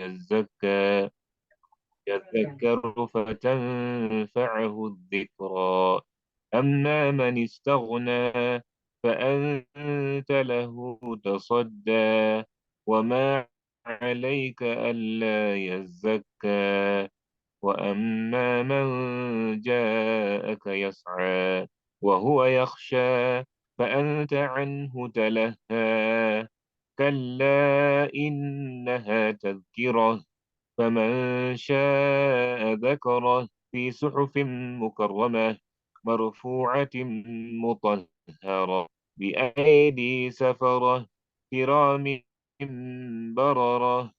يزكى يذكر فتنفعه الذكرى. أما من استغنى فأنت له تصدى وما عليك ألا يزكى. وأما من جاءك يسعى وهو يخشى فأنت عنه تلهى. كلا إنها تذكرة فمن شاء ذكره في صحف مكرمة مرفوعة مطهرة بأيدي سفرة كرام بررة.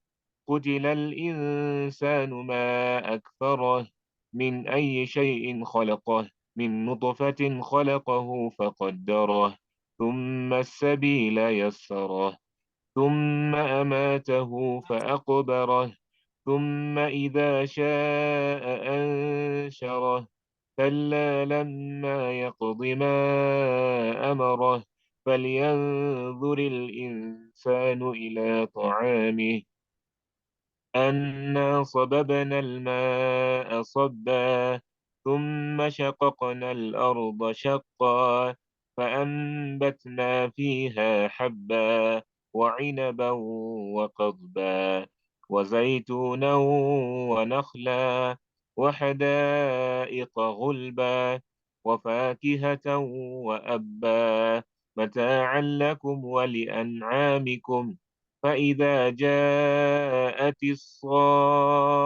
قتل الإنسان ما أكفره من أي شيء خلقه من نطفة خلقه فقدره ثم السبيل يسره ثم أماته فأقبره ثم إذا شاء أنشره. كلا لما يقض ما أمره فلينظر الإنسان إلى طعامه أنا صببنا الماء صبا ثم شققنا الأرض شقا فأنبتنا فيها حبا وعنبا وقضبا وزيتونا ونخلا وحدائق غلبا وفاكهة وأبا متاعا لكم ولأنعامكم. فإذا جاءت الصاخة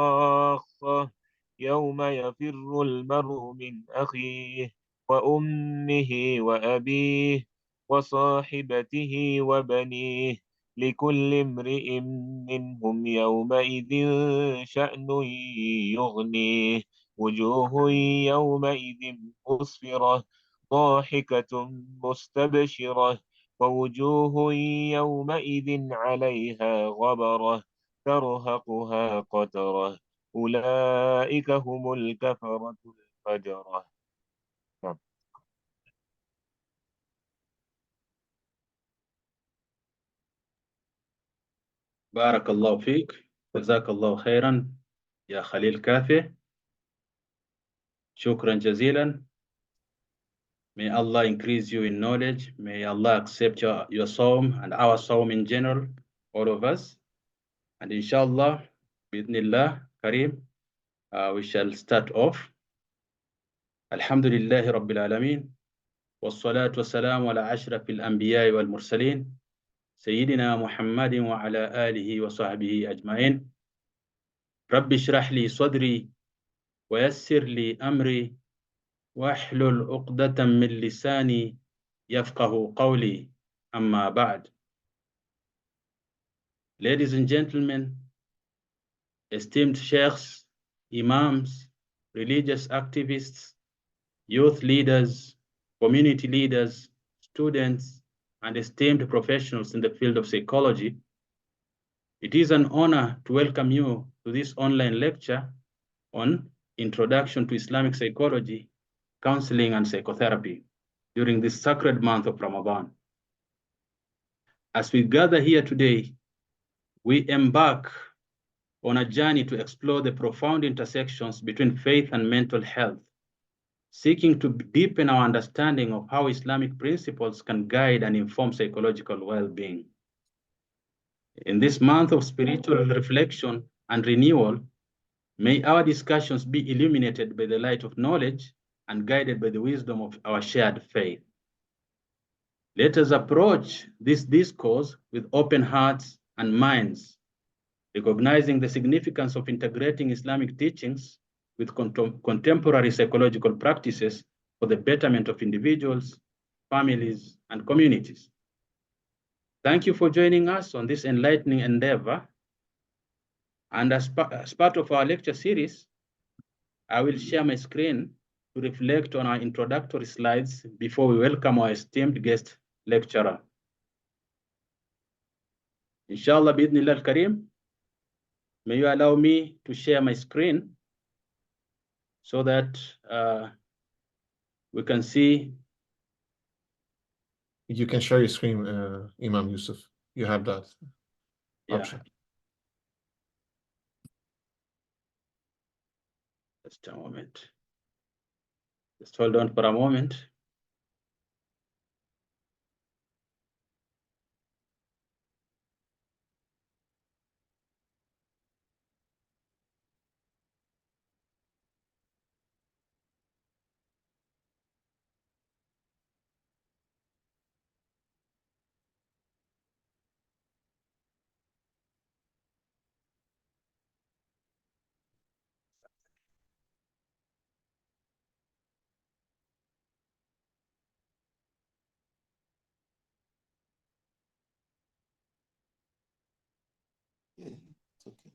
يوم يفر المرء من أخيه وأمه وأبيه وصاحبته وبنيه لكل امرئ منهم يومئذ شأن يغنيه. وجوه يومئذ مسفرة ضاحكة مستبشرة ووجوه يومئذ عليها غبرة ترهقها قترة أولئك هم الكفرة الفجرة. نعم. بارك الله فيك. جزاك الله خيرا يا خليل كافي. شكرا جزيلا. May Allah increase you in knowledge. May Allah accept your psalm and our psalm in general, all of us. And inshallah, bidnillah, Kareem, we shall start off. Alhamdulillahi Rabbil Alameen. والصلاة والسلام على أشرف الأنبياء والمرسلين سيدنا محمد وعلى آله وصحبه أجمعين. رب اشرح لي صدري ويسر لي أمري واحلل عقدة من لساني يفقه قولي. أما بعد. Ladies and gentlemen, esteemed sheikhs, imams, religious activists, youth leaders, community leaders, students, and esteemed professionals in the field of psychology, it is an honor to welcome you to this online lecture on Introduction to Islamic Psychology, Counseling and Psychotherapy during this sacred month of Ramadan. As we gather here today, we embark on a journey to explore the profound intersections between faith and mental health, seeking to deepen our understanding of how Islamic principles can guide and inform psychological well-being. In this month of spiritual reflection and renewal, may our discussions be illuminated by the light of knowledge and guided by the wisdom of our shared faith. Let us approach this discourse with open hearts and minds, recognizing the significance of integrating Islamic teachings with contemporary psychological practices for the betterment of individuals, families, and communities. Thank you for joining us on this enlightening endeavor. And as part of our lecture series, I will share my screen to reflect on our introductory slides before we welcome our esteemed guest lecturer. Inshallah, bi'idhnillah al-kareem, may you allow me to share my screen so that we can see. You can share your screen, Imam Yusuf. You have that option. Just a moment. Just hold on for a moment. Yeah, it's okay.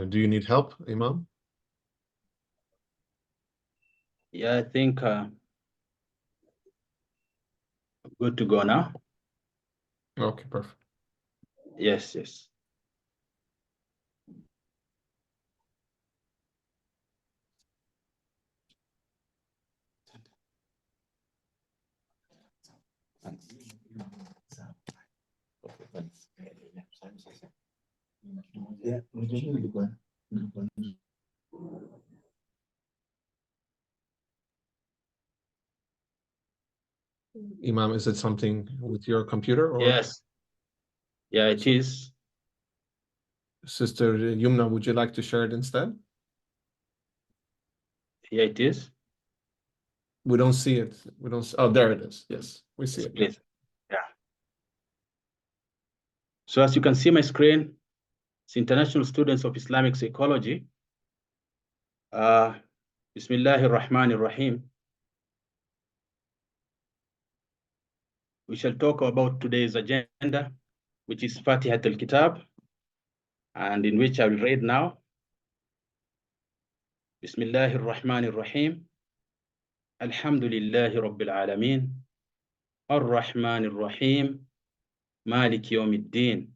Do you need help, Imam? Yeah, I think good to go now. Okay, perfect. Yes, yes. Okay, thanks. Imam, is it something with your computer or? Yes. Yeah, it is. Sister Yumna, would you like to share it instead? Yeah, it is. We don't see it. We don't. Oh, there it is. Yes, we see it. Please. Yeah. So as you can see my screen, it's International Students of Islamic Psychology. Bismillahir Rahmanir Rahim. We shall talk about today's agenda, which is Fatihat al-Kitab, and in which I will read now. Bismillahir Rahmanir Rahim. Alhamdulillahi Rabbil Alameen. Ar-Rahmanir Rahim. Malik Yawmiddin.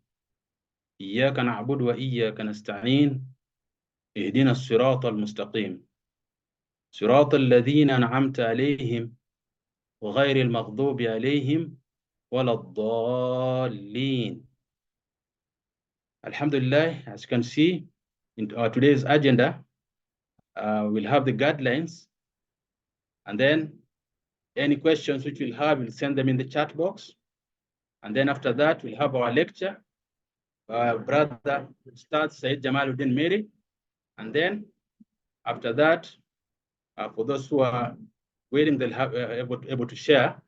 إياك نعبد وإياك نستعين اهدنا الصراط المستقيم صراط الذين أنعمت عليهم وغير المغضوب عليهم ولا الضالين. Alhamdulillah, as you can see in today's agenda, we'll have the guidelines, and then any questions which we'll have, we'll send them in the chat box. And then after that, we'll have our lecture. Brother starts Seyed Jamaluddin Miri. And then after that, for those who are waiting, they'll have able to share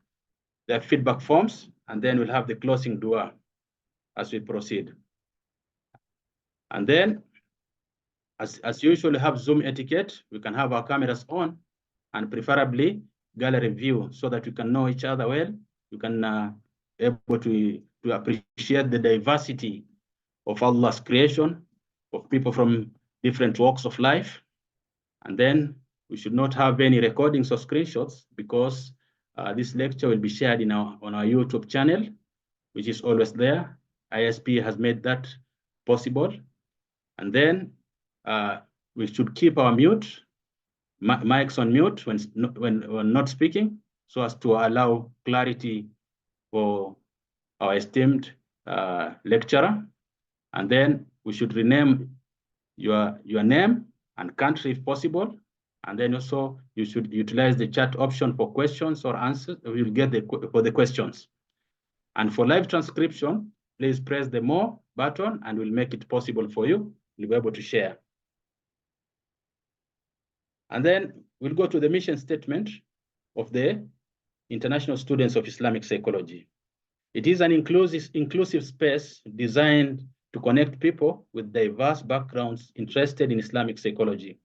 their feedback forms, and then we'll have the closing dua as we proceed. And then, as usual, we have Zoom etiquette. We can have our cameras on, and preferably gallery view, so that we can know each other well. You can able to appreciate the diversity of Allah's creation, of people from different walks of life. And then we should not have any recordings or screenshots, because this lecture will be shared on our YouTube channel, which is always there. ISP has made that possible. And then we should keep our mics on mute when not speaking, so as to allow clarity for our esteemed lecturer. And then we should rename your name and country if possible. And then also you should utilize the chat option for questions or answers. We'll get for the questions. And for live transcription, please press the more button, and we'll make it possible for you. You'll be able to share. And then we'll go to the mission statement of the International Students of Islamic Psychology. It is an inclusive space designed to connect people with diverse backgrounds interested in Islamic psychology.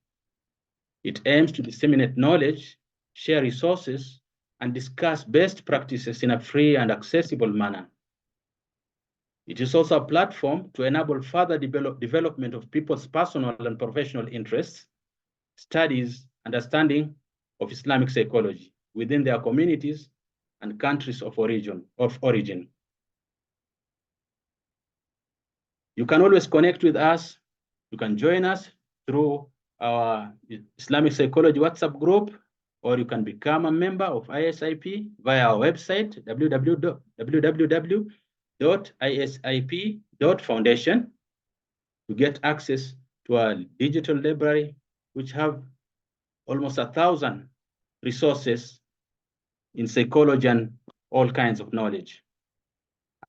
It aims to disseminate knowledge, share resources, and discuss best practices in a free and accessible manner. It is also a platform to enable further development of people's personal and professional interests, studies, understanding of Islamic psychology within their communities and countries of origin. You can always connect with us. You can join us through our Islamic Psychology WhatsApp group, or you can become a member of ISIP via our website, www.isip.foundation, to get access to our digital library, which have almost 1,000 resources in psychology and all kinds of knowledge.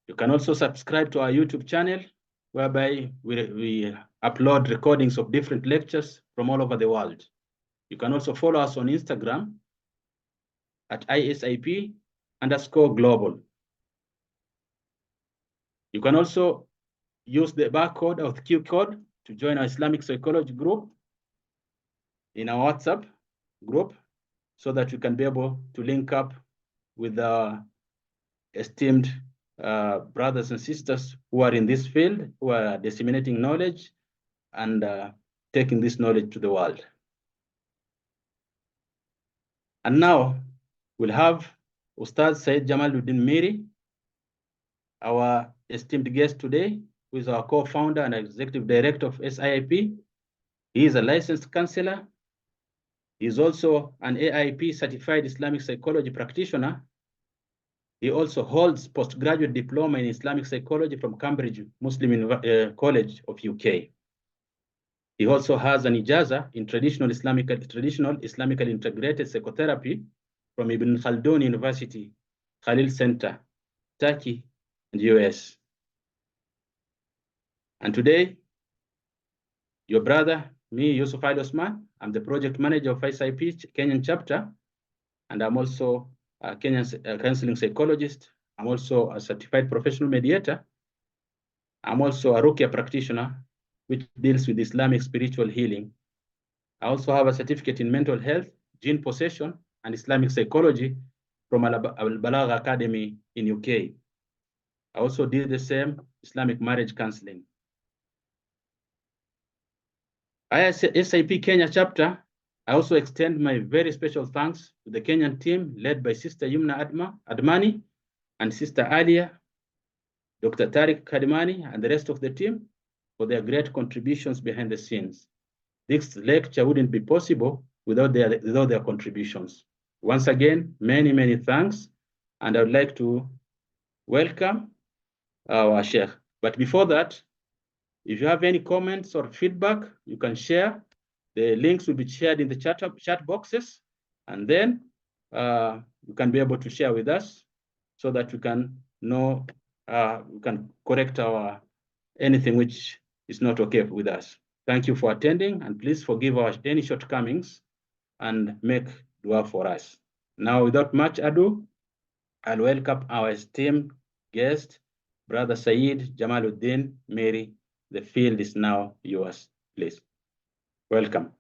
You can also subscribe to our YouTube channel, whereby we upload recordings of different lectures from all over the world. You can also follow us on Instagram at ISIP_global. You can also use the barcode or the Q code to join our Islamic psychology group in our WhatsApp group, so that you can be able to link up with our esteemed brothers and sisters who are in this field, who are disseminating knowledge and taking this knowledge to the world. And now we'll have Ustad Seyed Jamaluddin Miri, our esteemed guest today, who is our co-founder and executive director of SIIP. He is a licensed counselor. He is also an AIP certified Islamic psychology practitioner. He also holds postgraduate diploma in Islamic psychology from Cambridge Muslim College of UK. He also has an ijaza in traditional Islamically integrated psychotherapy from Ibn Khaldun University, Khalil Center, Turkey, and US. And today, your brother, me, Yusuf Ali Osman, I'm the project manager of ISIP Kenyan chapter, and I'm also a Kenyan counseling psychologist. I'm also a certified professional mediator. I'm also a Ruqya practitioner, which deals with Islamic spiritual healing. I also have a certificate in mental health, gene possession, and Islamic psychology from Al-Balagha Academy in UK. I also did the same Islamic marriage counseling. SIP Kenya chapter, I also extend my very special thanks to the Kenyan team led by Sister Yumna Admani and Sister Alia, Dr. Tariq Kadimani, and the rest of the team for their great contributions behind the scenes. This lecture wouldn't be possible without their contributions. Once again, many, many thanks. And I would like to welcome our Sheikh. But before that, if you have any comments or feedback, you can share. The links will be shared in the chat boxes. And then you can be able to share with us so that we can know, we can correct anything which is not okay with us. Thank you for attending, and please forgive any shortcomings and make dua for us. Now, without much ado, I'll welcome our esteemed guest, Brother Seyed Jamaluddin Miri. The field is now yours, please. Welcome.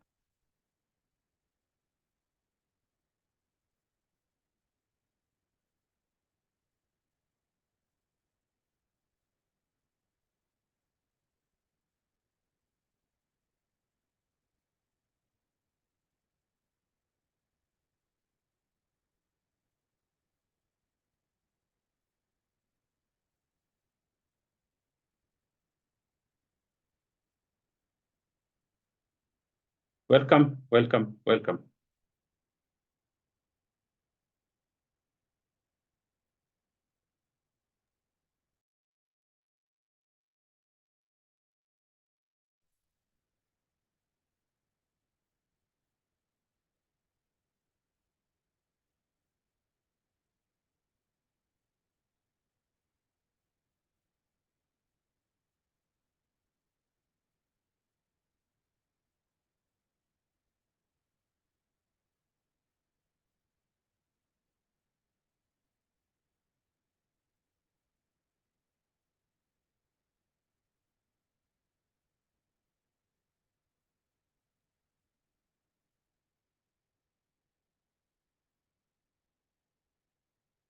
Welcome, welcome, welcome.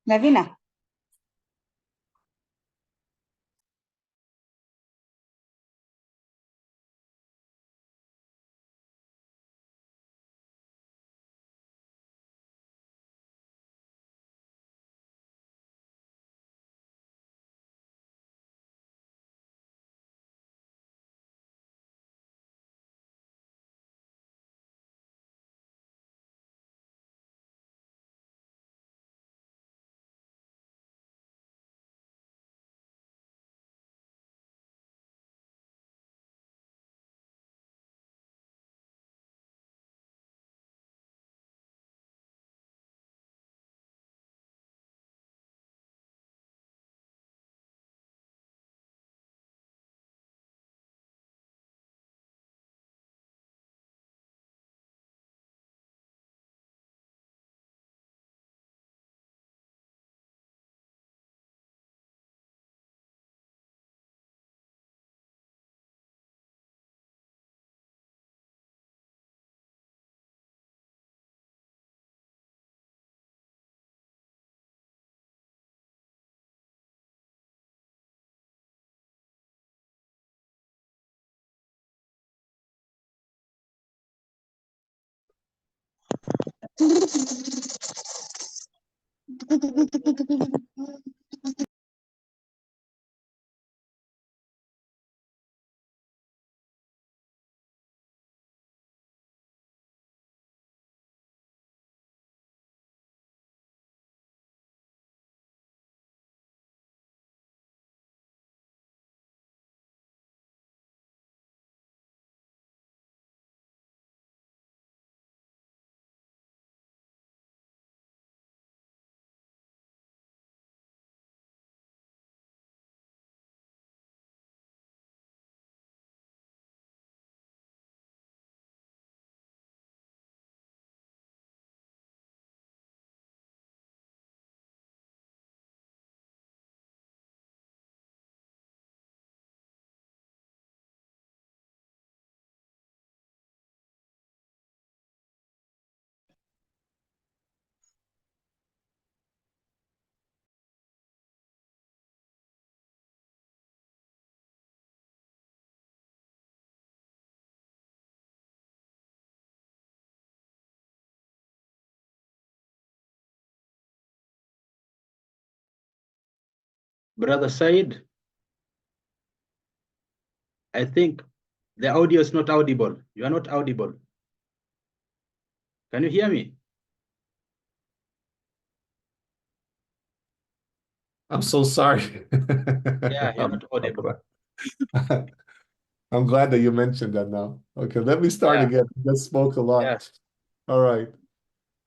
Lavina. Brother Seyed, I think the audio is not audible. You are not audible. Can you hear me? I'm so sorry. Yeah, you're not audible. I'm glad that you mentioned that now. Okay, let me start Yeah. again. I just spoke a lot. Yes. All right.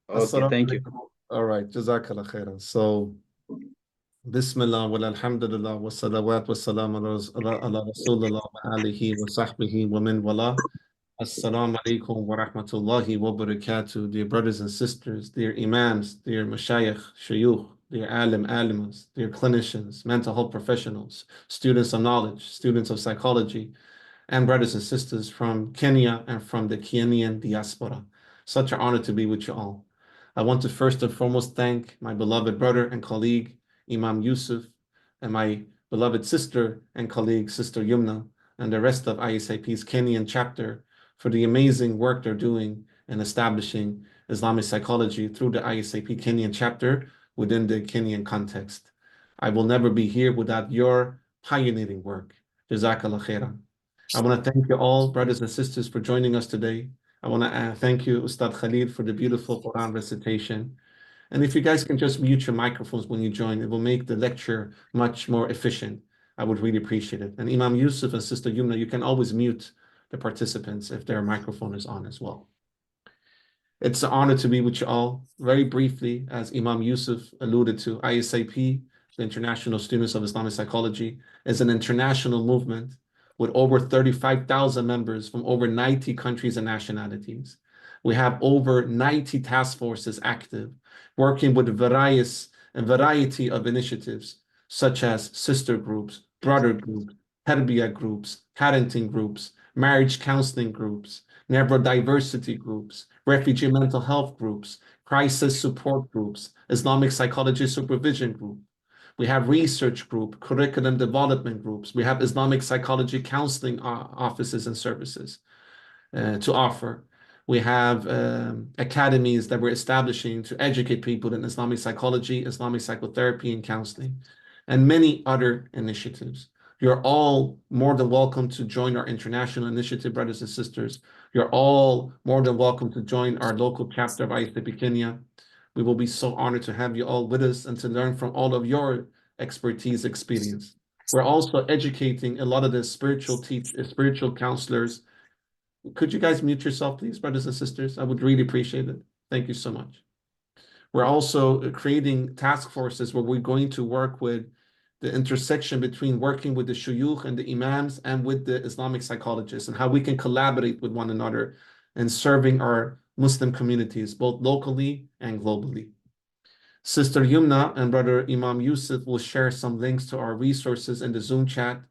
Okay, thank you. All right. Jazakallah khairan. So, Bismillah wa alhamdulillah wa salawat wa salam ala rasulullah wa alihi wa sahbihi wa min wala. Assalamu alaikum wa rahmatullahi wa barakatuh. Dear brothers and sisters, dear imams, dear mashayikh, shayukh, dear alimas, dear clinicians, mental health professionals, students of knowledge, students of psychology, and brothers and sisters from Kenya and from the Kenyan diaspora. Such an honor to be with you all. I want to first and foremost thank my beloved brother and colleague, Imam Yusuf, and my beloved sister and colleague, Sister Yumna, and the rest of ISIP's Kenyan chapter for the amazing work they're doing in establishing Islamic psychology through the ISIP Kenyan chapter within the Kenyan context. I will never be here without your pioneering work. Jazakallah khairan. I want to thank you all, brothers and sisters, for joining us today. I want to thank you, Ustad Khalid, for the beautiful Quran recitation. And if you guys can just mute your microphones when you join, it will make the lecture much more efficient. I would really appreciate it. And Imam Yusuf and Sister Yumna, you can always mute the participants if their microphone is on as well. It's an honor to be with you all. Very briefly, as Imam Yusuf alluded to, ISIP, the International Students of Islamic Psychology, is an international movement with over 35,000 members from over 90 countries and nationalities. We have over 90 task forces active, working with a variety of initiatives, such as sister groups, brother groups, tarbiyah groups, parenting groups, marriage counseling groups, neurodiversity groups, refugee mental health groups, crisis support groups, Islamic psychology supervision group. We have research group, curriculum development groups. We have Islamic psychology counseling offices and services to offer. We have academies that we're establishing to educate people in Islamic psychology, Islamic psychotherapy, and counseling, and many other initiatives. You're all more than welcome to join our international initiative, brothers and sisters. You're all more than welcome to join our local chapter of ISIP Kenya. We will be so honored to have you all with us and to learn from all of your expertise, experience. We're also educating a lot of the spiritual counselors. Could you guys mute yourself, please, brothers and sisters? I would really appreciate it. Thank you so much. We're also creating task forces where we're going to work with the intersection between working with the shuyukh and the imams and with the Islamic psychologists and how we can collaborate with one another in serving our Muslim communities, both locally and globally. Sister Yumna and Brother Imam Yusuf will share some links to our resources in the Zoom chat.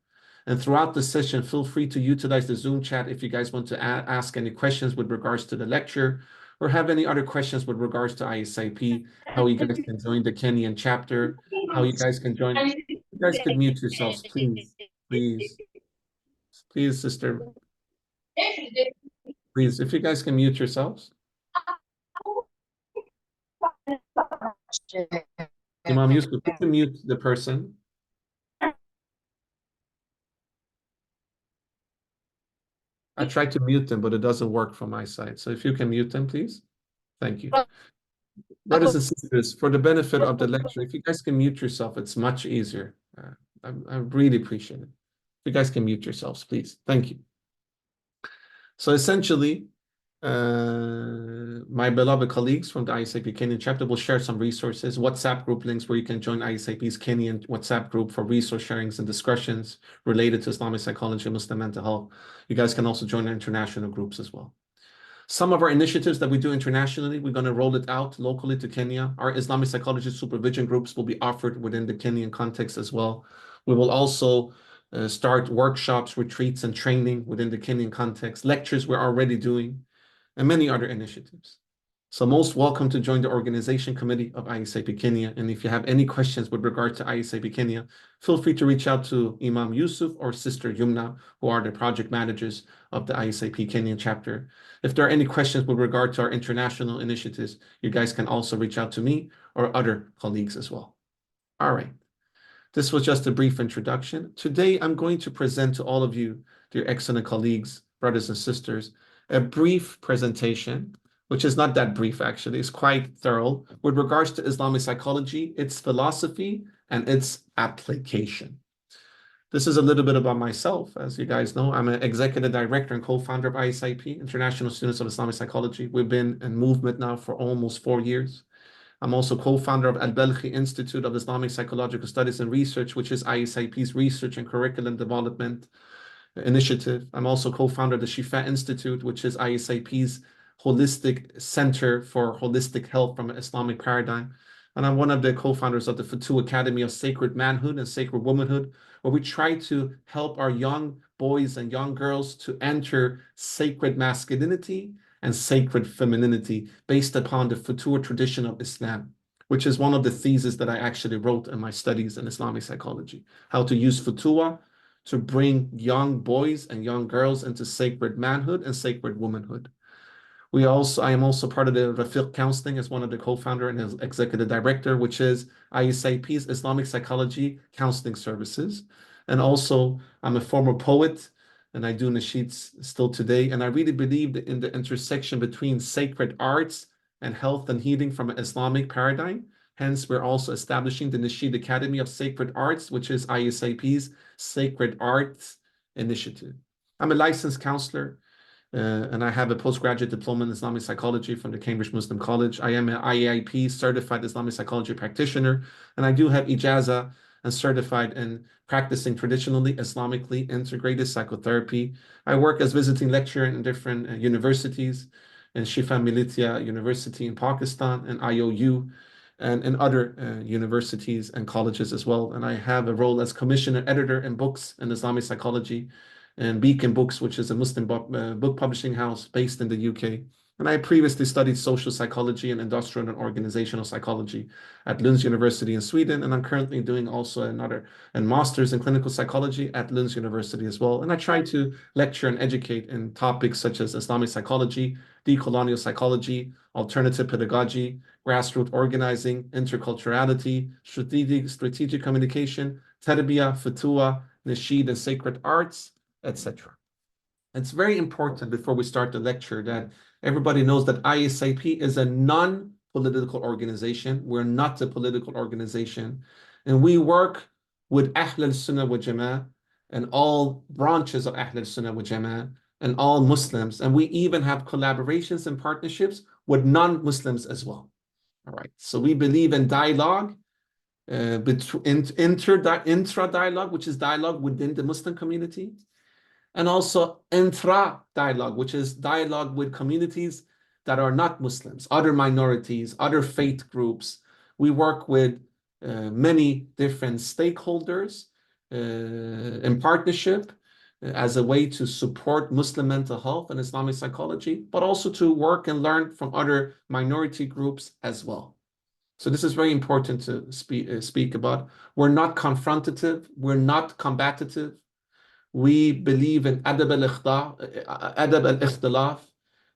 And throughout the session, feel free to utilize the Zoom chat if you guys want to ask any questions with regards to the lecture or have any other questions with regards to ISIP, how you guys can join the Kenyan chapter, how you guys can join. You guys could mute yourselves, please. Please. Please, sister. Please, if you guys can mute yourselves. Imam Yusuf, you can mute the person. I tried to mute them, but it doesn't work from my side. So if you can mute them, please. Thank you. Brothers and sisters, for the benefit of the lecture, if you guys can mute yourself, it's much easier. I really appreciate it. If you guys can mute yourselves, please. Thank you. So essentially, my beloved colleagues from the ISIP Kenyan chapter will share some resources, WhatsApp group links where you can join ISIP's Kenyan WhatsApp group for resource sharings and discussions related to Islamic psychology and Muslim mental health. You guys can also join our international groups as well. Some of our initiatives that we do internationally, we're going to roll it out locally to Kenya. Our Islamic psychology supervision groups will be offered within the Kenyan context as well. We will also start workshops, retreats, and training within the Kenyan context, lectures we're already doing, and many other initiatives. So most welcome to join the organization committee of ISIP Kenya. And if you have any questions with regard to ISIP Kenya, feel free to reach out to Imam Yusuf or Sister Yumna, who are the project managers of the ISIP Kenyan chapter. If there are any questions with regard to our international initiatives, you guys can also reach out to me or other colleagues as well. All right. This was just a brief introduction. Today, I'm going to present to all of you, dear excellent colleagues, brothers and sisters, a brief presentation, which is not that brief actually, it's quite thorough, with regards to Islamic psychology, its philosophy, and its application. This is a little bit about myself. As you guys know, I'm an executive director and co-founder of ISIP, International Students of Islamic Psychology. We've been in movement now for almost 4 years. I'm also co-founder of Al-Balkhi Institute of Islamic Psychological Studies and Research, which is ISIP's research and curriculum development initiative. I'm also co-founder of the Shifa Institute, which is ISIP's holistic center for holistic health from an Islamic paradigm. And I'm one of the co-founders of the Futu Academy of Sacred Manhood and Sacred Womanhood, where we try to help our young boys and young girls to enter sacred masculinity and sacred femininity based upon the Futur tradition of Islam, which is one of the theses that I actually wrote in my studies in Islamic psychology, how to use Futua to bring young boys and young girls into sacred manhood and sacred womanhood. I am also part of the Rafiq Counseling as one of the co-founder and as executive director, which is ISIP's Islamic Psychology Counseling Services. And also, I'm a former poet, and I do nasheeds still today. And I really believe in the intersection between sacred arts and health and healing from an Islamic paradigm. Hence, we're also establishing the Nasheed Academy of Sacred Arts, which is ISIP's Sacred Arts Initiative. I'm a licensed counselor, and I have a postgraduate diploma in Islamic psychology from the Cambridge Muslim College. I am an IAIP certified Islamic psychology practitioner, and I do have ijaza and certified in practicing traditionally Islamically integrated psychotherapy. I work as visiting lecturer in different universities, in Shifa Militia University in Pakistan, and IOU, and in other universities and colleges as well. And I have a role as commissioner editor in books in Islamic psychology and Beacon Books, which is a Muslim book publishing house based in the UK. And I previously studied social psychology and industrial and organizational psychology at Lunds University in Sweden. And I'm currently doing also a master's in clinical psychology at Lunds University as well. And I try to lecture and educate in topics such as Islamic psychology, decolonial psychology, alternative pedagogy, grassroots organizing, interculturality, strategic communication, tarbiyah, futua, nasheed, and sacred arts, etc. It's very important before we start the lecture that everybody knows that ISIP is a non-political organization. We're not a political organization. And we work with Ahl al-Sunnah wa Jama'ah and all branches of Ahl al-Sunnah wa Jama'ah and all Muslims. And we even have collaborations and partnerships with non-Muslims as well. All right. So we believe in dialogue, intra-dialogue, which is dialogue within the Muslim community, and also intra-dialogue, which is dialogue with communities that are not Muslims, other minorities, other faith groups. We work with many different stakeholders in partnership as a way to support Muslim mental health and Islamic psychology, but also to work and learn from other minority groups as well. So this is very important to speak about. We're not confrontative. We're not combative. We believe in adab al-ikhtilaf.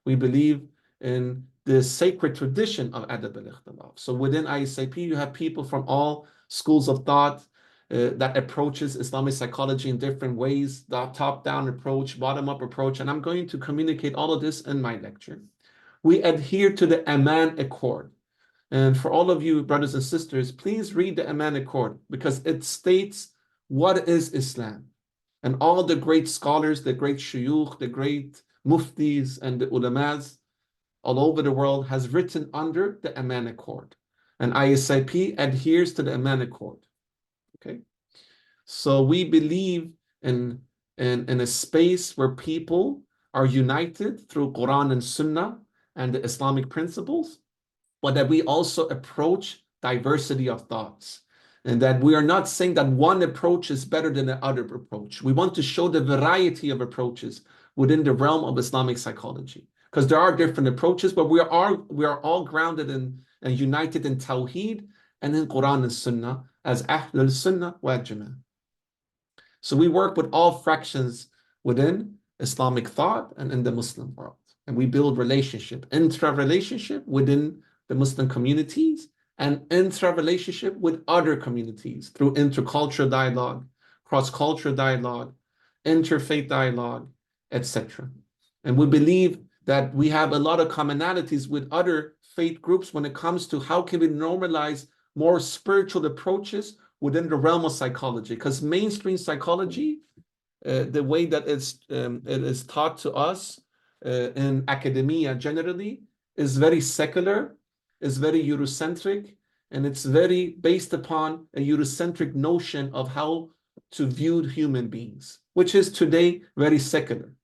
We believe in the sacred tradition of adab al-ikhtilaf. So within ISIP, you have people from all schools of thought that approaches Islamic psychology in different ways, the top-down approach, bottom-up approach, and I'm going to communicate all of this in my lecture. We adhere to the Aman Accord. And for all of you brothers and sisters, please read the Aman Accord because it states what is Islam. And all the great scholars, the great shuyukh, the great muftis, and the ulamas all over the world has written under the Aman Accord. And ISIP adheres to the Aman Accord. Okay? So we believe in a space where people are united through Quran and Sunnah and the Islamic principles, but that we also approach diversity of thoughts. And that we are not saying that one approach is better than the other approach. We want to show the variety of approaches within the realm of Islamic psychology. Because there are different approaches, but we are all grounded in and united in Tawheed and in Quran and Sunnah as Ahlul Sunnah wal Jama'ah. So we work with all fractions within Islamic thought and in the Muslim world. And we build relationship, intra-relationship within the Muslim communities and intra-relationship with other communities through intercultural dialogue, cross-cultural dialogue, interfaith dialogue, etc. And we believe that we have a lot of commonalities with other faith groups when it comes to how can we normalize more spiritual approaches within the realm of psychology, because mainstream psychology, the way that it is taught to us in academia generally, is very secular, is very Eurocentric, and it's very based upon a Eurocentric notion of how to view human beings, which is today very secular.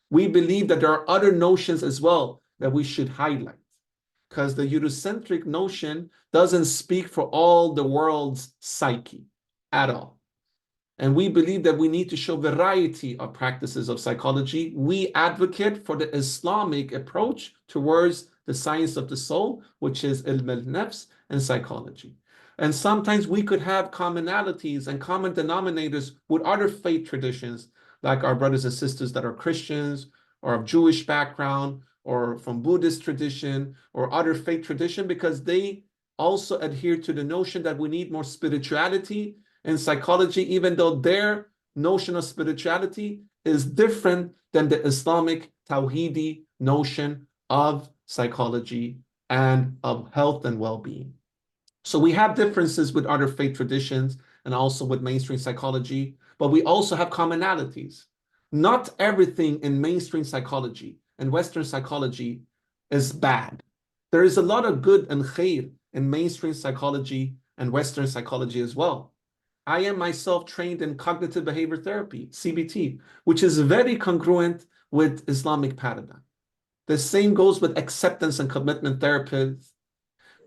We believe that there are other notions as well that we should highlight, because the Eurocentric notion doesn't speak for all the world's psyche at all. And we believe that we need to show variety of practices of psychology. We advocate for the Islamic approach towards the science of the soul, which is ilm al-nafs and psychology. And sometimes we could have commonalities and common denominators with other faith traditions, like our brothers and sisters that are Christians or of Jewish background or from Buddhist tradition or other faith tradition, because they also adhere to the notion that we need more spirituality in psychology, even though their notion of spirituality is different than the Islamic Tawhidi notion of psychology and of health and well-being. So we have differences with other faith traditions and also with mainstream psychology, but we also have commonalities. Not everything in mainstream psychology and Western psychology is bad. There is a lot of good and khair in mainstream psychology and Western psychology as well. I am myself trained in cognitive behavior therapy, CBT, which is very congruent with Islamic paradigm. The same goes with acceptance and commitment therapists.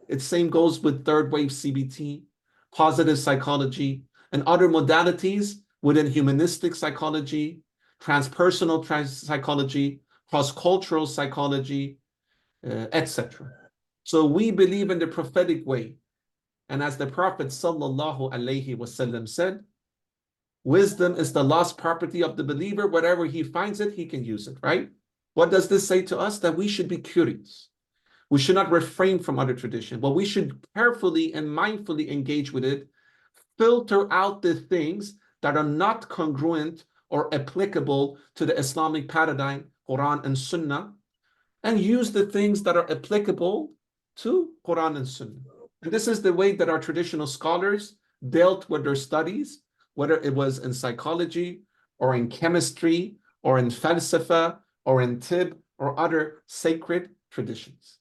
The same goes with third wave CBT, positive psychology, and other modalities within humanistic psychology, transpersonal psychology, cross-cultural psychology, etc. So we believe in the prophetic way. And as the Prophet sallallahu alaihi wasallam said, wisdom is the lost property of the believer. Wherever he finds it, he can use it, right? What does this say to us? That we should be curious. We should not refrain from other tradition, but we should carefully and mindfully engage with it, filter out the things that are not congruent or applicable to the Islamic paradigm, Quran and Sunnah, and use the things that are applicable to Quran and Sunnah. And this is the way that our traditional scholars dealt with their studies, whether it was in psychology or in chemistry or in falsafa or in tib or other sacred traditions.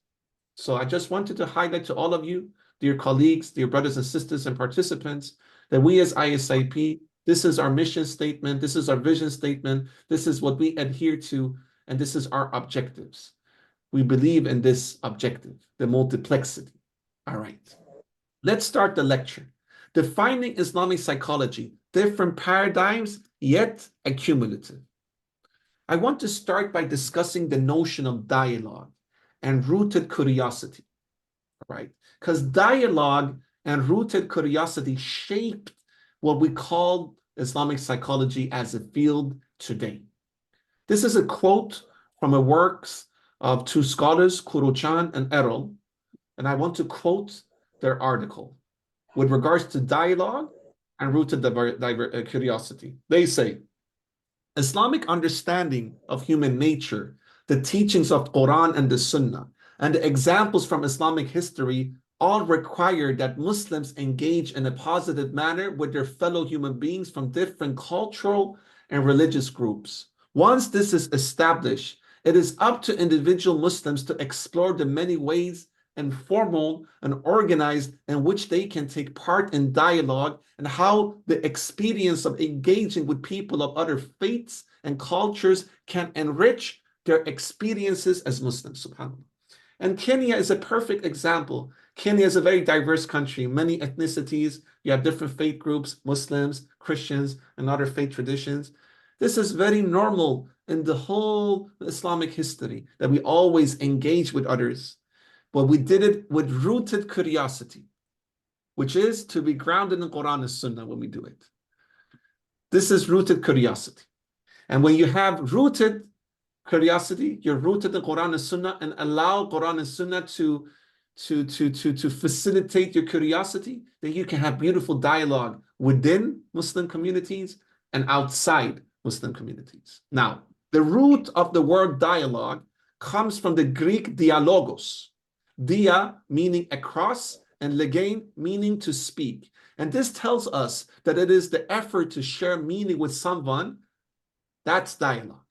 So I just wanted to highlight to all of you, dear colleagues, dear brothers and sisters and participants, that we as ISIP, this is our mission statement, this is our vision statement, this is what we adhere to, and this is our objectives. We believe in this objective, the multiplexity. All right, let's start the lecture. Defining Islamic psychology, different paradigms, yet accumulative. I want to start by discussing the notion of dialogue and rooted curiosity, right? Because dialogue and rooted curiosity shaped what we call Islamic psychology as a field today. This is a quote from a works of two scholars, Kuruchan and Errol, and I want to quote their article with regards to dialogue and rooted curiosity. They say, Islamic understanding of human nature, the teachings of Quran and the Sunnah, and the examples from Islamic history all require that Muslims engage in a positive manner with their fellow human beings from different cultural and religious groups. Once this is established, it is up to individual Muslims to explore the many ways and formal and organized in which they can take part in dialogue and how the experience of engaging with people of other faiths and cultures can enrich their experiences as Muslims, subhanAllah. And Kenya is a perfect example. Kenya is a very diverse country, many ethnicities. You have different faith groups, Muslims, Christians, and other faith traditions. This is very normal in the whole Islamic history, that we always engage with others. But we did it with rooted curiosity, which is to be grounded in Quran and Sunnah when we do it. This is rooted curiosity. And when you have rooted curiosity, you're rooted in Quran and Sunnah, and allow Quran and Sunnah to facilitate your curiosity, then you can have beautiful dialogue within Muslim communities and outside Muslim communities. Now, the root of the word dialogue comes from the Greek dialogos. Dia meaning across, and legain meaning to speak. And this tells us that it is the effort to share meaning with someone. That's dialogue.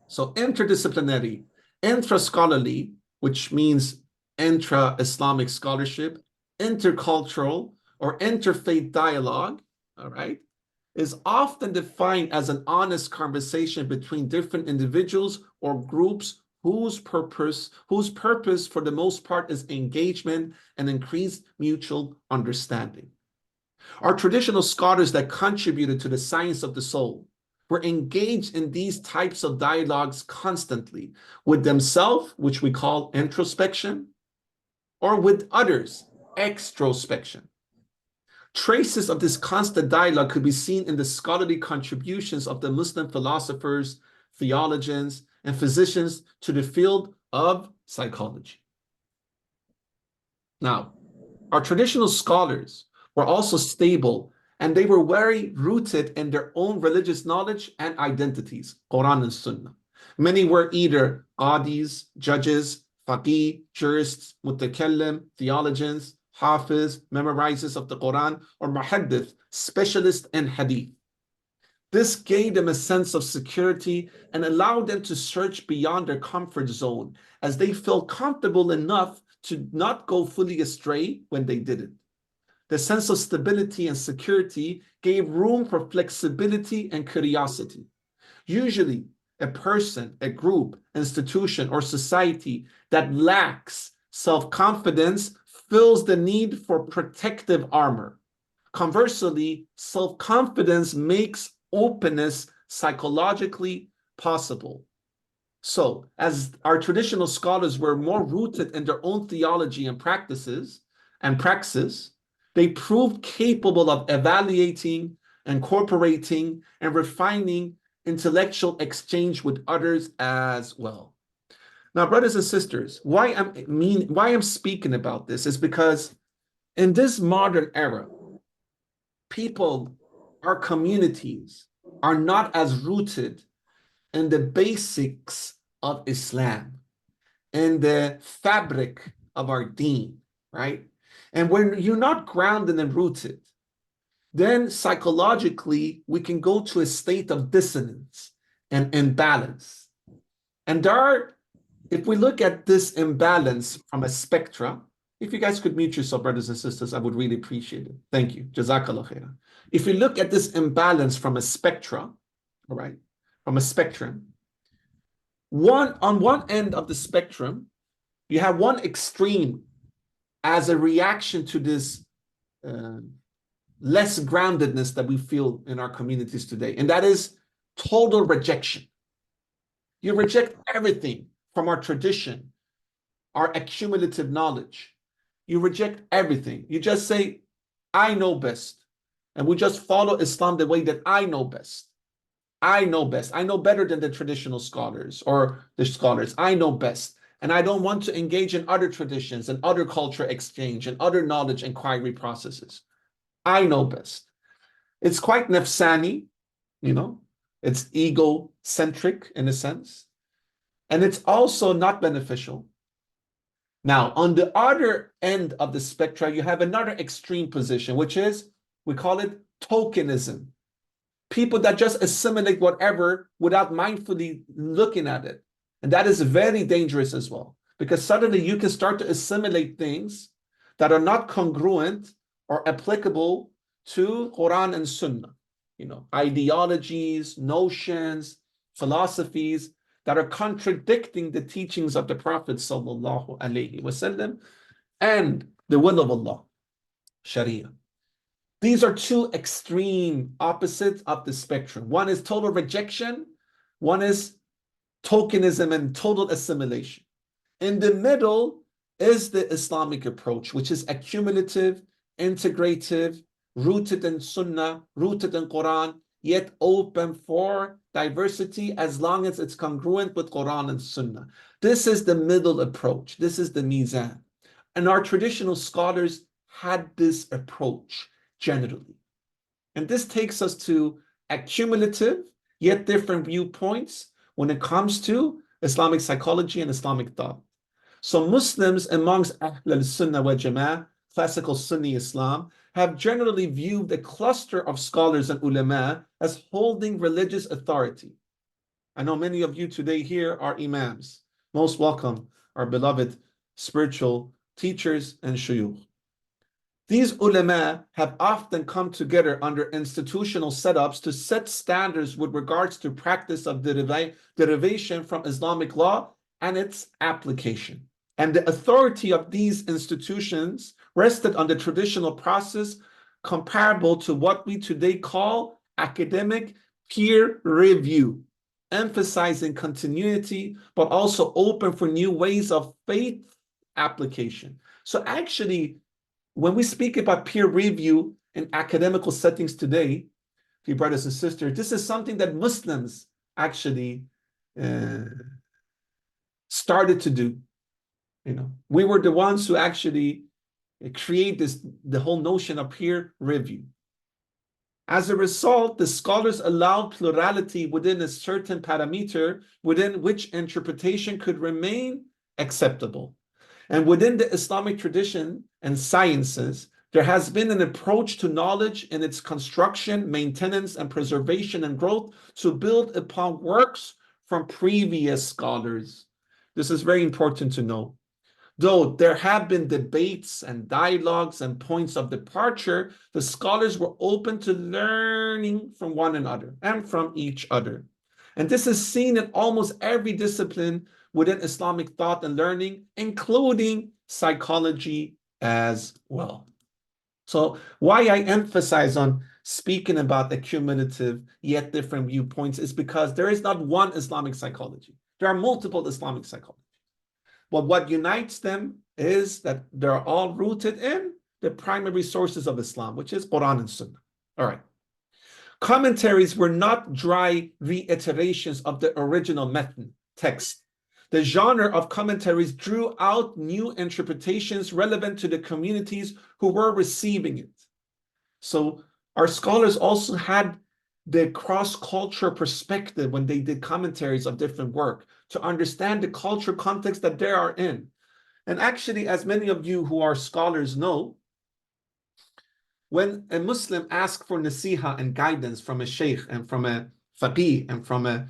So interdisciplinary, intra-scholarly, which means intra-Islamic scholarship, intercultural or interfaith dialogue, all right, is often defined as an honest conversation between different individuals or groups whose purpose for the most part is engagement and increased mutual understanding. Our traditional scholars that contributed to the science of the soul were engaged in these types of dialogues constantly with themselves, which we call introspection, or with others, extrospection. Traces of this constant dialogue could be seen in the scholarly contributions of the Muslim philosophers, theologians, and physicians to the field of psychology. Now, our traditional scholars were also stable, and they were very rooted in their own religious knowledge and identities, Quran and Sunnah. Many were either qadis, judges, faqih, jurists, mutakallim, theologians, hafiz, memorizers of the Quran, or muhaddith, specialists in hadith. This gave them a sense of security and allowed them to search beyond their comfort zone, as they felt comfortable enough to not go fully astray when they did it. The sense of stability and security gave room for flexibility and curiosity. Usually, a person, a group, institution, or society that lacks self-confidence feels the need for protective armor. Conversely, self-confidence makes openness psychologically possible. So, as our traditional scholars were more rooted in their own theology and practices and praxis, they proved capable of evaluating, incorporating, and refining intellectual exchange with others as well. Now, brothers and sisters, why I'm speaking about this is because in this modern era, people, our communities, are not as rooted in the basics of Islam, in the fabric of our deen, right? And when you're not grounded and rooted, then psychologically, we can go to a state of dissonance and imbalance. And if we look at this imbalance from a spectrum, if you guys could mute yourself, brothers and sisters, I would really appreciate it. Thank you. Jazakallah khairan. If you look at this imbalance from a spectrum, all right, from a spectrum, on one end of the spectrum, you have one extreme as a reaction to this less groundedness that we feel in our communities today, and that is total rejection. You reject everything from our tradition, our accumulative knowledge. You reject everything. You just say, I know best, and we just follow Islam the way that I know best. I know best. I know better than the traditional scholars or the scholars. I know best. And I don't want to engage in other traditions and other culture exchange and other knowledge inquiry processes. I know best. It's quite nafsani, you know, it's egocentric in a sense. And it's also not beneficial. Now, on the other end of the spectrum, you have another extreme position, which is, we call it tokenism. People that just assimilate whatever without mindfully looking at it. And that is very dangerous as well, because suddenly you can start to assimilate things that are not congruent or applicable to Quran and Sunnah. You know, ideologies, notions, philosophies that are contradicting the teachings of the Prophet sallallahu alaihi wasallam and the will of Allah, Sharia. These are two extreme opposites of the spectrum. One is total rejection, one is tokenism and total assimilation. In the middle is the Islamic approach, which is accumulative, integrative, rooted in Sunnah, rooted in Quran, yet open for diversity as long as it's congruent with Quran and Sunnah. This is the middle approach. This is the mizan. And our traditional scholars had this approach generally. And this takes us to accumulative, yet different viewpoints when it comes to Islamic psychology and Islamic thought. So Muslims amongst Ahl al-Sunnah wa Jama'ah, classical Sunni Islam, have generally viewed the cluster of scholars and ulama as holding religious authority. I know many of you today here are imams. Most welcome, our beloved spiritual teachers and shuyukh. These ulama have often come together under institutional setups to set standards with regards to practice of derivation from Islamic law and its application. And the authority of these institutions rested on the traditional process comparable to what we today call academic peer review, emphasizing continuity, but also open for new ways of faith application. So actually, when we speak about peer review in academical settings today, dear brothers and sisters, this is something that Muslims actually started to do. You know, we were the ones who actually create the whole notion of peer review. As a result, the scholars allowed plurality within a certain parameter within which interpretation could remain acceptable. And within the Islamic tradition and sciences, there has been an approach to knowledge in its construction, maintenance, and preservation and growth to build upon works from previous scholars. This is very important to know. Though there have been debates and dialogues and points of departure, the scholars were open to learning from one another and from each other. And this is seen in almost every discipline within Islamic thought and learning, including psychology as well. So why I emphasize on speaking about the cumulative yet different viewpoints is because there is not one Islamic psychology. There are multiple Islamic psychologies. But what unites them is that they're all rooted in the primary sources of Islam, which is Quran and Sunnah. All right. Commentaries were not dry reiterations of the original method text. The genre of commentaries drew out new interpretations relevant to the communities who were receiving it. So our scholars also had the cross-cultural perspective when they did commentaries of different work to understand the cultural context that they are in. And actually, as many of you who are scholars know, when a Muslim asks for nasiha and guidance from a sheikh and from a faqih and from a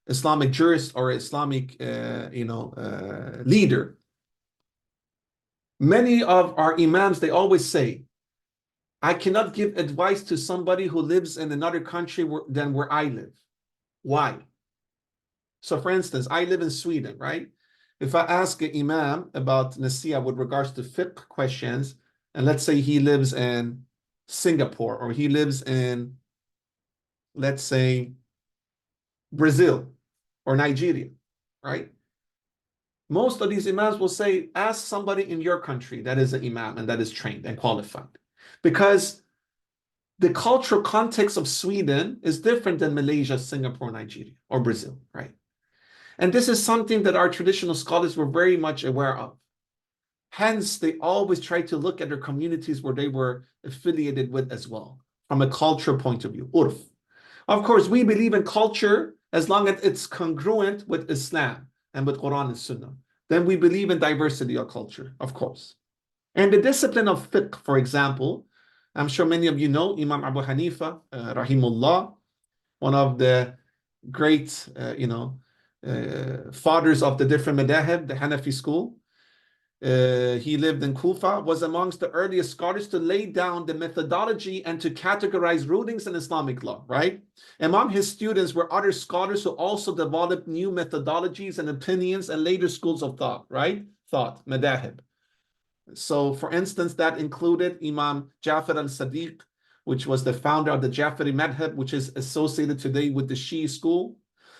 Islamic jurist or Islamic leader, many of our imams, they always say, I cannot give advice to somebody who lives in another country than where I live. Why? So for instance, I live in Sweden, right? If I ask an imam about nasiha with regards to fiqh questions, and let's say he lives in Singapore or he lives in, let's say, Brazil or Nigeria, right? Most of these imams will say, ask somebody in your country that is an imam and that is trained and qualified. Because the cultural context of Sweden is different than Malaysia, Singapore, Nigeria, or Brazil, right? And this is something that our traditional scholars were very much aware of. Hence, they always tried to look at their communities where they were affiliated with as well, from a cultural point of view, urf. Of course, we believe in culture as long as it's congruent with Islam and with Quran and Sunnah. Then we believe in diversity of culture, of course. And the discipline of fiqh, for example, I'm sure many of you know Imam Abu Hanifa, rahimullah, one of the great, fathers of the different madahib, the Hanafi school. He lived in Kufa, was amongst the earliest scholars to lay down the methodology and to categorize rulings in Islamic law, right? Among his students were other scholars who also developed new methodologies and opinions and later schools of thought, right? Thought, madahib. So, for instance, that included Imam Jafar al-Sadiq, which was the founder of the Jafari madhab, which is associated today with the Shia school.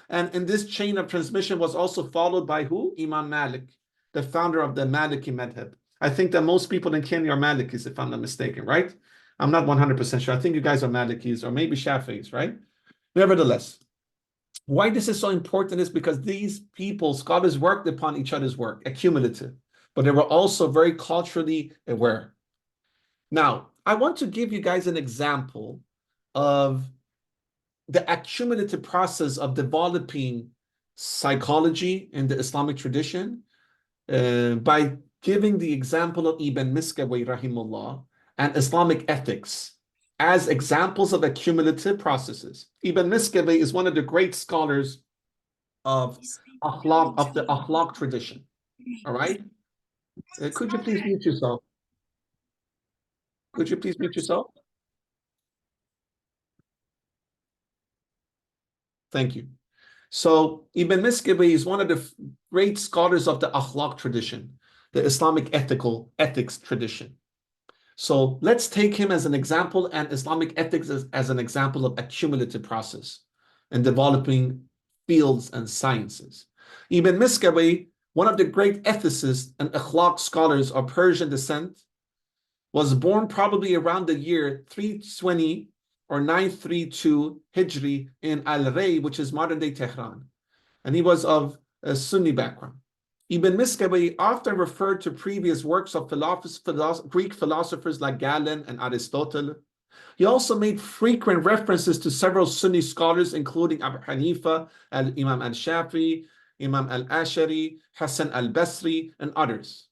And in this chain of transmission was also followed by who? Imam Malik, the founder of the Maliki madhab. I think that most people in Kenya are Malikis, if I'm not mistaken, right? I'm not 100% sure. I think you guys are Malikis or maybe Shafi'is, right? Nevertheless, why this is so important is because these people, scholars, worked upon each other's work, accumulative, but they were also very culturally aware. Now, I want to give you guys an example of the accumulative process of developing psychology in the Islamic tradition by giving the example of Ibn Miskawayh, rahimullah, and Islamic ethics as examples of accumulative processes. Ibn Miskawayh is one of the great scholars of akhlaq, of the akhlaq tradition. All right? Could you please mute yourself? Could you please mute yourself? Thank you. So Ibn Miskawayh is one of the great scholars of the akhlaq tradition, the Islamic ethics tradition. So let's take him as an example and Islamic ethics as an example of accumulative process in developing fields and sciences. Ibn Miskawayh, one of the great ethicists and akhlaq scholars of Persian descent, was born probably around the year 320 or 932 Hijri in Al-Ray, which is modern-day Tehran. And he was of a Sunni background. Ibn Miskawayh often referred to previous works of Greek philosophers like Galen and Aristotle. He also made frequent references to several Sunni scholars, including Abu Hanifa, Imam al-Shafi'i, Imam al-Ashari, Hassan al-Basri, and others.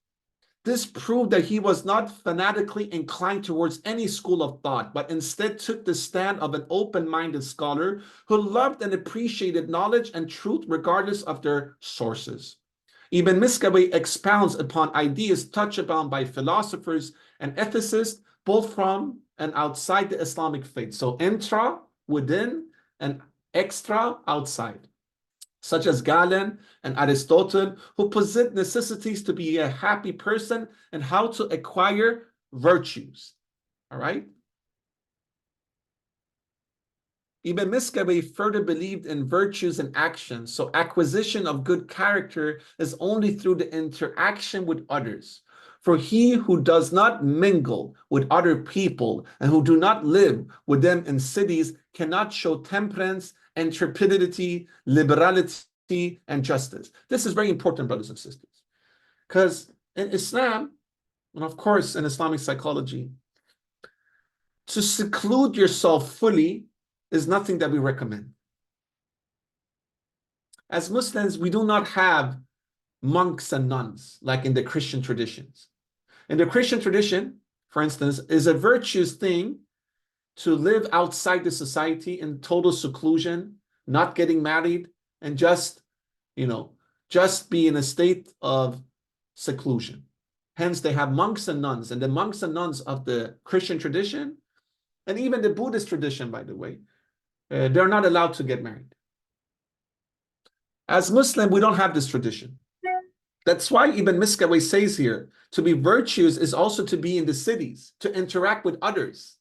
This proved that he was not fanatically inclined towards any school of thought, but instead took the stand of an open-minded scholar who loved and appreciated knowledge and truth regardless of their sources. Ibn Miskawayh expounds upon ideas touched upon by philosophers and ethicists, both from and outside the Islamic faith. So intra, within, and extra, outside, such as Galen and Aristotle, who posit necessities to be a happy person and how to acquire virtues. All right? Ibn Miskawayh further believed in virtues and actions, so acquisition of good character is only through the interaction with others. For he who does not mingle with other people and who do not live with them in cities cannot show temperance, intrepidity, liberality, and justice. This is very important, brothers and sisters, because in Islam, and of course in Islamic psychology, to seclude yourself fully is nothing that we recommend. As Muslims, we do not have monks and nuns like in the Christian traditions. In the Christian tradition, for instance, is a virtuous thing to live outside the society in total seclusion, not getting married, and just be in a state of seclusion. Hence, they have monks and nuns, and the monks and nuns of the Christian tradition, and even the Buddhist tradition, by the way, they're not allowed to get married. As Muslim, we don't have this tradition. That's why Ibn Miskawayh says here, to be virtuous is also to be in the cities, to interact with others.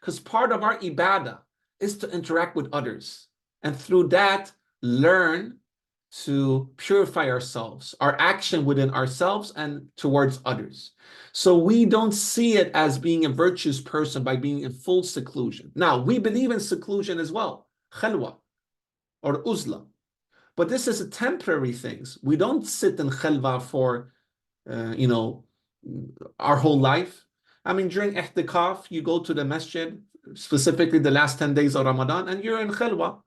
Because part of our ibadah is to interact with others. And through that, learn to purify ourselves, our action within ourselves and towards others. So we don't see it as being a virtuous person by being in full seclusion. Now, we believe in seclusion as well, khalwa or uzla, but this is a temporary thing. We don't sit in khalwa for, our whole life. I mean, during ihtikaf, you go to the masjid, specifically the last 10 days of Ramadan, and you're in khalwa,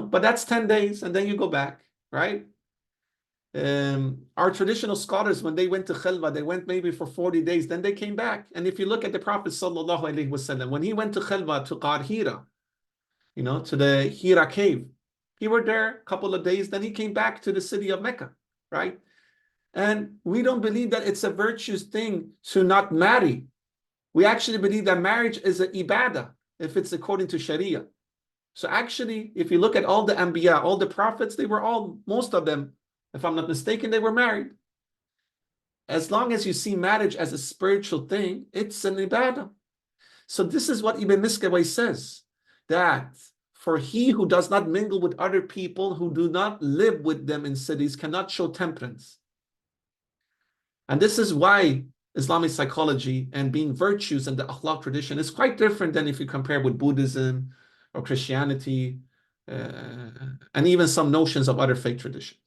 but that's 10 days, and then you go back, right? Our traditional scholars, when they went to Khalwa, they went maybe for 40 days, then they came back. And if you look at the Prophet sallallahu alaihi wasallam, when he went to Khalwa, to Qar Hira, to the Hira cave, he were there a couple of days, then he came back to the city of Mecca, right? And we don't believe that it's a virtuous thing to not marry. We actually believe that marriage is an ibadah, if it's according to Sharia. So actually, if you look at all the Anbiya, all the prophets, they were all, most of them, if I'm not mistaken, they were married. As long as you see marriage as a spiritual thing, it's an ibadah. So this is what Ibn Miskawayh says, that for he who does not mingle with other people, who do not live with them in cities, cannot show temperance. And this is why Islamic psychology and being virtues in the akhlaq tradition is quite different than if you compare with Buddhism or Christianity, and even some notions of other faith traditions.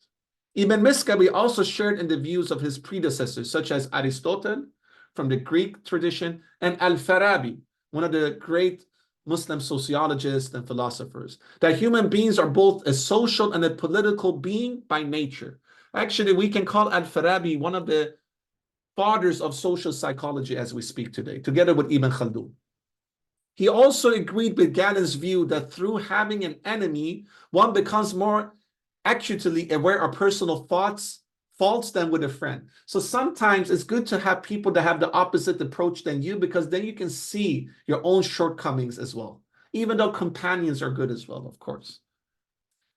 Ibn Miskawayh also shared in the views of his predecessors, such as Aristotle from the Greek tradition and Al-Farabi, one of the great Muslim sociologists and philosophers, that human beings are both a social and a political being by nature. Actually, we can call Al-Farabi one of the fathers of social psychology as we speak today, together with Ibn Khaldun. He also agreed with Galen's view that through having an enemy, one becomes more acutely aware of personal faults than with a friend. So sometimes it's good to have people that have the opposite approach than you, because then you can see your own shortcomings as well, even though companions are good as well, of course.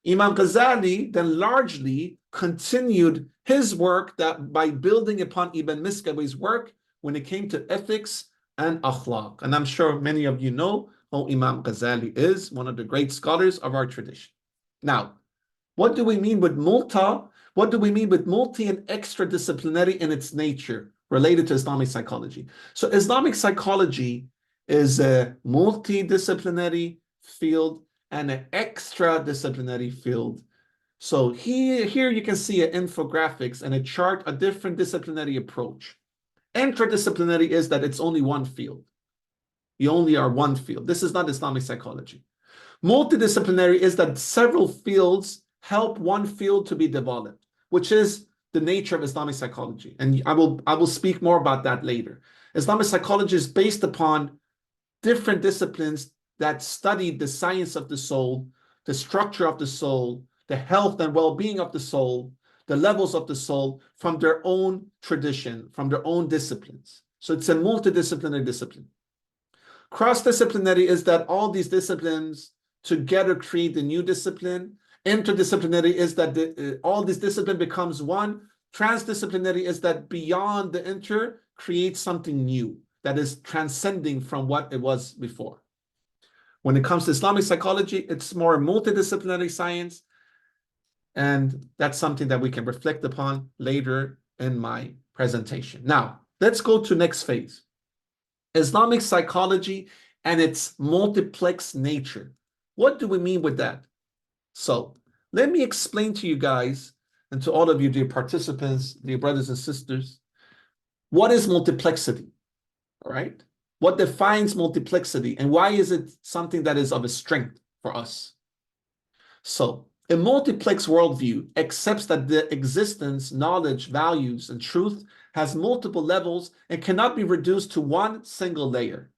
Imam Ghazali then largely continued his work that by building upon Ibn Miskawayh's work when it came to ethics and akhlaq. And I'm sure many of you know who Imam Ghazali is, one of the great scholars of our tradition. Now, what do we mean with multi? What do we mean with multi and extra-disciplinary in its nature related to Islamic psychology? So Islamic psychology is a multidisciplinary field and an extra-disciplinary field. So here you can see an infographics and a chart, a different disciplinary approach. Interdisciplinary is that it's only one field. You only are one field. This is not Islamic psychology. Multidisciplinary is that several fields help one field to be developed, which is the nature of Islamic psychology. And I will speak more about that later. Islamic psychology is based upon different disciplines that study the science of the soul, the structure of the soul, the health and well-being of the soul, the levels of the soul from their own tradition, from their own disciplines. So it's a multidisciplinary discipline. Cross-disciplinary is that all these disciplines together create a new discipline. Interdisciplinary is that all this discipline becomes one. Transdisciplinary is that beyond the inter creates something new that is transcending from what it was before. When it comes to Islamic psychology, it's more multidisciplinary science, and that's something that we can reflect upon later in my presentation. Now, let's go to next phase. Islamic psychology and its multiplex nature. What do we mean with that? So let me explain to you guys and to all of you, dear participants, dear brothers and sisters, what is multiplexity, all right? What defines multiplexity and why is it something that is of a strength for us? So a multiplex worldview accepts that the existence, knowledge, values, and truth has multiple levels and cannot be reduced to one single layer.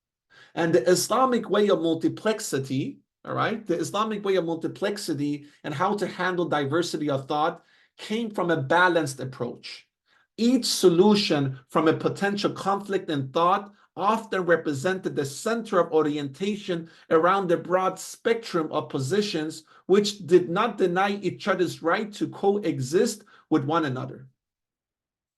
And the Islamic way of multiplexity, all right, the Islamic way of multiplexity and how to handle diversity of thought came from a balanced approach. Each solution from a potential conflict in thought often represented the center of orientation around the broad spectrum of positions which did not deny each other's right to coexist with one another.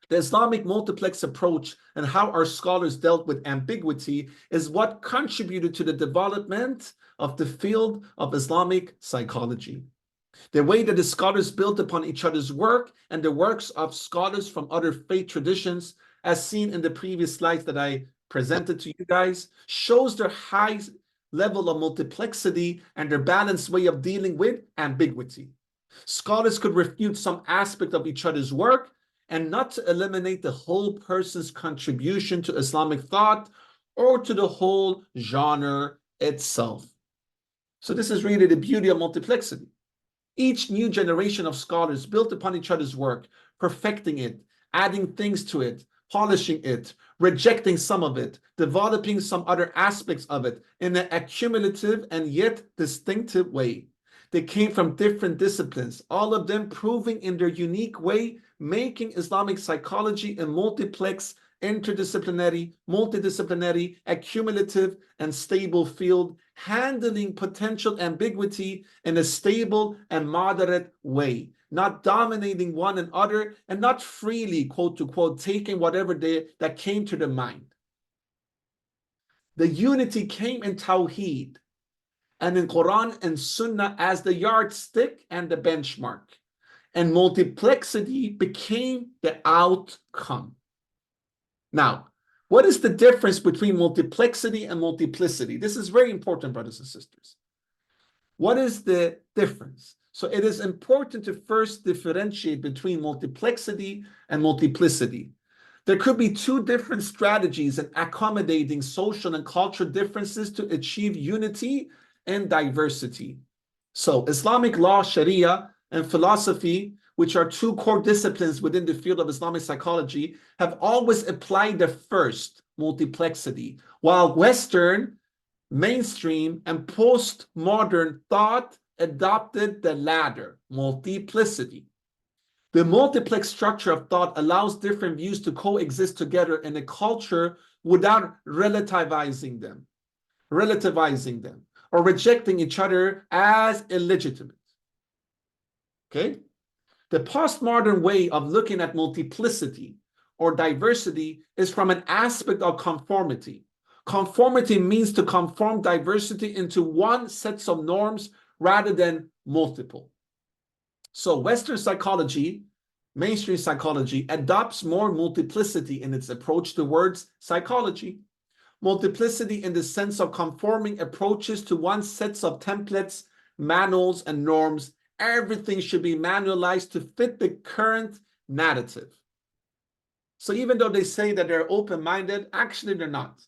The Islamic multiplex approach and how our scholars dealt with ambiguity is what contributed to the development of the field of Islamic psychology. The way that the scholars built upon each other's work and the works of scholars from other faith traditions, as seen in the previous slides that I presented to you guys, shows their high level of multiplexity and their balanced way of dealing with ambiguity. Scholars could refute some aspect of each other's work and not to eliminate the whole person's contribution to Islamic thought or to the whole genre itself. So this is really the beauty of multiplexity. Each new generation of scholars built upon each other's work, perfecting it, adding things to it, polishing it, rejecting some of it, developing some other aspects of it in an accumulative and yet distinctive way. They came from different disciplines, all of them proving in their unique way, making Islamic psychology a multiplex, interdisciplinary, multidisciplinary, accumulative, and stable field, handling potential ambiguity in a stable and moderate way, not dominating one another and not freely, quote to quote, taking whatever that came to their mind. The unity came in Tawheed and in Quran and Sunnah as the yardstick and the benchmark, and multiplexity became the outcome. Now, what is the difference between multiplexity and multiplicity? This is very important, brothers and sisters. What is the difference? So it is important to first differentiate between multiplexity and multiplicity. There could be two different strategies in accommodating social and cultural differences to achieve unity and diversity. So Islamic law, Sharia, and philosophy, which are two core disciplines within the field of Islamic psychology, have always applied the first, multiplexity, while Western, mainstream, and postmodern thought adopted the latter, multiplicity. The multiplex structure of thought allows different views to coexist together in a culture without relativizing them, or rejecting each other as illegitimate. Okay? The postmodern way of looking at multiplicity or diversity is from an aspect of conformity. Conformity means to conform diversity into one set of norms rather than multiple. So Western psychology, mainstream psychology, adopts more multiplicity in its approach towards psychology. Multiplicity in the sense of conforming approaches to one set of templates, manuals, and norms. Everything should be manualized to fit the current narrative. So even though they say that they're open-minded, actually they're not.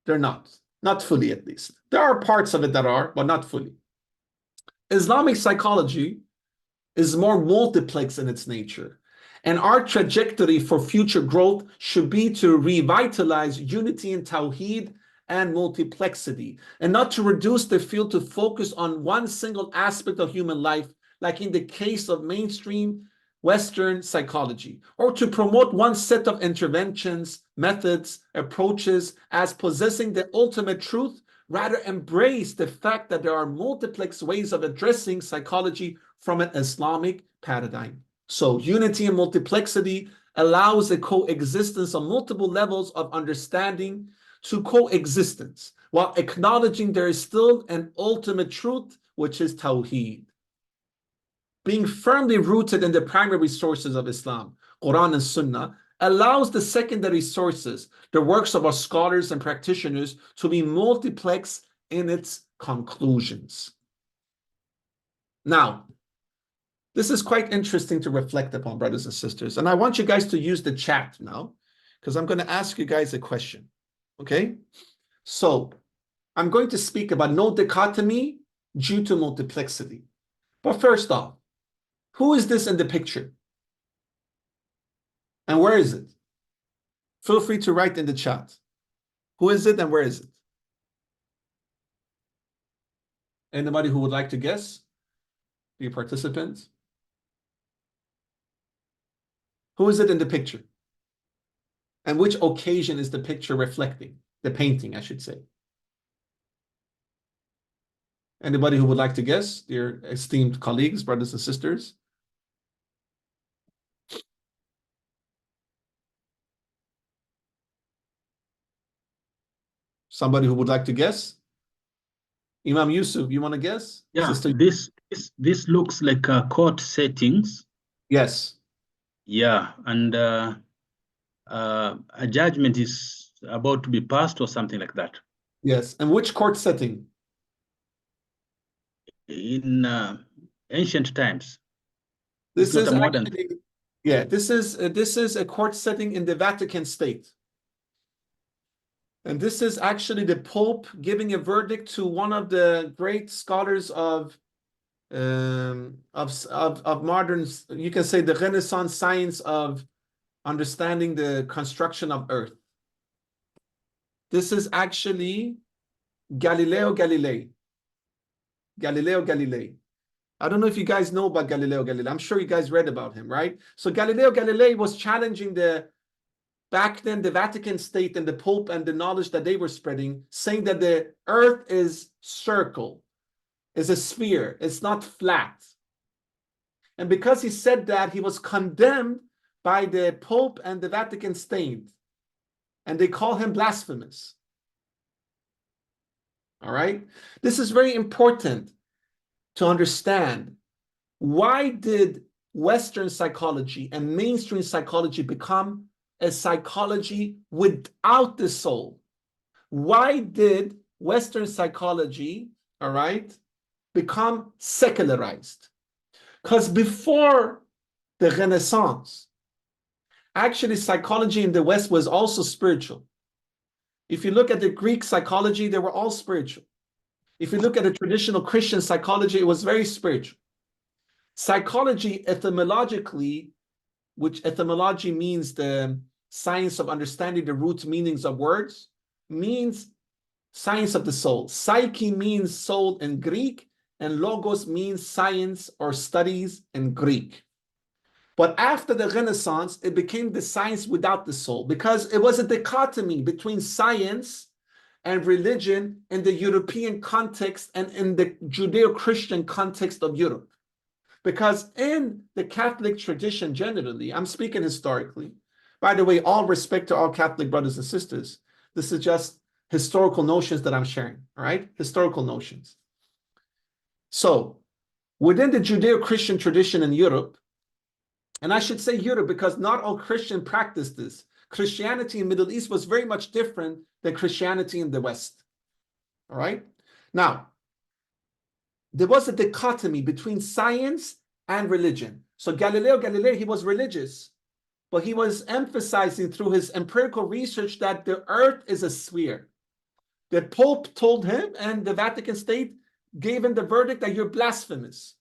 They're not fully at least. There are parts of it that are, but not fully. Islamic psychology is more multiplex in its nature. And our trajectory for future growth should be to revitalize unity in Tawheed and multiplexity, and not to reduce the field to focus on one single aspect of human life, like in the case of mainstream Western psychology, or to promote one set of interventions, methods, approaches as possessing the ultimate truth. Rather, embrace the fact that there are multiplex ways of addressing psychology from an Islamic paradigm. So unity and multiplexity allows the coexistence of multiple levels of understanding to coexistence, while acknowledging there is still an ultimate truth, which is Tawheed. Being firmly rooted in the primary sources of Islam, Quran and Sunnah, allows the secondary sources, the works of our scholars and practitioners, to be multiplex in its conclusions. Now, this is quite interesting to reflect upon, brothers and sisters. And I want you guys to use the chat now, because I'm going to ask you guys a question. Okay? So, I'm going to speak about no dichotomy due to multiplexity. But first off, who is this in the picture? And where is it? Feel free to write in the chat. Who is it and where is it? Anybody who would like to guess? Be a participant. Who is it in the picture? And which occasion is the picture reflecting? The painting, I should say. Anybody who would like to guess? Dear esteemed colleagues, brothers and sisters. Somebody who would like to guess? Imam Yusuf, you want to guess? Yeah, this This looks like court settings. Yes. Yeah, and a judgment is about to be passed or something like that. Yes. And which court setting? In ancient times. This It's not is a modern. actually, yeah, this is a court setting in the Vatican State. And this is actually the Pope giving a verdict to one of the great scholars of modern, you can say, the Renaissance science of understanding the construction of Earth. This is actually Galileo Galilei. Galileo Galilei. I don't know if you guys know about Galileo Galilei. I'm sure you guys read about him, right? So Galileo Galilei was challenging back then, the Vatican State and the Pope and the knowledge that they were spreading, saying that the Earth is circle, is a sphere, it's not flat. And because he said that, he was condemned by the Pope and the Vatican State, and they call him blasphemous. All right? This is very important to understand. Why did Western psychology and mainstream psychology become a psychology without the soul? Why did Western psychology, all right, become secularized? Because before the Renaissance, actually psychology in the West was also spiritual. If you look at the Greek psychology, they were all spiritual. If you look at the traditional Christian psychology, it was very spiritual. Psychology etymologically, which etymology means the science of understanding the root meanings of words, means science of the soul. Psyche means soul in Greek, and logos means science or studies in Greek. But after the Renaissance, it became the science without the soul, because it was a dichotomy between science and religion in the European context and in the Judeo-Christian context of Europe. Because in the Catholic tradition generally, I'm speaking historically, by the way, all respect to all Catholic brothers and sisters, this is just historical notions that I'm sharing, all right? Historical notions. So within the Judeo-Christian tradition in Europe, and I should say Europe because not all Christians practice this. Christianity in the Middle East was very much different than Christianity in the West, all right? Now, there was a dichotomy between science and religion. So Galileo Galilei, he was religious, but he was emphasizing through his empirical research that the earth is a sphere. The Pope told him, and the Vatican State gave him the verdict that you're blasphemous.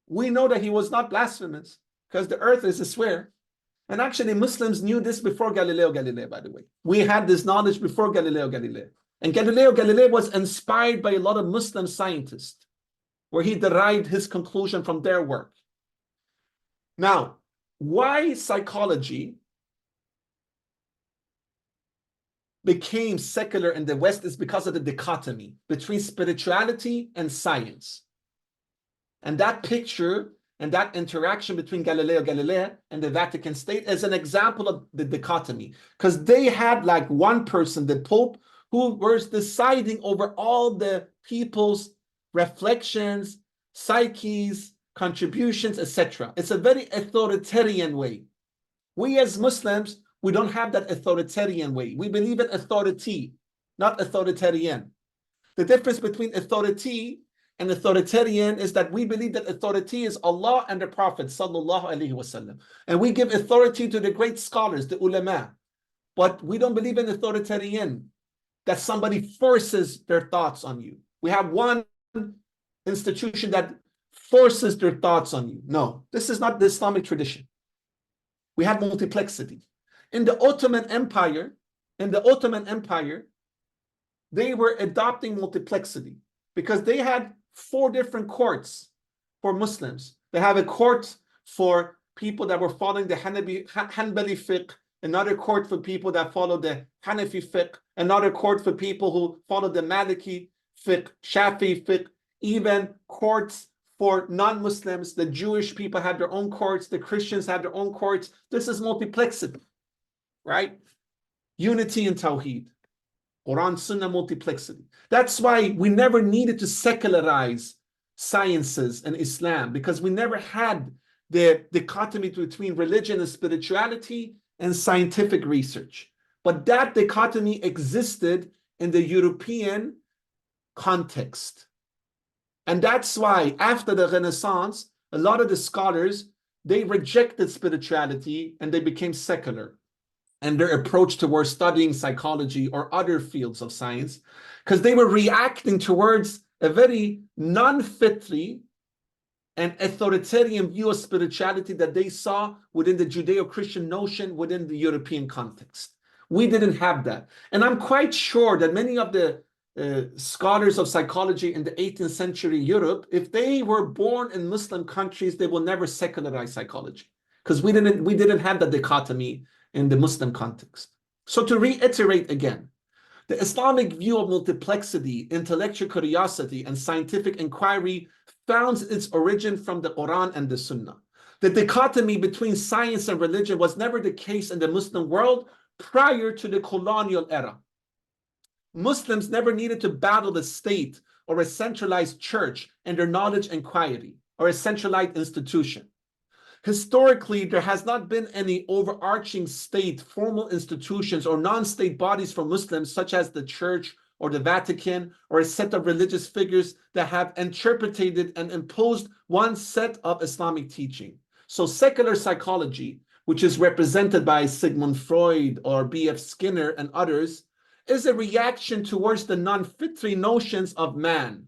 We know that he was not blasphemous because the earth is a sphere. And actually, Muslims knew this before Galileo Galilei, by the way. We had this knowledge before Galileo Galilei. And Galileo Galilei was inspired by a lot of Muslim scientists, where he derived his conclusion from their work. Now, why psychology became secular in the West is because of the dichotomy between spirituality and science. And that picture and that interaction between Galileo Galilei and the Vatican State is an example of the dichotomy, because they had like one person, the Pope, who was deciding over all the people's reflections, psyches, contributions, etc. It's a very authoritarian way. We as Muslims, we don't have that authoritarian way. We believe in authority, not authoritarian. The difference between authority and authoritarian is that we believe that authority is Allah and the Prophet sallallahu alaihi wasallam, and we give authority to the great scholars, the ulama. But we don't believe in authoritarian, that somebody forces their thoughts on you. We have one institution that forces their thoughts on you. No, this is not the Islamic tradition. We have multiplexity. In the Ottoman Empire, they were adopting multiplexity because they had 4 different courts for Muslims. They have a court for people that were following the Hanbali fiqh, another court for people that followed the Hanafi fiqh, another court for people who followed the Maliki fiqh, Shafi fiqh, even courts for non-Muslims. The Jewish people had their own courts, the Christians had their own courts. This is multiplexity, right? Unity and Tawheed. Quran, Sunnah, multiplexity. That's why we never needed to secularize sciences in Islam, because we never had the dichotomy between religion and spirituality and scientific research. But that dichotomy existed in the European context. And that's why after the Renaissance, a lot of the scholars, they rejected spirituality and they became secular. And their approach towards studying psychology or other fields of science, because they were reacting towards a very non-fitri and authoritarian view of spirituality that they saw within the Judeo-Christian notion within the European context. We didn't have that. And I'm quite sure that many of the scholars of psychology in the 18th century Europe, if they were born in Muslim countries, they will never secularize psychology, because we didn't have the dichotomy in the Muslim context. So to reiterate again, the Islamic view of multiplexity, intellectual curiosity, and scientific inquiry found its origin from the Quran and the Sunnah. The dichotomy between science and religion was never the case in the Muslim world prior to the colonial era. Muslims never needed to battle the state or a centralized church and their knowledge inquiry or a centralized institution. Historically, there has not been any overarching state, formal institutions, or non-state bodies for Muslims, such as the Church or the Vatican, or a set of religious figures that have interpreted and imposed one set of Islamic teaching. So secular psychology, which is represented by Sigmund Freud or B.F. Skinner and others, is a reaction towards the non-fitri notions of man,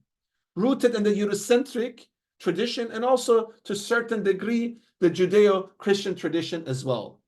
rooted in the Eurocentric tradition and also to a certain degree the Judeo-Christian tradition as well.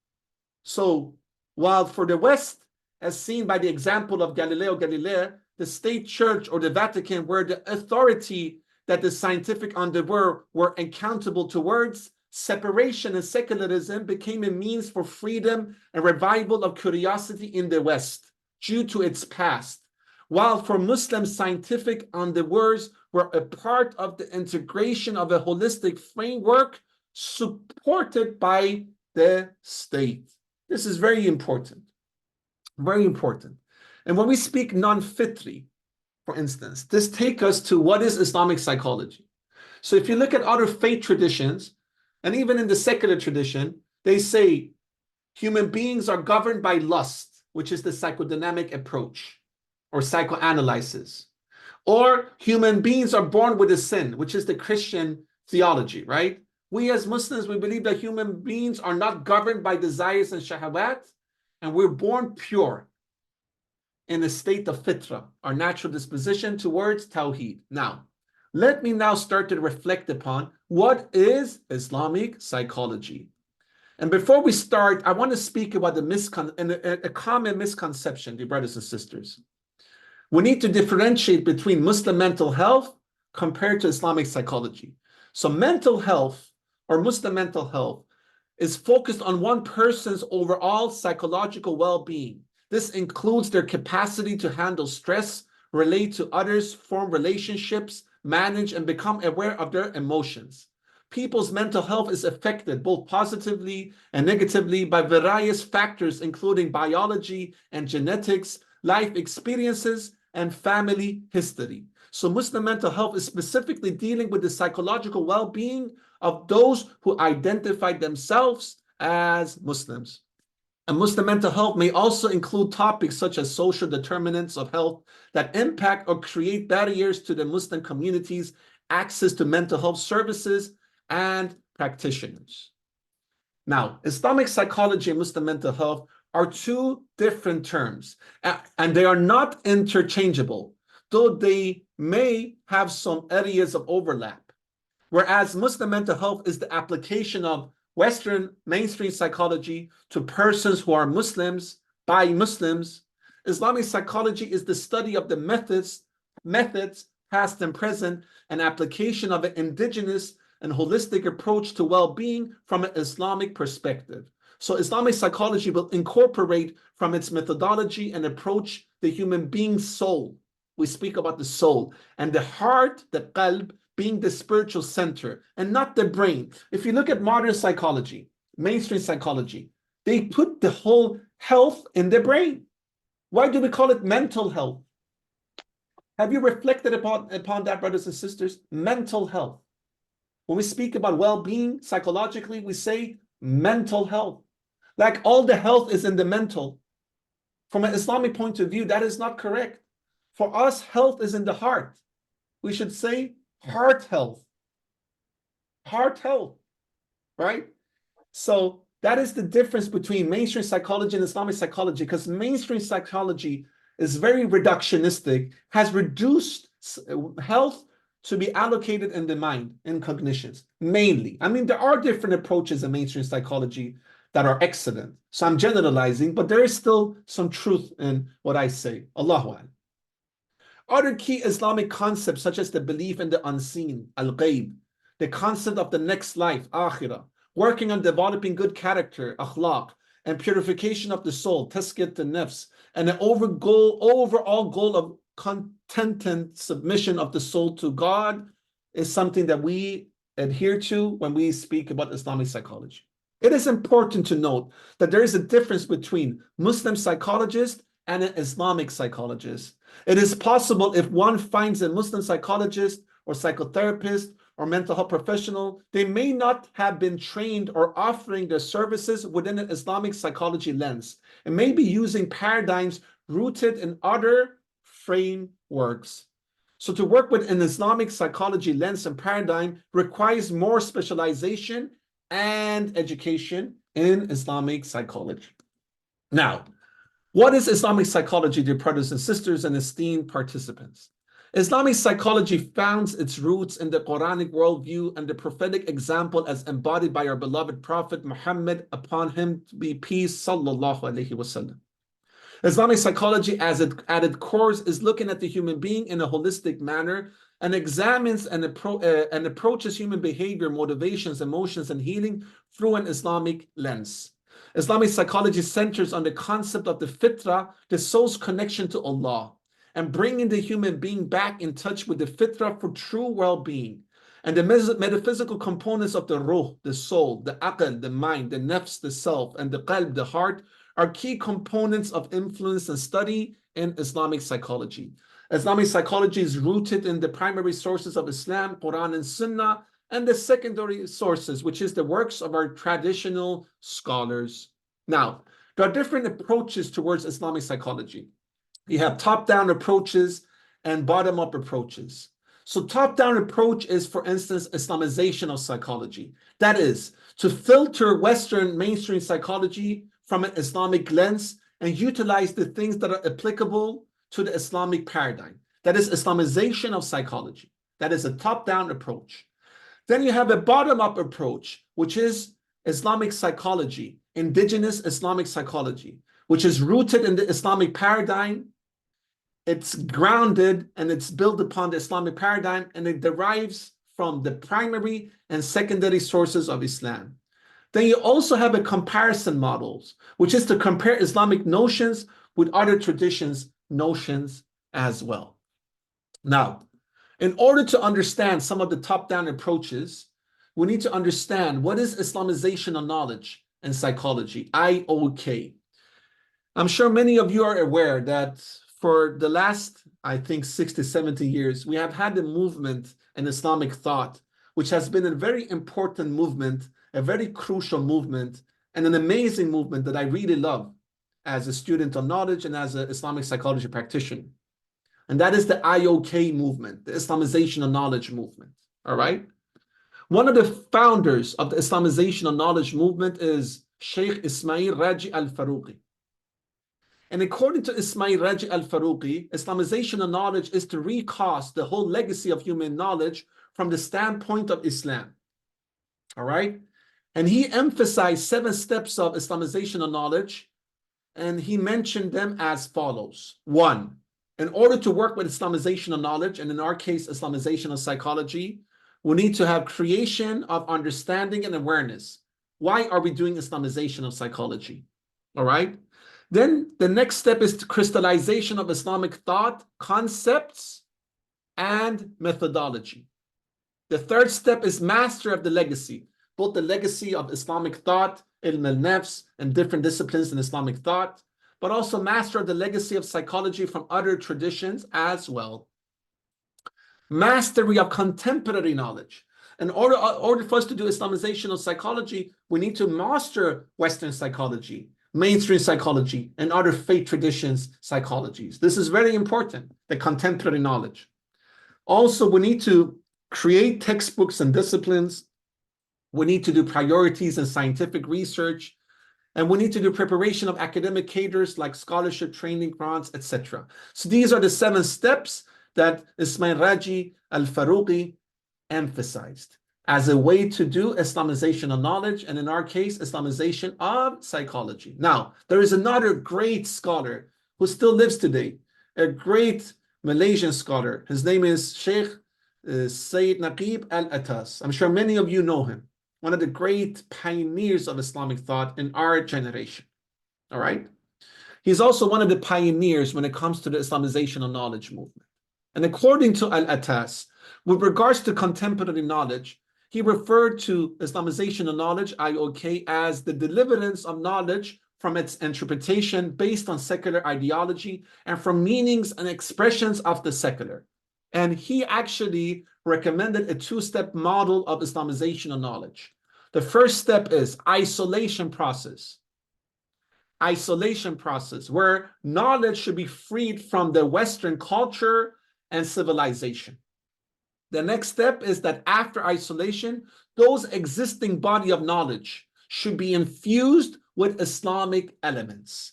So while for the West, as seen by the example of Galileo Galilei, the state church or the Vatican were the authority that the scientific endeavor were accountable towards, separation and secularism became a means for freedom and revival of curiosity in the West due to its past. While for Muslims, scientific endeavors were a part of the integration of a holistic framework supported by the state. This is very important. Very important. And when we speak non-fitri, for instance, this takes us to what is Islamic psychology. So if you look at other faith traditions, and even in the secular tradition, they say human beings are governed by lust, which is the psychodynamic approach, or psychoanalysis. Or human beings are born with a sin, which is the Christian theology, right? We as Muslims, we believe that human beings are not governed by desires and shahawat, and we're born pure in a state of fitra, our natural disposition towards tawheed. Now, let me now start to reflect upon what is Islamic psychology. And before we start, I want to speak about a common misconception, dear brothers and sisters. We need to differentiate between Muslim mental health compared to Islamic psychology. So mental health or Muslim mental health is focused on one person's overall psychological well-being. This includes their capacity to handle stress, relate to others, form relationships, manage and become aware of their emotions. People's mental health is affected both positively and negatively by various factors, including biology and genetics, life experiences, and family history. So Muslim mental health is specifically dealing with the psychological well-being of those who identify themselves as Muslims. And Muslim mental health may also include topics such as social determinants of health that impact or create barriers to the Muslim community's access to mental health services and practitioners. Now, Islamic psychology and Muslim mental health are two different terms, and they are not interchangeable, though they may have some areas of overlap. Whereas Muslim mental health is the application of Western mainstream psychology to persons who are Muslims by Muslims, Islamic psychology is the study of the methods, past and present, and application of an indigenous and holistic approach to well-being from an Islamic perspective. So Islamic psychology will incorporate from its methodology and approach the human being's soul. We speak about the soul and the heart, the qalb, being the spiritual center and not the brain. If you look at modern psychology, mainstream psychology, they put the whole health in the brain. Why do we call it mental health? Have you reflected upon that, brothers and sisters? Mental health. When we speak about well-being, psychologically, we say mental health. Like all the health is in the mental. From an Islamic point of view, that is not correct. For us, health is in the heart. We should say heart health. Heart health, right? So that is the difference between mainstream psychology and Islamic psychology, because mainstream psychology is very reductionistic, has reduced health to be allocated in the mind, in cognitions, mainly. I mean, there are different approaches in mainstream psychology that are excellent. So I'm generalizing, but there is still some truth in what I say. Allahu Akbar. Other key Islamic concepts, such as the belief in the unseen, al-ghaib, the concept of the next life, akhirah, working on developing good character, akhlaq, and purification of the soul, tazkiyat an-nafs, and an overall goal of content submission of the soul to God is something that we adhere to when we speak about Islamic psychology. It is important to note that there is a difference between Muslim psychologists and an Islamic psychologist. It is possible if one finds a Muslim psychologist or psychotherapist or mental health professional, they may not have been trained or offering their services within an Islamic psychology lens, and may be using paradigms rooted in other frameworks. So to work with an Islamic psychology lens and paradigm requires more specialization and education in Islamic psychology. Now, what is Islamic psychology, dear brothers and sisters and esteemed participants? Islamic psychology founds its roots in the Quranic worldview and the prophetic example as embodied by our beloved Prophet Muhammad, upon him be peace, sallallahu alaihi wasallam. Islamic psychology, as it at its core, is looking at the human being in a holistic manner and examines and approaches human behavior, motivations, emotions, and healing through an Islamic lens. Islamic psychology centers on the concept of the fitrah, the soul's connection to Allah, and bringing the human being back in touch with the fitrah for true well-being. And the metaphysical components of the ruh, the soul, the aql, the mind, the nafs, the self, and the qalb, the heart, are key components of influence and study in Islamic psychology. Islamic psychology is rooted in the primary sources of Islam, Quran and Sunnah, and the secondary sources, which is the works of our traditional scholars. Now, there are different approaches towards Islamic psychology. You have top-down approaches and bottom-up approaches. So top-down approach is, for instance, Islamization of psychology. That is, to filter Western mainstream psychology from an Islamic lens and utilize the things that are applicable to the Islamic paradigm. That is Islamization of psychology. That is a top-down approach. Then you have a bottom-up approach, which is Islamic psychology, indigenous Islamic psychology, which is rooted in the Islamic paradigm. It's grounded and it's built upon the Islamic paradigm, and it derives from the primary and secondary sources of Islam. Then you also have a comparison models, which is to compare Islamic notions with other traditions' notions as well. Now, in order to understand some of the top-down approaches, we need to understand what is Islamization of knowledge and psychology, IOK. I'm sure many of you are aware that for the last, I think, 60, 70 years, we have had a movement in Islamic thought, which has been a very important movement, a very crucial movement, and an amazing movement that I really love as a student of knowledge and as an Islamic psychology practitioner. And that is the IOK movement, the Islamization of knowledge movement, all right? One of the founders of the Islamization of knowledge movement is Sheikh Ismail Raji al-Faruqi. And according to Ismail Raji al-Faruqi, Islamization of knowledge is to recast the whole legacy of human knowledge from the standpoint of Islam, all right? And he emphasized 7 steps of Islamization of knowledge, and he mentioned them as follows. 1, in order to work with Islamization of knowledge, and in our case, Islamization of psychology, we need to have creation of understanding and awareness. Why are we doing Islamization of psychology? All right? Then the next step is the crystallization of Islamic thought, concepts, and methodology. The third step is master of the legacy, both the legacy of Islamic thought, ilm al-nafs, and different disciplines in Islamic thought, but also master of the legacy of psychology from other traditions as well. Mastery of contemporary knowledge. In order for us to do Islamization of psychology, we need to master Western psychology, mainstream psychology, and other faith traditions psychologies. This is very important, the contemporary knowledge. Also, we need to create textbooks and disciplines. We need to do priorities in scientific research. And we need to do preparation of academic cadres like scholarship, training, grants, etc. So these are the 7 steps that Ismail Raji al-Faruqi emphasized as a way to do Islamization of knowledge, and in our case, Islamization of psychology. Now, there is another great scholar who still lives today, a great Malaysian scholar. His name is Sheikh Seyed Naqib al-Atas. I'm sure many of you know him. One of the great pioneers of Islamic thought in our generation. All right? He's also one of the pioneers when it comes to the Islamization of knowledge movement. And according to Al-Atas, with regards to contemporary knowledge, he referred to Islamization of knowledge, IOK, as the deliverance of knowledge from its interpretation based on secular ideology and from meanings and expressions of the secular. And he actually recommended a 2-step model of Islamization of knowledge. The first step is isolation process. Isolation process, where knowledge should be freed from the Western culture and civilization. The next step is that after isolation, those existing body of knowledge should be infused with Islamic elements.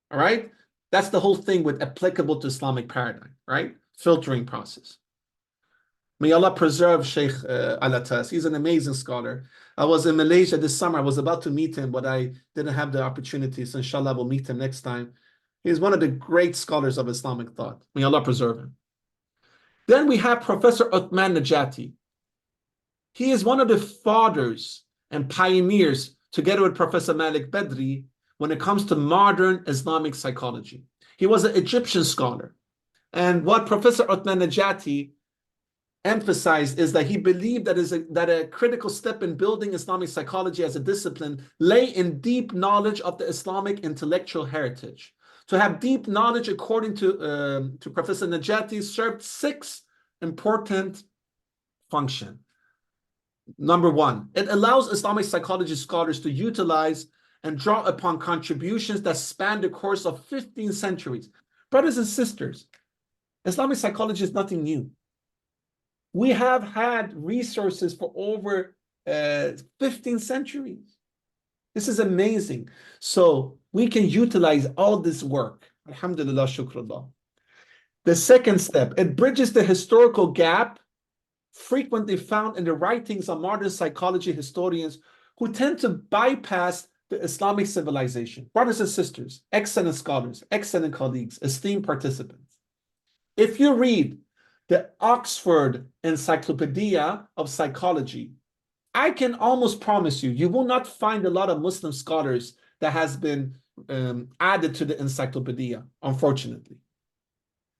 All right? That's the whole thing with applicable to Islamic paradigm, right? Filtering process. May Allah preserve Sheikh Al-Atas. He's an amazing scholar. I was in Malaysia this summer. I was about to meet him, but I didn't have the opportunity. So inshallah, we'll meet him next time. He's one of the great scholars of Islamic thought. May Allah preserve him. Then we have Professor Uthman Najati. He is one of the fathers and pioneers, together with Professor Malik Bedri, when it comes to modern Islamic psychology. He was an Egyptian scholar. And what Professor Uthman Najati emphasized is that he believed that a critical step in building Islamic psychology as a discipline lay in deep knowledge of the Islamic intellectual heritage. To have deep knowledge, according to Professor Najati, served 6 important functions. Number 1, it allows Islamic psychology scholars to utilize and draw upon contributions that span the course of 15 centuries. Brothers and sisters, Islamic psychology is nothing new. We have had resources for over 15 centuries. This is amazing. So we can utilize all this work. Alhamdulillah, shukrullah. The second step, it bridges the historical gap frequently found in the writings of modern psychology historians who tend to bypass the Islamic civilization. Brothers and sisters, excellent scholars, excellent colleagues, esteemed participants. If you read the Oxford Encyclopedia of Psychology, I can almost promise you, you will not find a lot of Muslim scholars that has been added to the encyclopedia, unfortunately.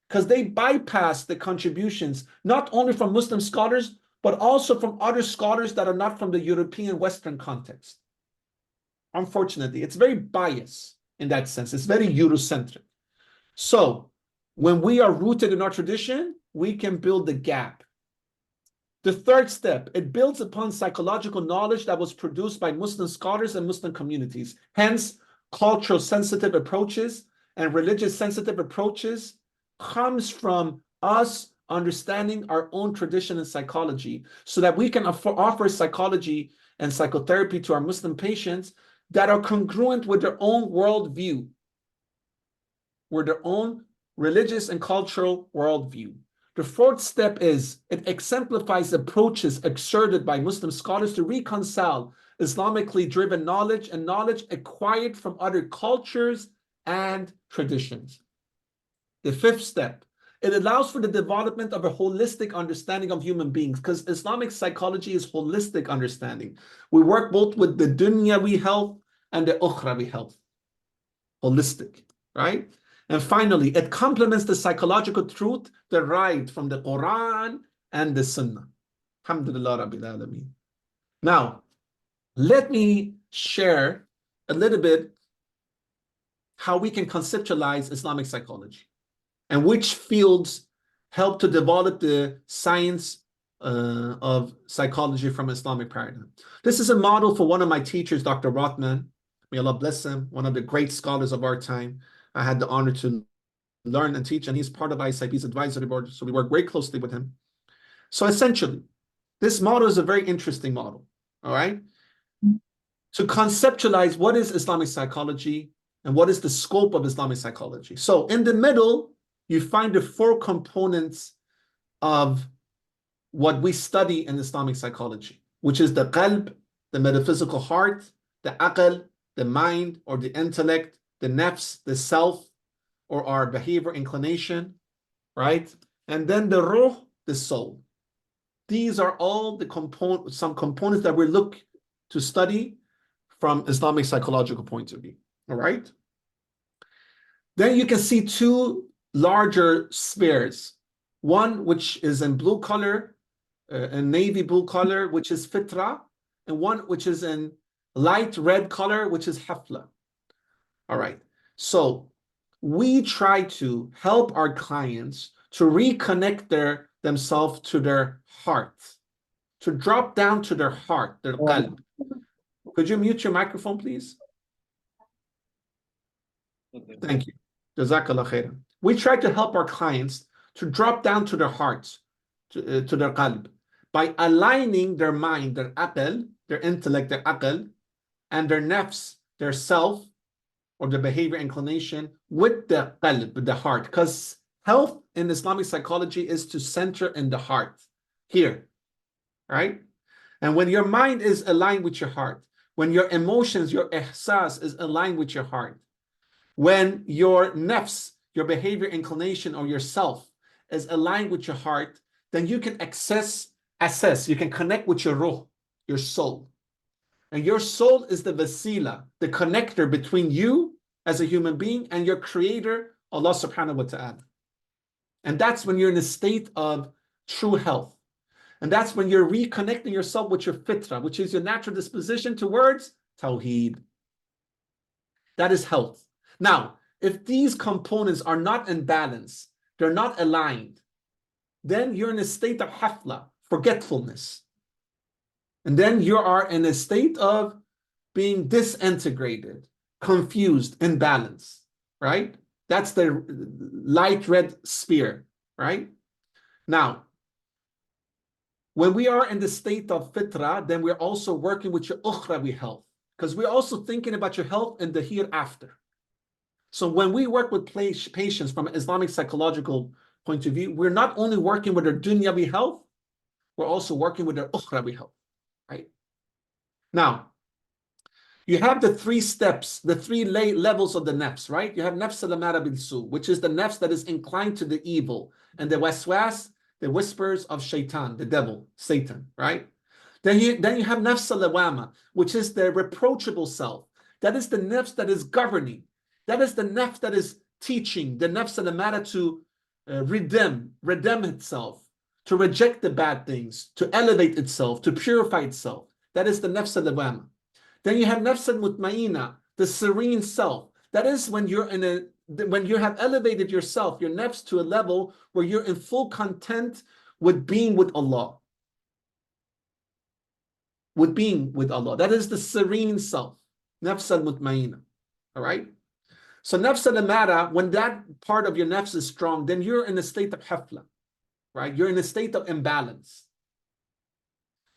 Because they bypass the contributions, not only from Muslim scholars, but also from other scholars that are not from the European Western context. Unfortunately, it's very biased in that sense. It's very Eurocentric. So when we are rooted in our tradition, we can build the gap. The third step, it builds upon psychological knowledge that was produced by Muslim scholars and Muslim communities. Hence, cultural sensitive approaches and religious sensitive approaches comes from us understanding our own tradition in psychology so that we can offer psychology and psychotherapy to our Muslim patients that are congruent with their own worldview, with their own religious and cultural worldview. The fourth step is it exemplifies approaches exerted by Muslim scholars to reconcile Islamically driven knowledge and knowledge acquired from other cultures and traditions. The fifth step, it allows for the development of a holistic understanding of human beings, because Islamic psychology is holistic understanding. We work both with the dunyawi health and the ukhrawi health. Holistic, right? And finally, it complements the psychological truth derived from the Quran and the Sunnah. Alhamdulillah Rabbil Alameen. Now, let me share a little bit how we can conceptualize Islamic psychology and which fields helped to develop the science of psychology from Islamic paradigm. This is a model for one of my teachers, Dr. Rothman. May Allah bless him, one of the great scholars of our time. I had the honor to learn and teach, and he's part of ISIP's advisory board, so we work very closely with him. So essentially, this model is a very interesting model, all right? To conceptualize what is Islamic psychology and what is the scope of Islamic psychology. So in the middle, you find the 4 components of what we study in Islamic psychology, which is the qalb, the metaphysical heart, the aql, the mind or the intellect, the nafs, the self, or our behavior inclination, right? And then the ruh, the soul. These are all the some components that we look to study from Islamic psychological point of view, all right? Then you can see 2 larger spheres. One which is in blue color, in navy blue color, which is fitra, and one which is in light red color, which is hafla. All right, so we try to help our clients to reconnect themselves to their heart, to drop down to their heart, their qalb. Could you mute your microphone, please? Thank you. Jazakallah khairan. We try to help our clients to drop down to their hearts, to their qalb, by aligning their mind, their aql, their intellect, their aql, and their nafs, their self, or the behavior inclination with the qalb, the heart. Because health in Islamic psychology is to center in the heart, here, right? And when your mind is aligned with your heart, when your emotions, your ihsas is aligned with your heart, when your nafs, your behavior inclination or your self is aligned with your heart, then you can assess, you can connect with your ruh, your soul. And your soul is the vasila, the connector between you as a human being and your creator, Allah subhanahu wa ta'ala. And that's when you're in a state of true health. And that's when you're reconnecting yourself with your fitra, which is your natural disposition towards tawheed. That is health. Now, if these components are not in balance, they're not aligned, then you're in a state of hafla, forgetfulness. And then you are in a state of being disintegrated, confused, imbalanced, right? That's the light red sphere, right? Now, when we are in the state of fitra, then we're also working with your ukhrawi health, because we're also thinking about your health in the hereafter. So when we work with patients from an Islamic psychological point of view, we're not only working with their dunyawi health, we're also working with their ukhrawi health, right? Now, you have the 3 steps, the 3 levels of the nafs, right? You have nafs al-amara bil-su, which is the nafs that is inclined to the evil, and the waswas, the whispers of shaitan, the devil, Satan, right? Then you have nafs al-lawama, which is the reproachable self. That is the nafs that is governing. That is the nafs that is teaching, the nafs al-amara to redeem itself, to reject the bad things, to elevate itself, to purify itself. That is the nafs al-lawama. Then you have nafs al-mutmaina, the serene self. That is when you're when you have elevated yourself, your nafs, to a level where you're in full content with being with Allah. With being with Allah. That is the serene self, nafs al-mutmaina. All right? So nafs al-amara, when that part of your nafs is strong, then you're in a state of hafla, right? You're in a state of imbalance.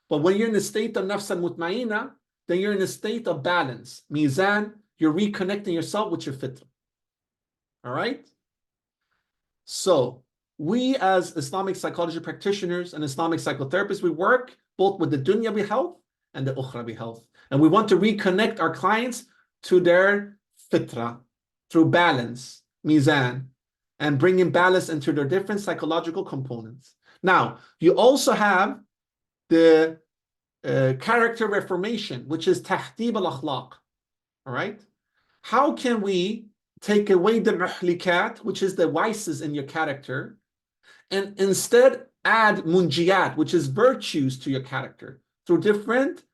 But when you're in a state of nafs al-mutmaina, then you're in a state of balance, mizan, you're reconnecting yourself with your fitra. All right? So we as Islamic psychology practitioners and Islamic psychotherapists, we work both with the dunyawi health and the ukhrawi health. And we want to reconnect our clients to their fitra through balance, mizan, and bringing balance into their different psychological components. Now, you also have the character reformation, which is tahdib al-akhlaq. All right? How can we take away the muhlikat, which is the vices in your character, and instead add munjiyat, which is virtues to your character, through different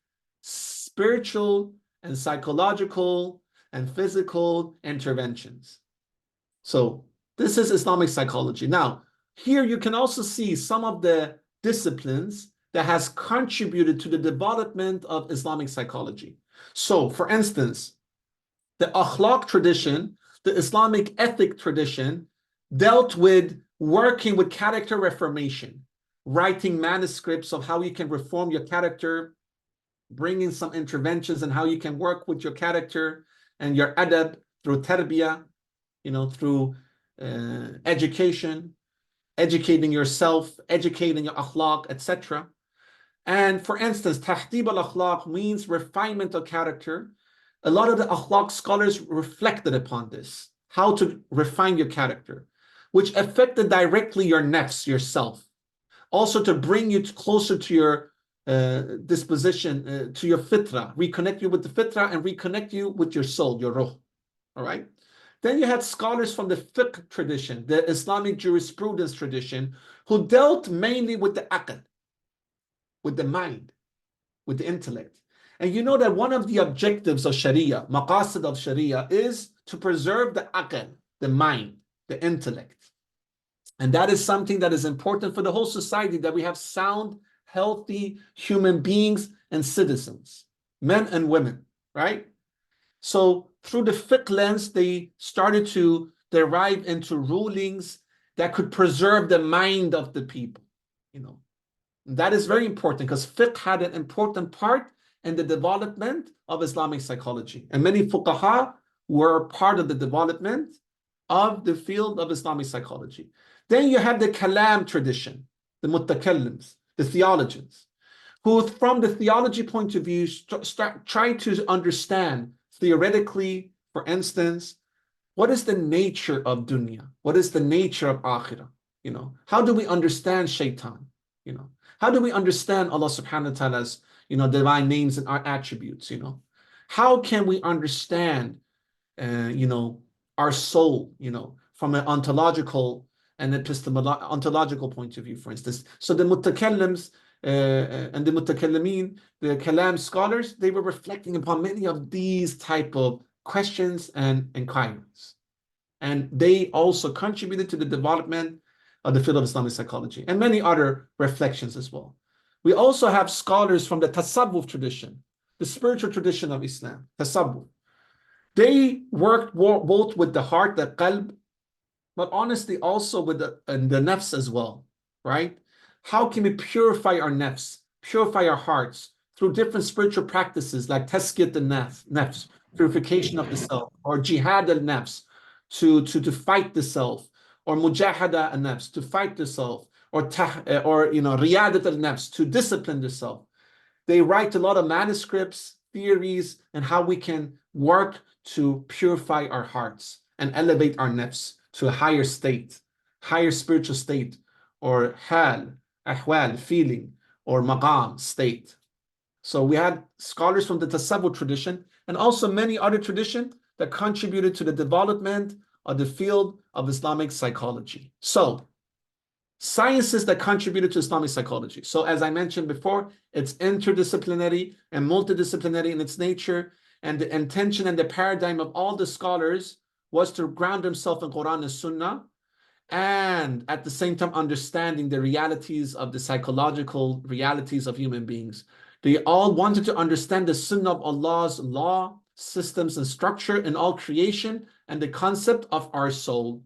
spiritual and psychological and physical interventions? So this is Islamic psychology. Now, Here you can also see some of the disciplines that has contributed to the development of Islamic psychology. So, for instance, the akhlaq tradition, the Islamic ethic tradition, dealt with working with character reformation, writing manuscripts of how you can reform your character, bringing some interventions and how you can work with your character and your adab through tarbiyah, through education, educating yourself, educating your akhlaq, etc. And for instance, tahdib al-akhlaq means refinement of character. A lot of the akhlaq scholars reflected upon this, how to refine your character, which affected directly your nafs, yourself. Also to bring you closer to your disposition, to your fitra, reconnect you with the fitra and reconnect you with your soul, your ruh. All right? Then you had scholars from the fiqh tradition, the Islamic jurisprudence tradition, who dealt mainly with the aql, with the mind, with the intellect. And you know that one of the objectives of Sharia, maqasid of Sharia, is to preserve the aql, the mind, the intellect. And that is something that is important for the whole society, that we have sound, healthy human beings and citizens, men and women, right? So through the fiqh lens, they started to derive into rulings that could preserve the mind of the people, That is very important because fiqh had an important part in the development of Islamic psychology. And many fuqaha were part of the development of the field of Islamic psychology. Then you have the kalam tradition, the mutakallims, the theologians, who from the theology point of view try to understand theoretically, for instance, what is the nature of dunya? What is the nature of akhirah? How do we understand shaitan? How do we understand Allah subhanahu wa ta'ala's, divine names and our attributes? How can we understand, our soul, from an ontological and ontological point of view, for instance. So the mutakallims and the mutakallimin, the kalam scholars, they were reflecting upon many of these type of questions and inquiries. And they also contributed to the development of the field of Islamic psychology and many other reflections as well. We also have scholars from the tasawwuf tradition, the spiritual tradition of Islam, tasawwuf. They worked both with the heart, the qalb, but honestly also with the nafs as well, right? How can we purify our nafs, purify our hearts through different spiritual practices like taskiyat al-nafs, purification of the self, or jihad al-nafs, to fight the self, or mujahada al-nafs, to fight the self, or riyadat al-nafs, to discipline the self. They write a lot of manuscripts, theories, and how we can work to purify our hearts and elevate our nafs to a higher state, higher spiritual state, or hal, ahwal, feeling, or maqam, state. So we had scholars from the tasawwuf tradition and also many other traditions that contributed to the development of the field of Islamic psychology. So sciences that contributed to Islamic psychology. So as I mentioned before, it's interdisciplinary and multidisciplinary in its nature, and the intention and the paradigm of all the scholars was to ground themselves in Quran and Sunnah, and at the same time understanding the realities of the psychological realities of human beings. They all wanted to understand the Sunnah of Allah's law, systems, and structure in all creation, and the concept of our soul.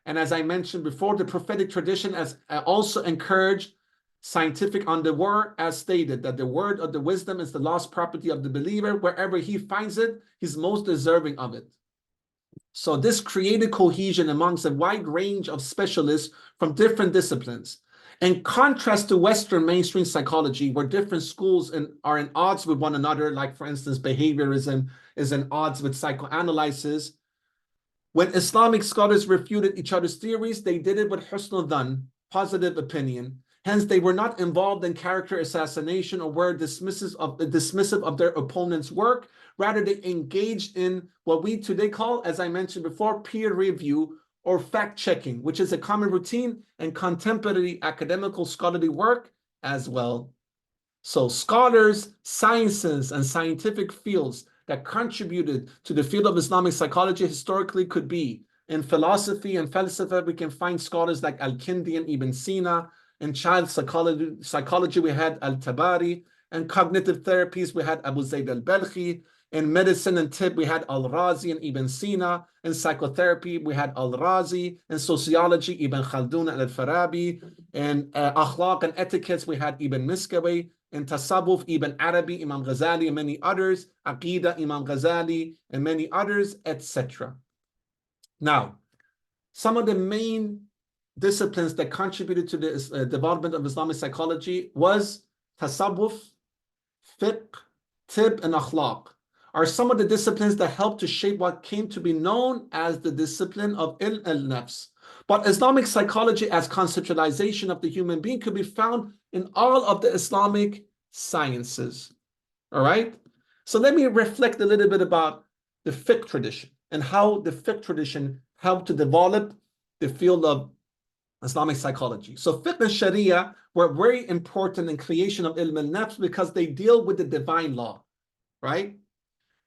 And as I mentioned before, the prophetic tradition has also encouraged scientific on the word, as stated, that the word of the wisdom is the lost property of the believer. Wherever he finds it, he's most deserving of it. So this created cohesion amongst a wide range of specialists from different disciplines. In contrast to Western mainstream psychology, where different schools are in odds with one another, like for instance, behaviorism is in odds with psychoanalysis. When Islamic scholars refuted each other's theories, they did it with husnul dhan, positive opinion. Hence, they were not involved in character assassination or were dismissive of their opponent's work. Rather, they engaged in what we today call, as I mentioned before, peer review or fact-checking, which is a common routine in contemporary academical scholarly work as well. So scholars, sciences, and scientific fields that contributed to the field of Islamic psychology historically could be In philosophy and falsafa, we can find scholars like Al-Kindi and Ibn Sina. In child psychology, we had Al-Tabari. In cognitive therapies, we had Abu Zayd al-Balkhi. In medicine and tib, we had Al-Razi and Ibn Sina. In psychotherapy, we had Al-Razi. In sociology, Ibn Khaldun and Al-Farabi. In akhlaq and etiquettes, we had Ibn Miskawayh. In tasawwuf, Ibn Arabi, Imam Ghazali, and many others. Aqidah, Imam Ghazali, and many others, etc. Now, some of the main disciplines that contributed to the development of Islamic psychology was tasawwuf, fiqh, tib, and akhlaq, are some of the disciplines that helped to shape what came to be known as the discipline of ilm al-nafs. But Islamic psychology as conceptualization of the human being could be found in all of the Islamic sciences. All right? So let me reflect a little bit about the fiqh tradition and how the fiqh tradition helped to develop the field of Islamic psychology. So fiqh and sharia were very important in creation of ilm al-nafs because they deal with the divine law, right?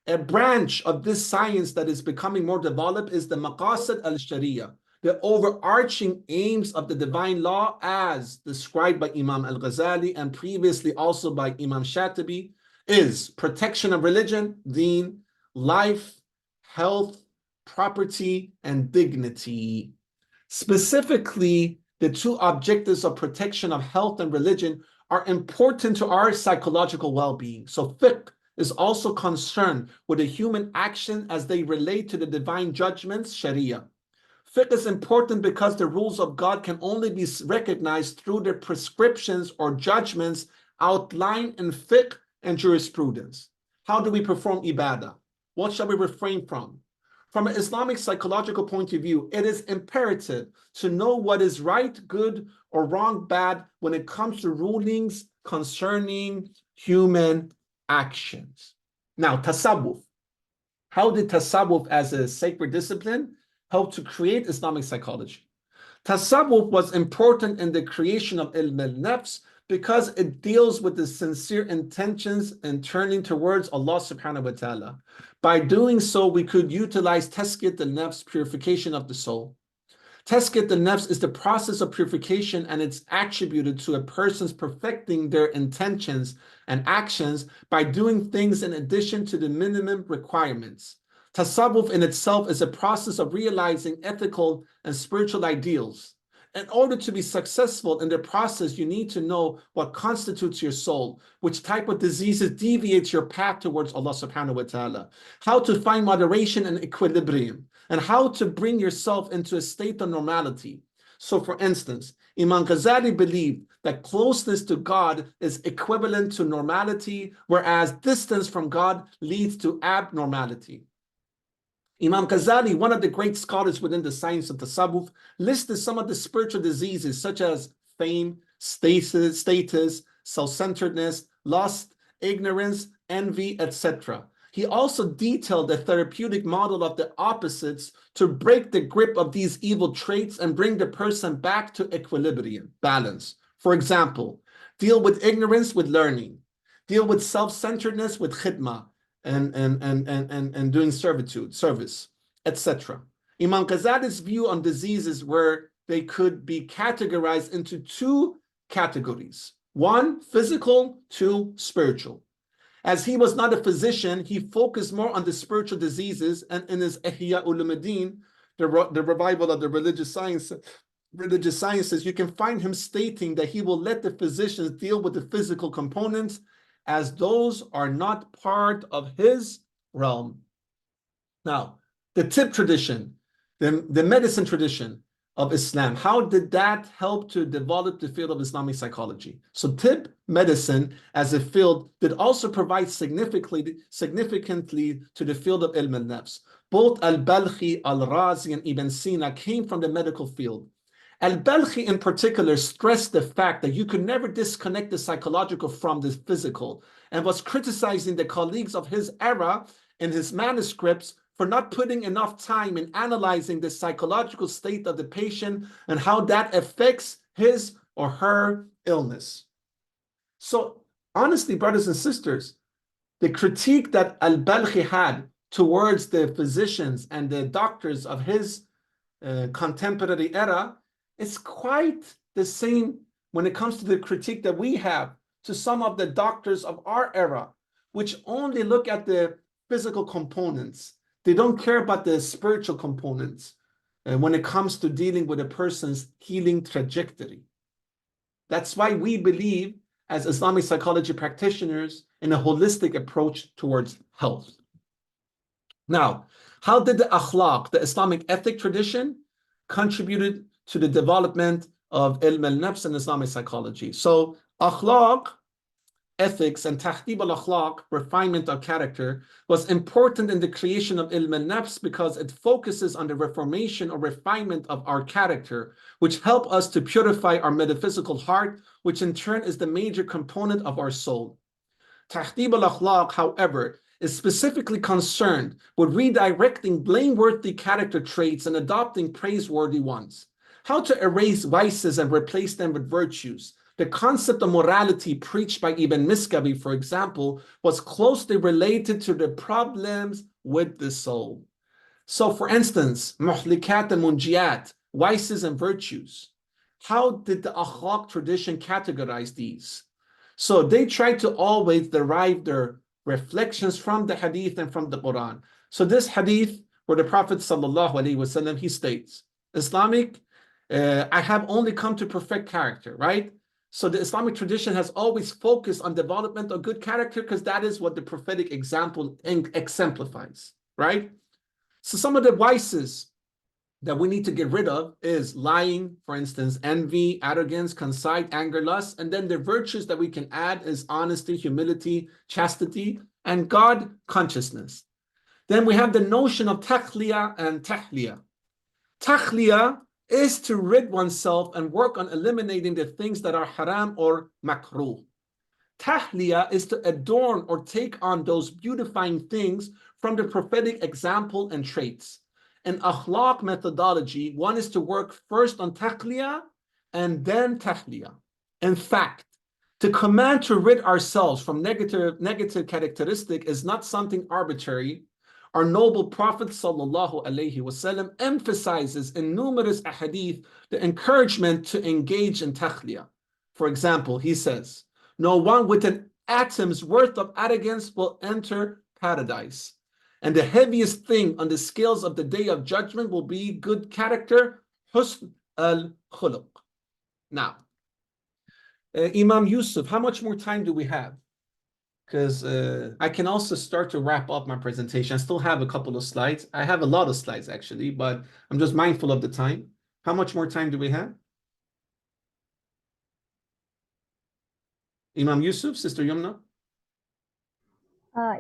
A branch of this science that is becoming more developed is the maqasid al-sharia, the overarching aims of the divine law as described by Imam al-Ghazali and previously also by Imam Shatibi is protection of religion, deen, life, health, property, and dignity. Specifically, the two objectives of protection of health and religion are important to our psychological well-being. So fiqh is also concerned with the human action as they relate to the divine judgments, Sharia. Fiqh is important because the rules of God can only be recognized through the prescriptions or judgments outlined in fiqh and jurisprudence. How do we perform ibadah? What shall we refrain from? From an Islamic psychological point of view, it is imperative to know what is right, good, or wrong, bad when it comes to rulings concerning human actions. Now, tasawwuf. How did tasawwuf as a sacred discipline help to create Islamic psychology? Tasawwuf was important in the creation of ilm al-nafs because it deals with the sincere intentions and turning towards Allah subhanahu wa ta'ala. By doing so, we could utilize tazkiyat al-nafs, purification of the soul. Tazkiyat al-nafs is the process of purification, and it's attributed to a person's perfecting their intentions and actions by doing things in addition to the minimum requirements. Tasawwuf in itself is a process of realizing ethical and spiritual ideals. In order to be successful in the process, you need to know what constitutes your soul, which type of diseases deviates your path towards Allah subhanahu wa ta'ala, how to find moderation and equilibrium, and how to bring yourself into a state of normality. So for instance, Imam Ghazali believed that closeness to God is equivalent to normality, whereas distance from God leads to abnormality. Imam Ghazali, one of the great scholars within the science of tasawwuf, listed some of the spiritual diseases such as fame, status, self-centeredness, lust, ignorance, envy, etc. He also detailed the therapeutic model of the opposites to break the grip of these evil traits and bring the person back to equilibrium, balance. For example, deal with ignorance with learning, deal with self-centeredness with khidmah, and doing service, etc. Imam Ghazali's view on diseases were they could be categorized into two categories. One, physical, two, spiritual. As he was not a physician, he focused more on the spiritual diseases, and in his Ihya Ulumuddin, the revival of the religious sciences, you can find him stating that he will let the physicians deal with the physical components as those are not part of his realm. Now, the tib tradition, the medicine tradition of Islam, how did that help to develop the field of Islamic psychology? So tib medicine as a field did also provide significantly to the field of ilm al-nafs. Both al-Balkhi, al-Razi, and Ibn Sina came from the medical field. Al-Balkhi in particular stressed the fact that you could never disconnect the psychological from the physical, and was criticizing the colleagues of his era in his manuscripts for not putting enough time in analyzing the psychological state of the patient and how that affects his or her illness. So honestly, brothers and sisters, the critique that Al-Balkhi had towards the physicians and the doctors of his contemporary era, it's quite the same when it comes to the critique that we have to some of the doctors of our era, which only look at the physical components. They don't care about the spiritual components when it comes to dealing with a person's healing trajectory. That's why we believe, as Islamic psychology practitioners, in a holistic approach towards health. Now, how did the akhlaq, the Islamic ethic tradition, contributed to the development of ilm al-nafs and Islamic psychology? So, akhlaq, ethics, and tahdib al-akhlaq, refinement of character, was important in the creation of ilm al-nafs because it focuses on the reformation or refinement of our character, which help us to purify our metaphysical heart, which in turn is the major component of our soul. Tahdib al-akhlaq, however, is specifically concerned with redirecting blameworthy character traits and adopting praiseworthy ones. How to erase vices and replace them with virtues. The concept of morality preached by Ibn Miskawi, for example, was closely related to the problems with the soul. So, for instance, muhlikat and munjiyat, vices and virtues. How did the akhlaq tradition categorize these? So they try to always derive their reflections from the hadith and from the Quran. So this hadith where the Prophet ﷺ, he states, Islamic, I have only come to perfect character, right? So the Islamic tradition has always focused on development of good character because that is what the prophetic example exemplifies, right? So some of the vices that we need to get rid of is lying, for instance, envy, arrogance, conceit, anger, lust. And then the virtues that we can add is honesty, humility, chastity, and God consciousness. Then we have the notion of takhliya and tahliya. Takhliya is to rid oneself and work on eliminating the things that are haram or makruh. Tahliya is to adorn or take on those beautifying things from the prophetic example and traits. In akhlaq methodology, one is to work first on taqliya and then tahliya. In fact, to command to rid ourselves from negative characteristic is not something arbitrary. Our noble Prophet ﷺ emphasizes in numerous ahadith the encouragement to engage in taqliya. For example, he says, no one with an atom's worth of arrogance will enter paradise. And the heaviest thing on the scales of the day of judgment will be good character, husn al-khuluq. Now, Imam Yusuf, how much more time do we have? Because I can also start to wrap up my presentation. I still have a couple of slides. I have a lot of slides, actually, but I'm just mindful of the time. How much more time do we have? Imam Yusuf, Sister Yumna?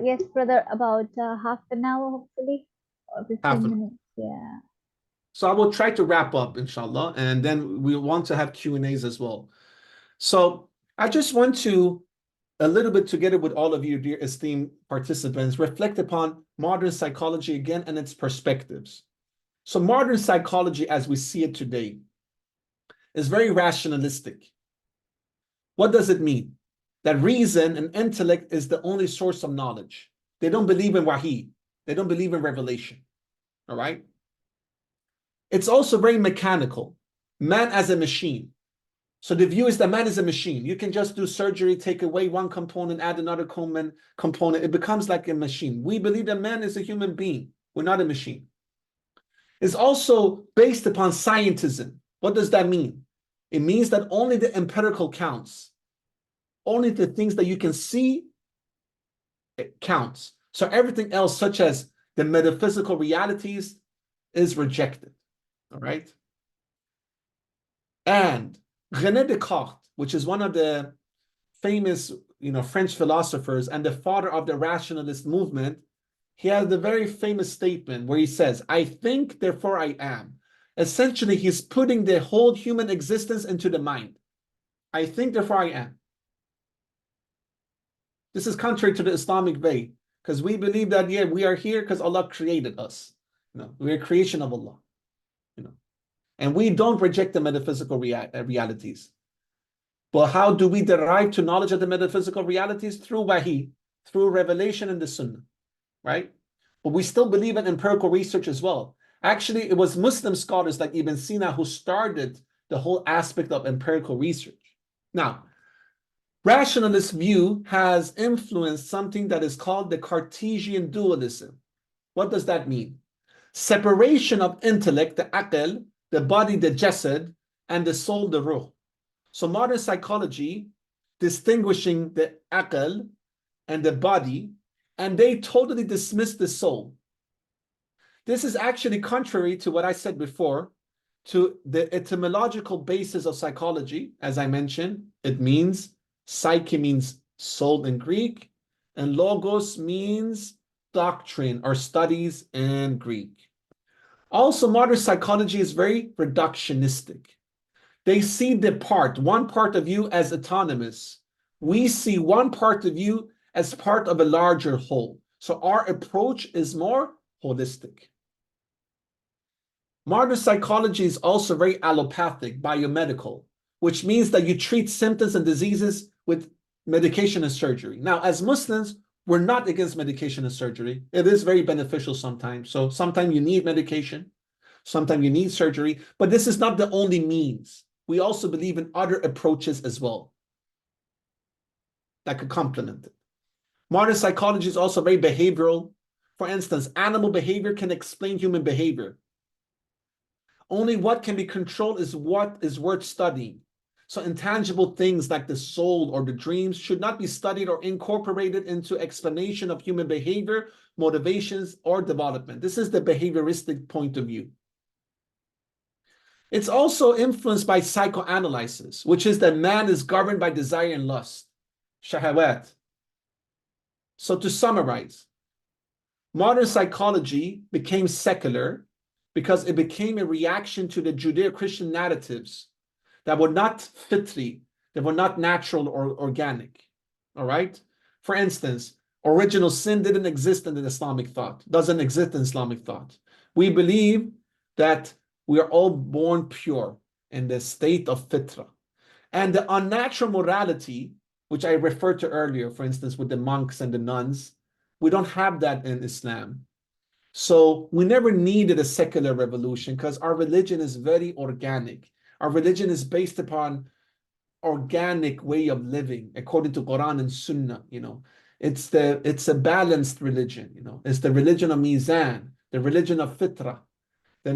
Yes, brother, about half an hour, hopefully, or 15 minutes. Yeah. So I will try to wrap up, inshallah, and then we want to have Q&As as well. So I just want to, a little bit together with all of you, dear esteemed participants, reflect upon modern psychology again and its perspectives. So modern psychology, as we see it today, is very rationalistic. What does it mean? That reason and intellect is the only source of knowledge. They don't believe in wahi. They don't believe in revelation. All right? It's also very mechanical. Man as a machine. So the view is that man is a machine. You can just do surgery, take away one component, add another component. It becomes like a machine. We believe that man is a human being. We're not a machine. It's also based upon scientism. What does that mean? It means that only the empirical counts. Only the things that you can see, it counts. So everything else, such as the metaphysical realities, is rejected. All right? And René Descartes, which is one of the famous, French philosophers and the father of the rationalist movement, he has the very famous statement where he says, I think, therefore I am. Essentially, he's putting the whole human existence into the mind. I think, therefore I am. This is contrary to the Islamic way, because we believe that, we are here because Allah created us. We are a creation of Allah. And we don't reject the metaphysical realities. But how do we derive to knowledge of the metaphysical realities? Through wahi, through revelation in the sunnah, right? But we still believe in empirical research as well. Actually, it was Muslim scholars like Ibn Sina who started the whole aspect of empirical research. Now, rationalist view has influenced something that is called the Cartesian dualism. What does that mean? Separation of intellect, the aql, the body, the jasad, and the soul, the ruh. So modern psychology distinguishing the aql and the body, and they totally dismiss the soul. This is actually contrary to what I said before, to the etymological basis of psychology. As I mentioned, it means psyche means soul in Greek, and logos means doctrine or studies in Greek. Also, modern psychology is very reductionistic. They see one part of you as autonomous. We see one part of you as part of a larger whole. So our approach is more holistic. Modern psychology is also very allopathic, biomedical, which means that you treat symptoms and diseases with medication and surgery. Now, as Muslims, we're not against medication and surgery. It is very beneficial sometimes. So sometimes you need medication, sometimes you need surgery, but this is not the only means. We also believe in other approaches as well that could complement it. Modern psychology is also very behavioral. For instance, animal behavior can explain human behavior. Only what can be controlled is what is worth studying. So intangible things like the soul or the dreams should not be studied or incorporated into explanation of human behavior, motivations, or development. This is the behavioristic point of view. It's also influenced by psychoanalysis, which is that man is governed by desire and lust, shahawat. So to summarize, modern psychology became secular because it became a reaction to the Judeo-Christian narratives that were not fitri, that were not natural or organic, all right? For instance, original sin didn't exist in the Islamic thought, doesn't exist in Islamic thought. We believe that we are all born pure in the state of fitra. And the unnatural morality, which I referred to earlier, for instance, with the monks and the nuns, we don't have that in Islam. So we never needed a secular revolution because our religion is very organic. Our religion is based upon organic way of living according to Quran and Sunnah. It's a balanced religion. It's the religion of Mizan, the religion of Fitra, the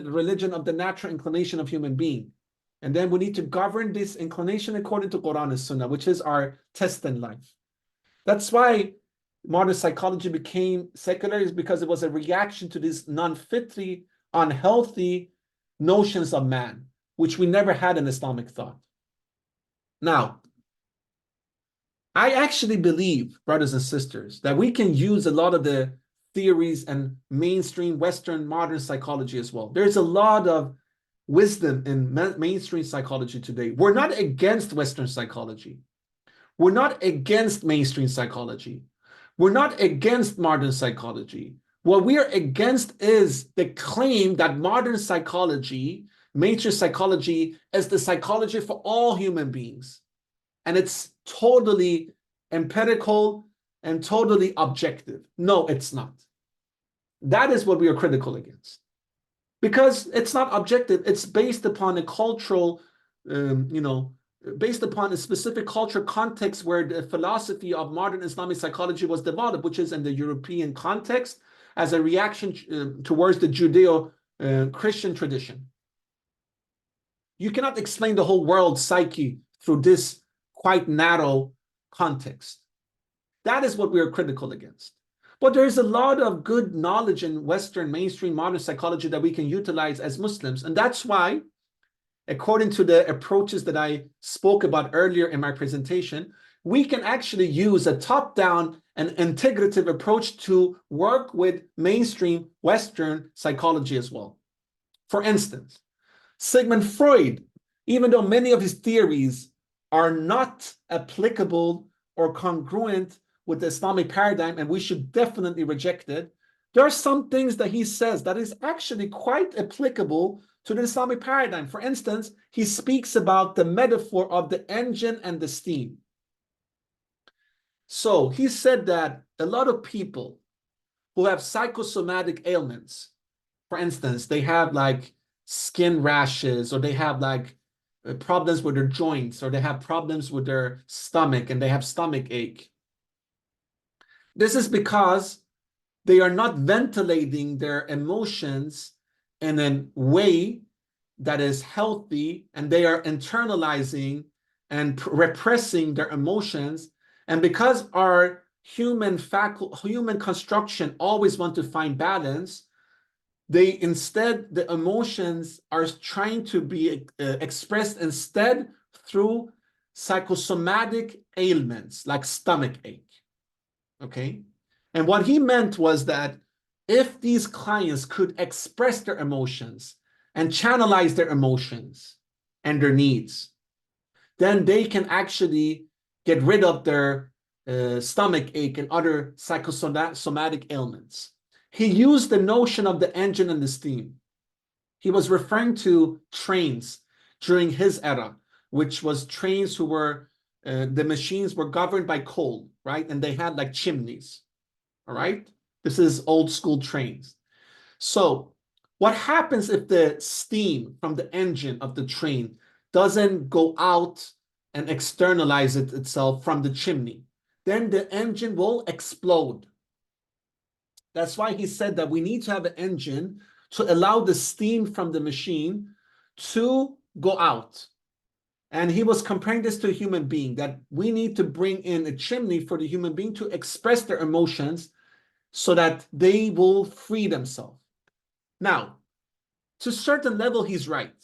religion of the natural inclination of human being. And then we need to govern this inclination according to Quran and Sunnah, which is our test in life. That's why modern psychology became secular, is because it was a reaction to these non-fitri, unhealthy notions of man, which we never had in Islamic thought. Now, I actually believe, brothers and sisters, that we can use a lot of the theories and mainstream Western modern psychology as well. There's a lot of wisdom in mainstream psychology today. We're not against Western psychology. We're not against mainstream psychology. We're not against modern psychology. What we are against is the claim that modern psychology, mainstream psychology, is the psychology for all human beings. And it's totally empirical and totally objective. No, it's not. That is what we are critical against. Because it's not objective. It's based upon a cultural, based upon a specific cultural context where the philosophy of modern Islamic psychology was developed, which is in the European context as a reaction towards the Judeo-Christian tradition. You cannot explain the whole world's psyche through this quite narrow context. That is what we are critical against. But there is a lot of good knowledge in Western mainstream modern psychology that we can utilize as Muslims. And that's why, according to the approaches that I spoke about earlier in my presentation, we can actually use a top-down and integrative approach to work with mainstream Western psychology as well. For instance, Sigmund Freud, even though many of his theories are not applicable or congruent with the Islamic paradigm, and we should definitely reject it, there are some things that he says that is actually quite applicable to the Islamic paradigm. For instance, he speaks about the metaphor of the engine and the steam. So he said that a lot of people who have psychosomatic ailments. For instance, they have like skin rashes, or they have like problems with their joints, or they have problems with their stomach, and they have stomach ache. This is because they are not ventilating their emotions in a way that is healthy, and they are internalizing and repressing their emotions. And because our human construction always want to find balance, they instead, the emotions are trying to be expressed instead through psychosomatic ailments like stomach ache. Okay. And what he meant was that if these clients could express their emotions and channelize their emotions and their needs, then they can actually get rid of their stomach ache and other psychosomatic ailments. He used the notion of the engine and the steam. He was referring to trains during his era, which was trains who were, the machines were governed by coal, right? And they had like chimneys, all right? This is old school trains. So what happens if the steam from the engine of the train doesn't go out and externalize itself from the chimney? Then the engine will explode. That's why he said that we need to have an engine to allow the steam from the machine to go out. And he was comparing this to a human being, that we need to bring in a chimney for the human being to express their emotions so that they will free themselves. Now, to a certain level, he's right.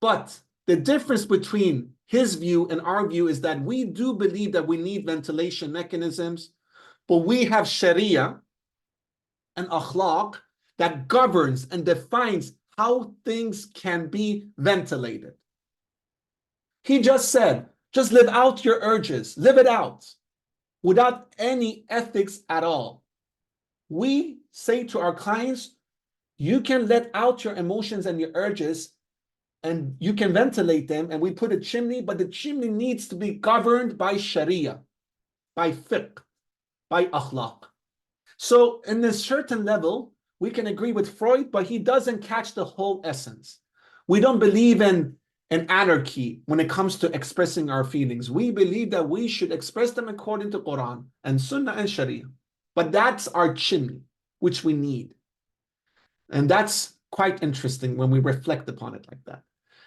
But the difference between his view and our view is that we do believe that we need ventilation mechanisms, but we have Sharia and akhlaq that governs and defines how things can be ventilated. He just said, just live out your urges, live it out, without any ethics at all. We say to our clients, you can let out your emotions and your urges, and you can ventilate them, and we put a chimney, but the chimney needs to be governed by Sharia, by fiqh, by akhlaq. So in a certain level, we can agree with Freud, but he doesn't catch the whole essence. We don't believe in an anarchy when it comes to expressing our feelings. We believe that we should express them according to Quran and Sunnah and Sharia. But that's our chimney, which we need. And that's quite interesting when we reflect upon it like that.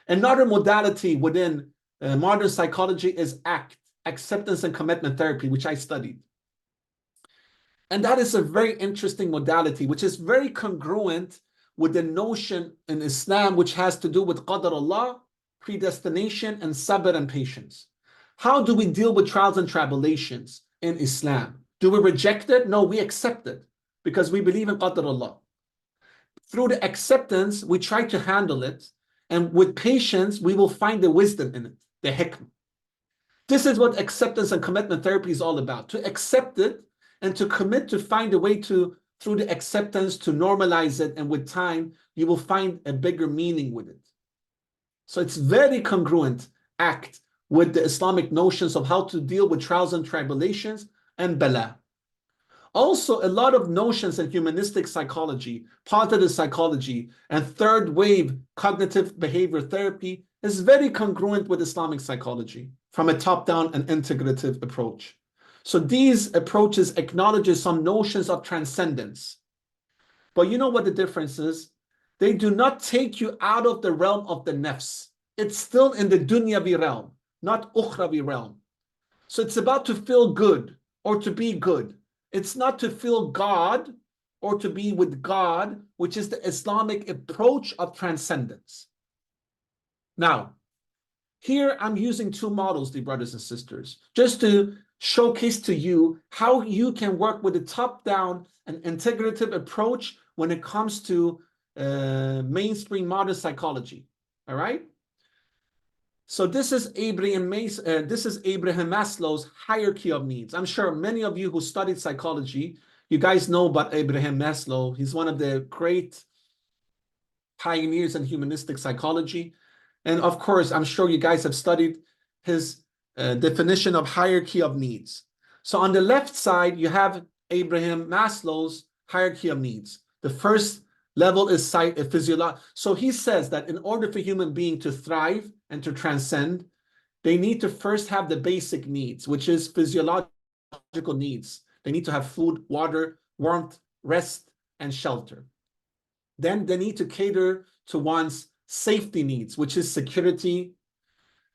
Another modality within modern psychology is ACT, acceptance and commitment therapy, which I studied. And that is a very interesting modality, which is very congruent with the notion in Islam, which has to do with qadar Allah, predestination, and sabr and patience. How do we deal with trials and tribulations in Islam? Do we reject it? No, we accept it because we believe in qadar Allah. Through the acceptance, we try to handle it. And with patience, we will find the wisdom in it, the hikmah. This is what acceptance and commitment therapy is all about, to accept it and to commit to find a way to, through the acceptance, to normalize it. And with time, you will find a bigger meaning with it. So it's very congruent ACT with the Islamic notions of how to deal with trials and tribulations and bala. Also, a lot of notions in humanistic psychology, positive psychology, and third wave cognitive behavior therapy is very congruent with Islamic psychology from a top-down and integrative approach. So these approaches acknowledge some notions of transcendence. But you know what the difference is? They do not take you out of the realm of the nafs. It's still in the dunyavi realm, not ukhravi realm. So it's about to feel good or to be good. It's not to feel God or to be with God, which is the Islamic approach of transcendence. Now, here I'm using two models, dear brothers and sisters, just to showcase to you how you can work with a top-down and integrative approach when it comes to mainstream modern psychology. All right? So this is Abraham Maslow's hierarchy of needs. I'm sure many of you who studied psychology, you guys know about Abraham Maslow. He's one of the great pioneers in humanistic psychology. And of course, I'm sure you guys have studied his definition of hierarchy of needs. So on the left side, you have Abraham Maslow's hierarchy of needs. The first level is physiological. So he says that in order for human being to thrive and to transcend, they need to first have the basic needs, which is physiological needs. They need to have food, water, warmth, rest, and shelter. Then they need to cater to one's safety needs, which is security.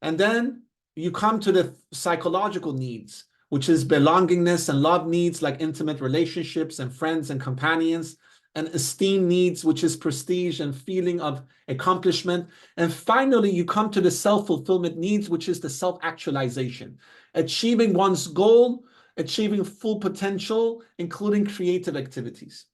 And then you come to the psychological needs, which is belongingness and love needs, like intimate relationships and friends and companions, and esteem needs, which is prestige and feeling of accomplishment. And finally, you come to the self-fulfillment needs, which is the self-actualization, achieving one's goal, achieving full potential, including creative activities.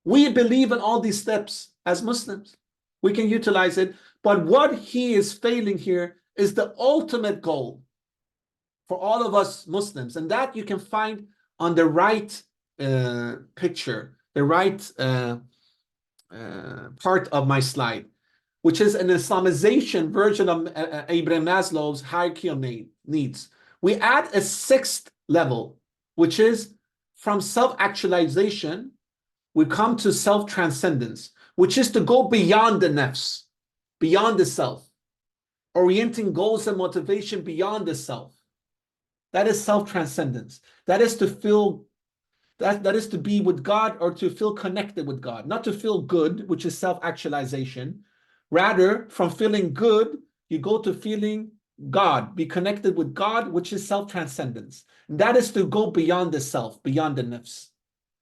We believe in all these steps as Muslims. We can utilize it, but what he is failing here is the ultimate goal for all of us Muslims, and that you can find on the right picture, the right part of my slide, which is an Islamization version of Abraham Maslow's hierarchy of needs. We add a sixth level, which is from self-actualization, we come to self-transcendence, which is to go beyond the nafs, beyond the self, orienting goals and motivation beyond the self. That is self-transcendence. That is to feel, that is to be with God or to feel connected with God, not to feel good, which is self-actualization. Rather, from feeling good, you go to feeling God, be connected with God, which is self-transcendence. That is to go beyond the self, beyond the nafs.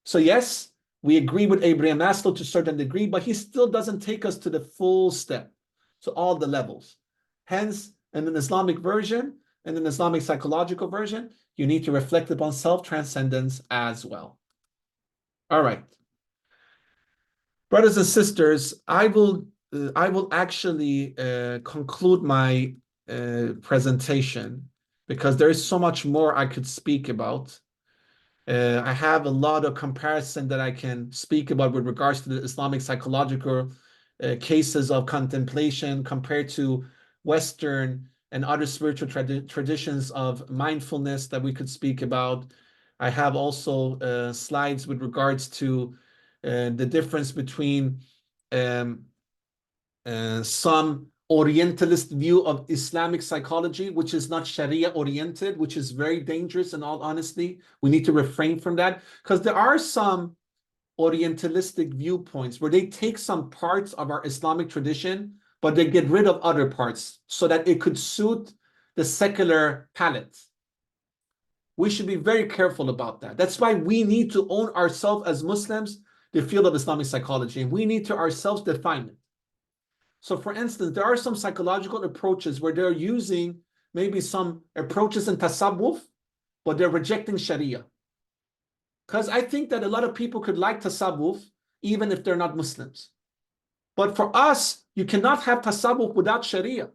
So yes, we agree with Abraham Maslow to a certain degree, but he still doesn't take us to the full step, to all the levels. Hence, in an Islamic version, in an Islamic psychological version, you need to reflect upon self-transcendence as well. All right. Brothers and sisters, I will actually conclude my presentation because there is so much more I could speak about. I have a lot of comparison that I can speak about with regards to the Islamic psychological cases of contemplation compared to Western and other spiritual traditions of mindfulness that we could speak about. I have also slides with regards to the difference between some Orientalist view of Islamic psychology, which is not Sharia oriented, which is very dangerous in all honesty. We need to refrain from that because there are some Orientalistic viewpoints where they take some parts of our Islamic tradition, but they get rid of other parts so that it could suit the secular palate. We should be very careful about that. That's why we need to own ourselves as Muslims, the field of Islamic psychology, and we need to ourselves define it. So for instance, there are some psychological approaches where they're using maybe some approaches in tasawwuf, but they're rejecting Sharia. Because I think that a lot of people could like tasawwuf even if they're not Muslims. But for us, you cannot have tasawwuf without Sharia.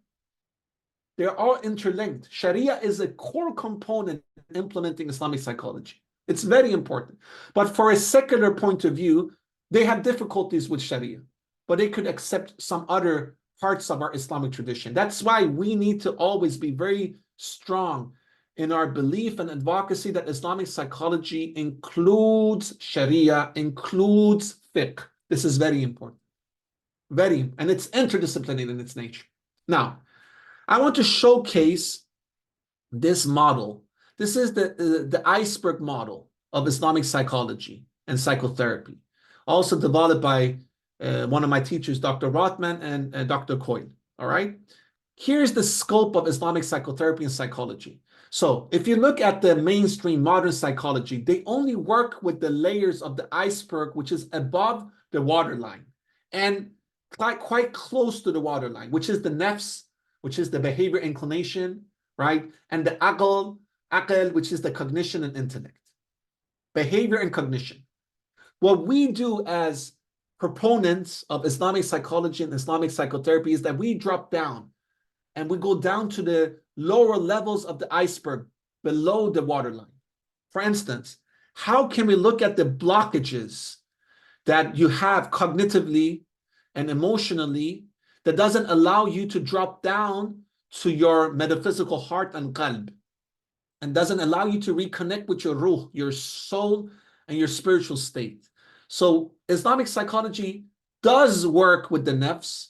They're all interlinked. Sharia is a core component in implementing Islamic psychology. It's very important. But for a secular point of view, they have difficulties with Sharia, but they could accept some other parts of our Islamic tradition. That's why we need to always be very strong in our belief and advocacy that Islamic psychology includes Sharia, includes fiqh. This is very important. And it's interdisciplinary in its nature. Now, I want to showcase this model. This is the iceberg model of Islamic psychology and psychotherapy, also developed by one of my teachers, Dr. Rothman and Dr. Coyle. All right. Here's the scope of Islamic psychotherapy and psychology. So if you look at the mainstream modern psychology, they only work with the layers of the iceberg, which is above the waterline and quite close to the waterline, which is the nafs, which is the behavior inclination, right? And the aql, which is the cognition and intellect. Behavior and cognition. What we do as proponents of Islamic psychology and Islamic psychotherapy is that we drop down and we go down to the lower levels of the iceberg below the waterline. For instance, how can we look at the blockages that you have cognitively and emotionally that doesn't allow you to drop down to your metaphysical heart and qalb and doesn't allow you to reconnect with your ruh, your soul, and your spiritual state. So Islamic psychology does work with the nafs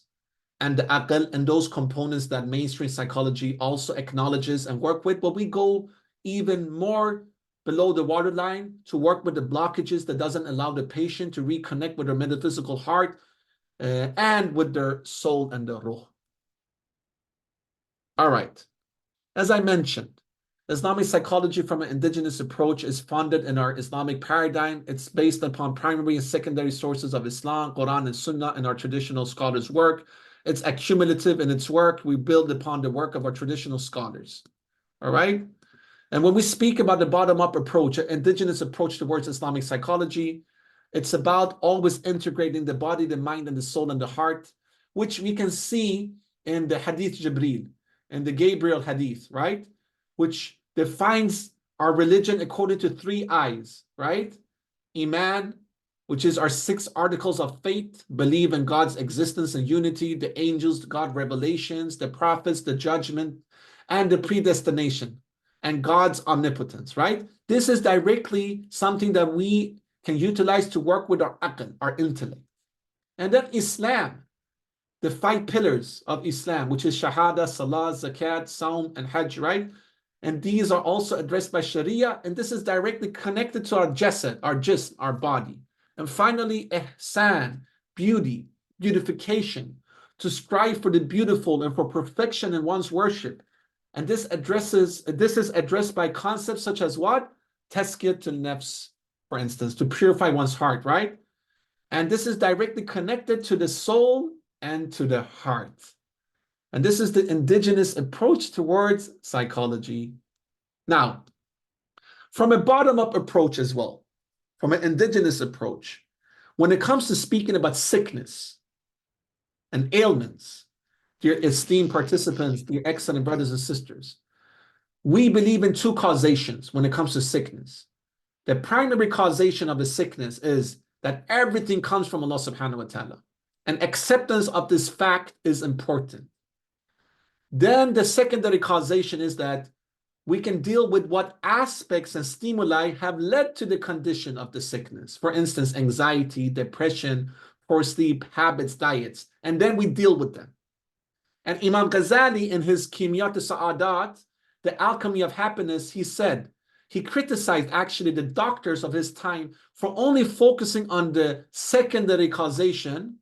and the aql and those components that mainstream psychology also acknowledges and work with, but we go even more below the waterline to work with the blockages that doesn't allow the patient to reconnect with their metaphysical heart and with their soul and the ruh. All right. As I mentioned, Islamic psychology from an indigenous approach is founded in our Islamic paradigm. It's based upon primary and secondary sources of Islam, Quran, and Sunnah, and our traditional scholars' work. It's accumulative in its work. We build upon the work of our traditional scholars. All right? And when we speak about the bottom-up approach, an indigenous approach towards Islamic psychology, it's about always integrating the body, the mind, and the soul and the heart, which we can see in the Hadith Jibreel, in the Gabriel Hadith, right? Which defines our religion according to 3 eyes, right? Iman, which is our 6 articles of faith, believe in God's existence and unity, the angels, God revelations, the prophets, the judgment, and the predestination, and God's omnipotence, right? This is directly something that we can utilize to work with our aql, our intellect. And then Islam, the 5 pillars of Islam, which is Shahada, Salah, Zakat, Saum, and Hajj, right? And these are also addressed by Sharia, and this is directly connected to our jasad, our jism, our body. And finally, ihsan, beauty, beautification, to strive for the beautiful and for perfection in one's worship. And this is addressed by concepts such as what? Tazkiyatul nafs, for instance, to purify one's heart, right? And this is directly connected to the soul and to the heart. And this is the indigenous approach towards psychology. Now, from a bottom-up approach as well, from an indigenous approach, when it comes to speaking about sickness and ailments, dear esteemed participants, dear excellent brothers and sisters, we believe in 2 causations when it comes to sickness. The primary causation of the sickness is that everything comes from Allah subhanahu wa ta'ala. And acceptance of this fact is important. Then the secondary causation is that we can deal with what aspects and stimuli have led to the condition of the sickness. For instance, anxiety, depression, poor sleep, habits, diets, and then we deal with them. And Imam Ghazali, in his Kimiyat al-Sa'adat, the alchemy of happiness, he criticized actually the doctors of his time for only focusing on the secondary causation.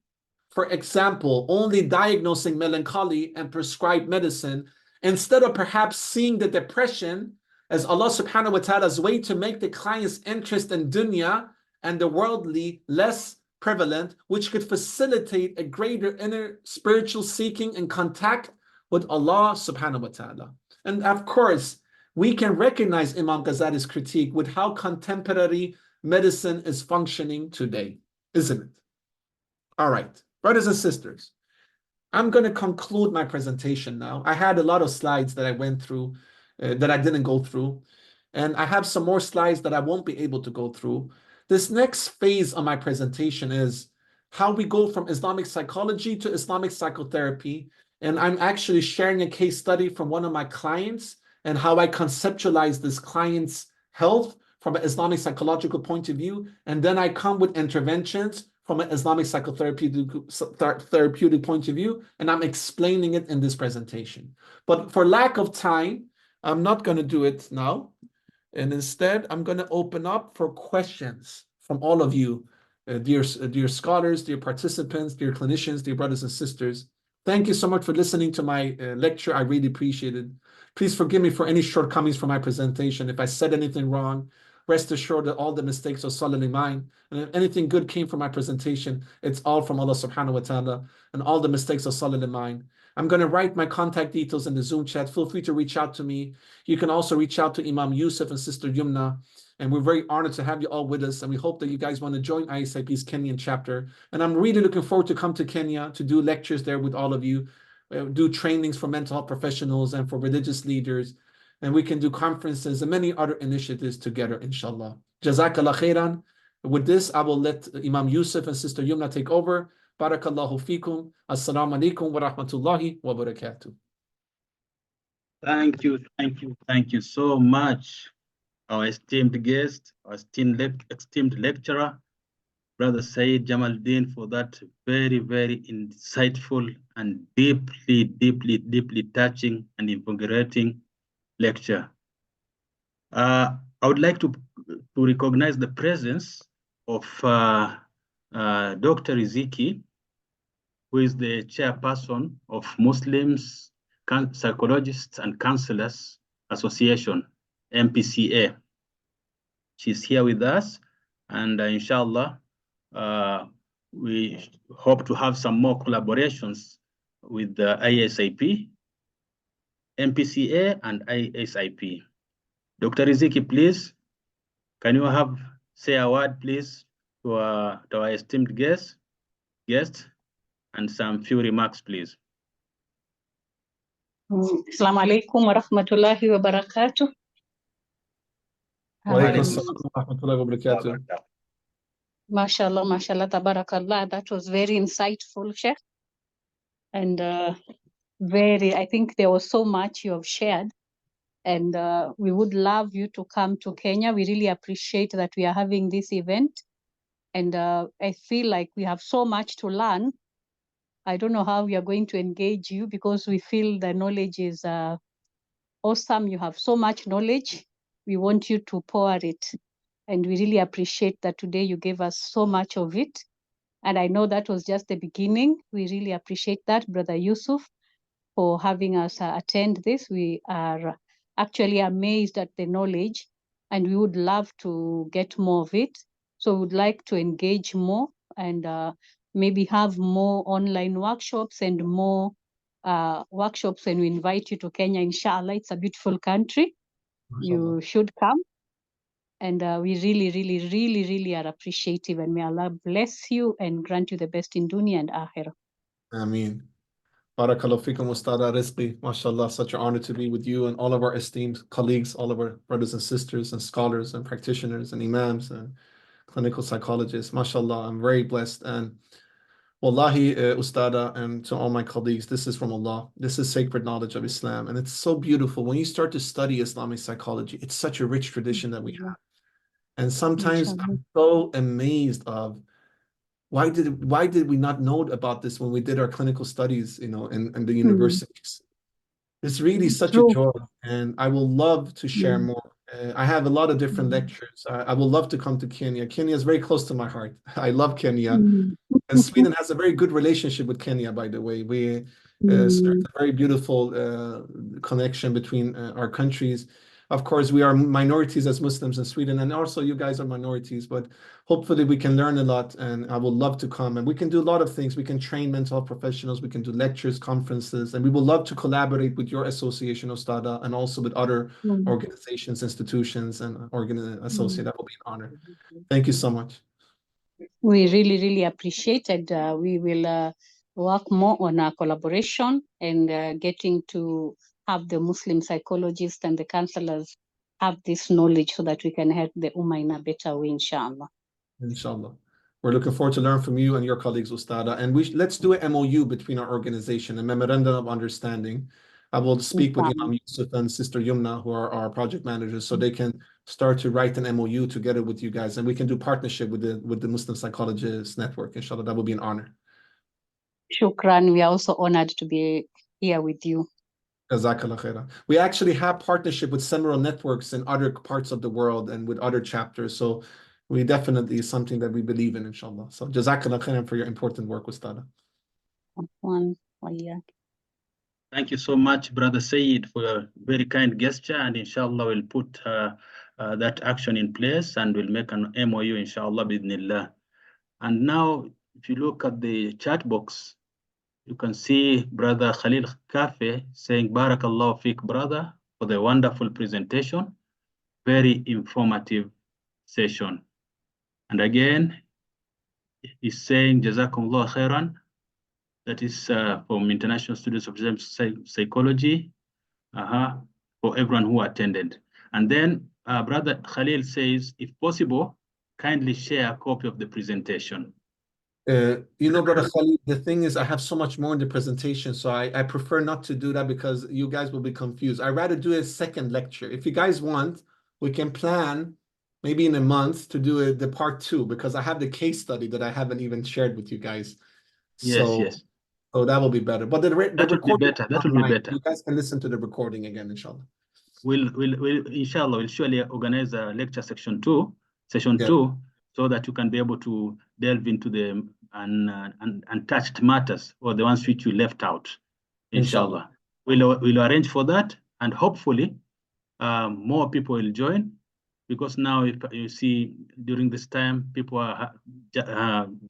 For example, only diagnosing melancholy and prescribed medicine, instead of perhaps seeing the depression as Allah subhanahu wa ta'ala's way to make the client's interest in dunya and the worldly less prevalent, which could facilitate a greater inner spiritual seeking and contact with Allah subhanahu wa ta'ala. And of course, we can recognize Imam Ghazali's critique with how contemporary medicine is functioning today, isn't it? All right, brothers and sisters, I'm going to conclude my presentation now. I had a lot of slides that I went through that I didn't go through, and I have some more slides that I won't be able to go through. This next phase of my presentation is how we go from Islamic psychology to Islamic psychotherapy, and I'm actually sharing a case study from one of my clients and how I conceptualize this client's health from an Islamic psychological point of view, and then I come with interventions from an Islamic therapeutic point of view, and I'm explaining it in this presentation. But for lack of time, I'm not going to do it now, and instead I'm going to open up for questions from all of you, dear scholars, dear participants, dear clinicians, dear brothers and sisters. Thank you so much for listening to my lecture. I really appreciate it. Please forgive me for any shortcomings from my presentation. If I said anything wrong, rest assured that all the mistakes are solidly mine. And if anything good came from my presentation, it's all from Allah subhanahu wa ta'ala, and all the mistakes are solidly mine. I'm going to write my contact details in the Zoom chat. Feel free to reach out to me. You can also reach out to Imam Yusuf and Sister Yumna. And we're very honored to have you all with us. And we hope that you guys want to join ISIP's Kenyan chapter. And I'm really looking forward to come to Kenya to do lectures there with all of you, do trainings for mental health professionals and for religious leaders. And we can do conferences and many other initiatives together, inshallah. Jazakallah khairan. With this, I will let Imam Yusuf and Sister Yumna take over. Barakallahu fikum. Assalamu alaikum wa rahmatullahi wa barakatuh. Thank you so much, our esteemed guest, our esteemed lecturer, Brother Seyed Jamaldeen, for that very, very insightful and deeply touching and invigorating lecture. I would like to recognize the presence of Dr. Riziki, who is the chairperson of Muslims, Psychologists and Counselors Association, MPCA. She's here with us, and inshallah, we hope to have some more collaborations with the ISIP, MPCA, and ISIP. Dr. Riziki, please, can you say a word, please, to our esteemed guest, and some few remarks, please. Assalamu alaikum wa rahmatullahi wa barakatuh. Wa alaikum assalam wa rahmatullahi wa barakatuh. Mashallah, tabarakallah. That was very insightful, Sheikh. And I think there was so much you have shared. And we would love you to come to Kenya. We really appreciate that we are having this event. And I feel like we have so much to learn. I don't know how we are going to engage you because we feel the knowledge is awesome. You have so much knowledge. We want you to pour it. And we really appreciate that today you gave us so much of it. And I know that was just the beginning. We really appreciate that, Brother Yusuf, for having us attend this. We are actually amazed at the knowledge, and we would love to get more of it. So we would like to engage more and maybe have more online workshops and more workshops when we invite you to Kenya. Inshallah, it's a beautiful country. You should come. And we really are appreciative, and may Allah bless you and grant you the best in dunya and akhirah. Ameen. Barakallahu fikum Ustada Rizqi. MashaAllah, such an honor to be with you and all of our esteemed colleagues, all of our brothers and sisters and scholars and practitioners and imams and clinical psychologists. MashaAllah, I'm very blessed. And Wallahi, Ustada, and to all my colleagues, this is from Allah. This is sacred knowledge of Islam. And it's so beautiful. When you start to study Islamic psychology, it's such a rich tradition that we have. And sometimes I'm so amazed of why did we not know about this when we did our clinical studies, in the universities? It's really such a joy, and I will love to share more. I have a lot of different lectures. I will love to come to Kenya. Kenya is very close to my heart. I love Kenya. And Sweden has a very good relationship with Kenya, by the way. So there's a very beautiful connection between our countries. Of course, we are minorities as Muslims in Sweden, and also you guys are minorities, but hopefully we can learn a lot, and I would love to come. And we can do a lot of things. We can train mental health professionals, we can do lectures, conferences, and we would love to collaborate with your association, Ostada, and also with other organizations, institutions, and associate. That will be an honor. Thank you so much. We really appreciate it. We will work more on our collaboration and getting to have the Muslim psychologists and the counselors have this knowledge so that we can help the Ummah in a better way, inshallah. Inshallah. We're looking forward to learn from you and your colleagues, Ustada. And let's do an MOU between our organization, a memorandum of understanding. I will speak with Imam Yusuf and Sister Yumna, who are our project managers, so they can start to write an MOU together with you guys, and we can do partnership with the Muslim Psychologists Network. Inshallah, that will be an honor. Shukran. We are also honored to be here with you. Jazakallah khairah. We actually have partnership with similar networks in other parts of the world and with other chapters. So we definitely is something that we believe in, inshallah. So Jazakallah khairan for your important work, Ustada. Thank you so much, Brother Seyed, for your very kind gesture, and inshallah we'll put that action in place and we'll make an MOU, inshallah, bidnillah. And now, if you look at the chat box, you can see Brother Khalil Kafe saying, Barakallahu Fik, brother, for the wonderful presentation. Very informative session. And again, he's saying, Jazakumullah khairan. That is from International Students of Psychology, for everyone who attended. And then Brother Khalil says, if possible, kindly share a copy of the presentation. Brother Khalid, the thing is, I have so much more in the presentation, so I prefer not to do that because you guys will be confused. I'd rather do a second lecture. If you guys want, we can plan maybe in a month to do the part 2 because I have the case study that I haven't even shared with you guys. Yes, yes. So that will be better. But the That will be recording better. That will be online. better. You guys can listen to the recording again, inshallah. We'll inshallah, we'll surely organize a lecture session 2, Yeah. so that you can be able to delve into the untouched matters or the ones which you left out. Inshallah. We'll arrange for that, and hopefully more people will join, because now you see during this time people are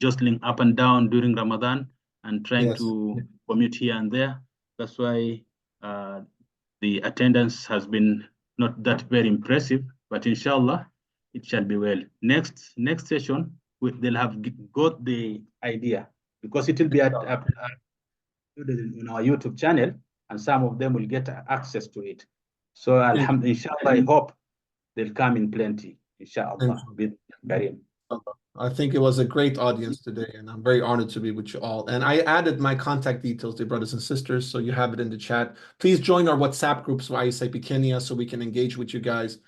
jostling up and down during Ramadan and trying to commute here and there. That's why the attendance has been not that very impressive, but inshallah it shall be well. Next session they'll have got the idea, because it will be uploaded on our YouTube channel, and some of them will get access to it. So alhamdulillah, inshallah, I hope they'll come in plenty, inshallah. I think it was a great audience today, and I'm very honored to be with you all. And I added my contact details, dear brothers and sisters, so you have it in the chat. Please join our WhatsApp groups for ISIP Kenya so we can engage with you guys.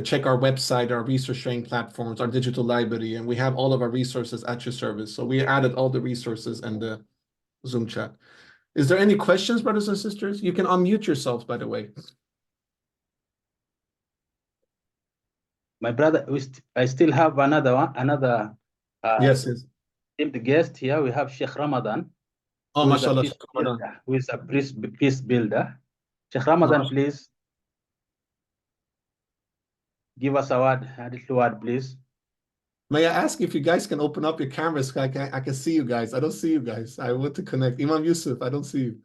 Check our website, our resource sharing platforms, our digital library, and we have all of our resources at your service. So we added all the resources in the Zoom chat. Is there any questions, brothers and sisters? You can unmute yourselves, by the way. My brother, I still have another yes. The guest here. We have Sheikh Ramadan. Oh, mashallah. Who is a peace builder. Sheikh Ramadan, please give us a little word, please. May I ask if you guys can open up your cameras? I can see you guys. I don't see you guys. I want to connect. Imam Yusuf, I don't see you.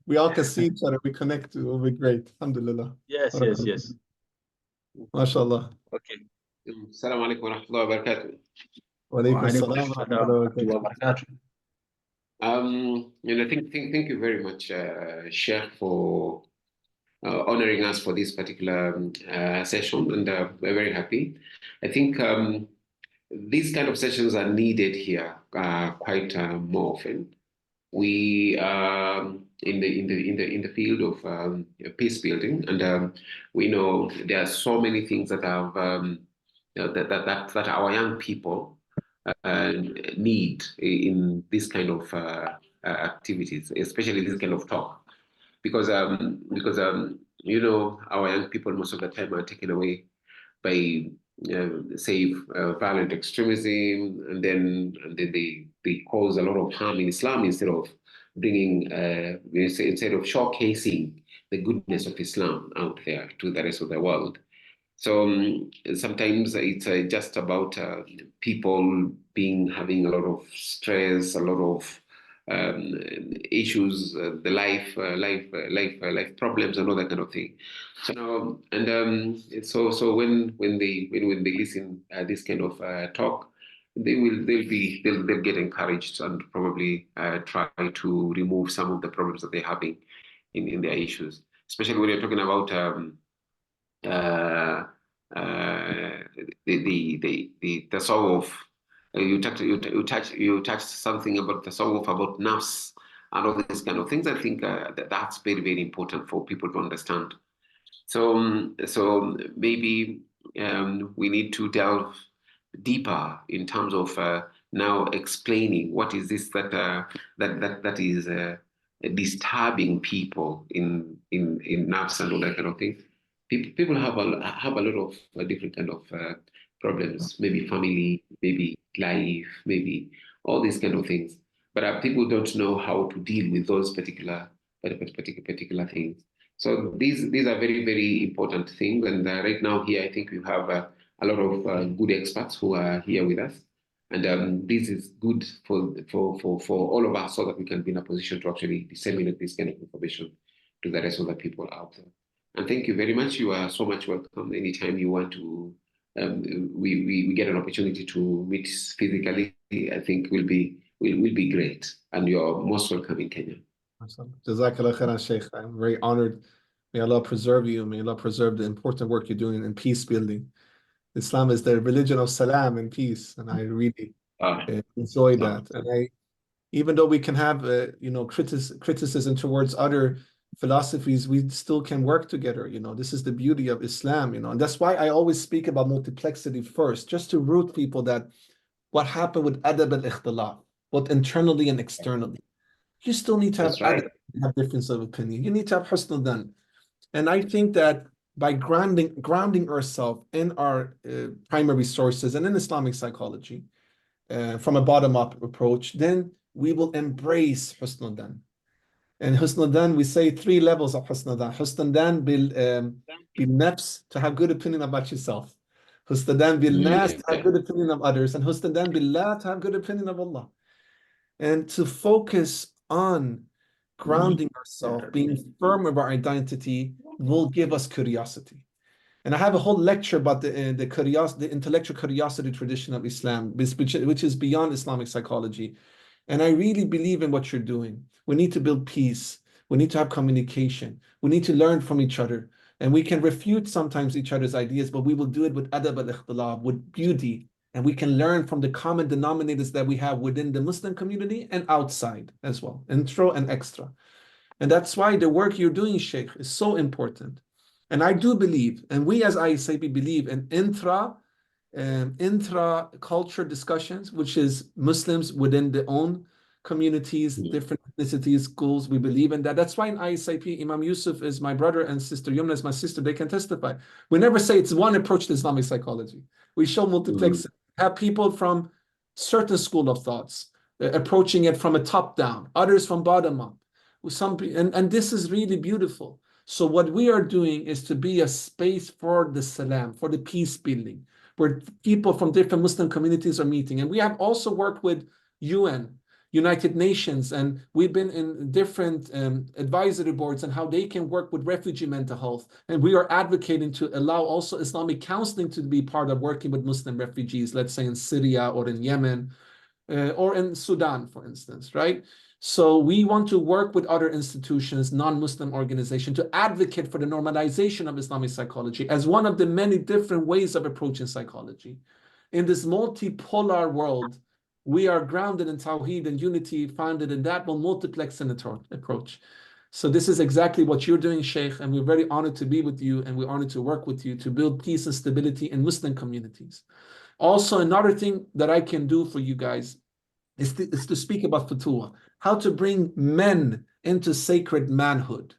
We all can see each other. We connect. It will be great. Alhamdulillah. Yes. MashaAllah. Okay. Assalamu alaikum wa rahmatullahi wa barakatuh. Wa alaikum assalam wa rahmatullahi wa barakatuh. Thank you very much, Sheikh, for honoring us for this particular session, and we're very happy. I think these kind of sessions are needed here quite more often. We in the field of peace building, and we know there are so many things that have that our young people need in this kind of activities, especially this kind of talk, because our young people most of the time are taken away by violent extremism, and then they cause a lot of harm in Islam instead of bringing instead of showcasing the goodness of Islam out there to the rest of the world. So sometimes it's just about people having a lot of stress, a lot of issues, the life problems, and all that kind of thing. So so when they listen this kind of talk, they'll get encouraged and probably try to remove some of the problems that they're having in their issues, especially when you're talking about the tasawwuf. You touched something about tasawwuf, about nafs, and all these kind of things. I think that's very, very important for people to understand. So maybe we need to delve deeper in terms of now explaining what is this that is disturbing people in nafs and all that kind of thing. People have a lot of different kind of problems, maybe family, maybe life, maybe all these kind of things. But people don't know how to deal with those particular things. So these are very, very important things. And right now here, I think we have a lot of good experts who are here with us. And this is good for all of us, so that we can be in a position to actually disseminate this kind of information to the rest of the people out there. And thank you very much. You are so much welcome. Anytime you want to, we get an opportunity to meet physically, I think will be great. And you're most welcome in Kenya. Jazakallah khairan, Sheikh. I'm very honored. May Allah preserve you. May Allah preserve the important work you're doing in peace building. Islam is the religion of salam and peace, and I really enjoy that. And even though we can have criticism towards other philosophies, we still can work together. This is the beauty of Islam. And that's why I always speak about multiplexity first, just to root people that what happened with adab al-ikhtilaf, both internally and externally. You still need to have adab, have difference of opinion. You need to have husn al-dhan. And I think that by grounding ourselves in our primary sources and in Islamic psychology, from a bottom-up approach, then we will embrace husn al-dhan. And husn al-dhan, we say 3 levels of husn al-dhan. Husn al-dhan bil nafs, to have good opinion about yourself. Husn al-dhan bil nas, to have good opinion of others. And husn al-dhan billah, to have good opinion of Allah. And to focus on grounding ourselves, being firm with our identity, will give us curiosity. And I have a whole lecture about the intellectual curiosity tradition of Islam, which is beyond Islamic psychology. And I really believe in what you're doing. We need to build peace. We need to have communication. We need to learn from each other. And we can refute sometimes each other's ideas, but we will do it with adab al-ikhtilaf, with beauty. And we can learn from the common denominators that we have within the Muslim community and outside as well, intro and extra. And that's why the work you're doing, Sheikh, is so important. And I do believe, and we as ISIP believe in intra-culture discussions, which is Muslims within their own communities, different ethnicities, schools. We believe in that. That's why in ISIP, Imam Yusuf is my brother and Sister Yumna is my sister. They can testify. We never say it's one approach to Islamic psychology. We show multiplexity. Have people from certain school of thoughts approaching it from a top down, others from bottom up. And this is really beautiful. So what we are doing is to be a space for the salam, for the peace building, where people from different Muslim communities are meeting. And we have also worked with UN, United Nations, and we've been in different advisory boards on how they can work with refugee mental health. And we are advocating to allow also Islamic counseling to be part of working with Muslim refugees, let's say in Syria or in Yemen or in Sudan, for instance, right? So we want to work with other institutions, non-Muslim organizations, to advocate for the normalization of Islamic psychology as one of the many different ways of approaching psychology. In this multipolar world, we are grounded in Tawheed and unity, founded in that multiplex approach. So this is exactly what you're doing, Sheikh, and we're very honored to be with you, and we're honored to work with you to build peace and stability in Muslim communities. Also, another thing that I can do for you guys is to speak about Futuwa, how to bring men into sacred manhood,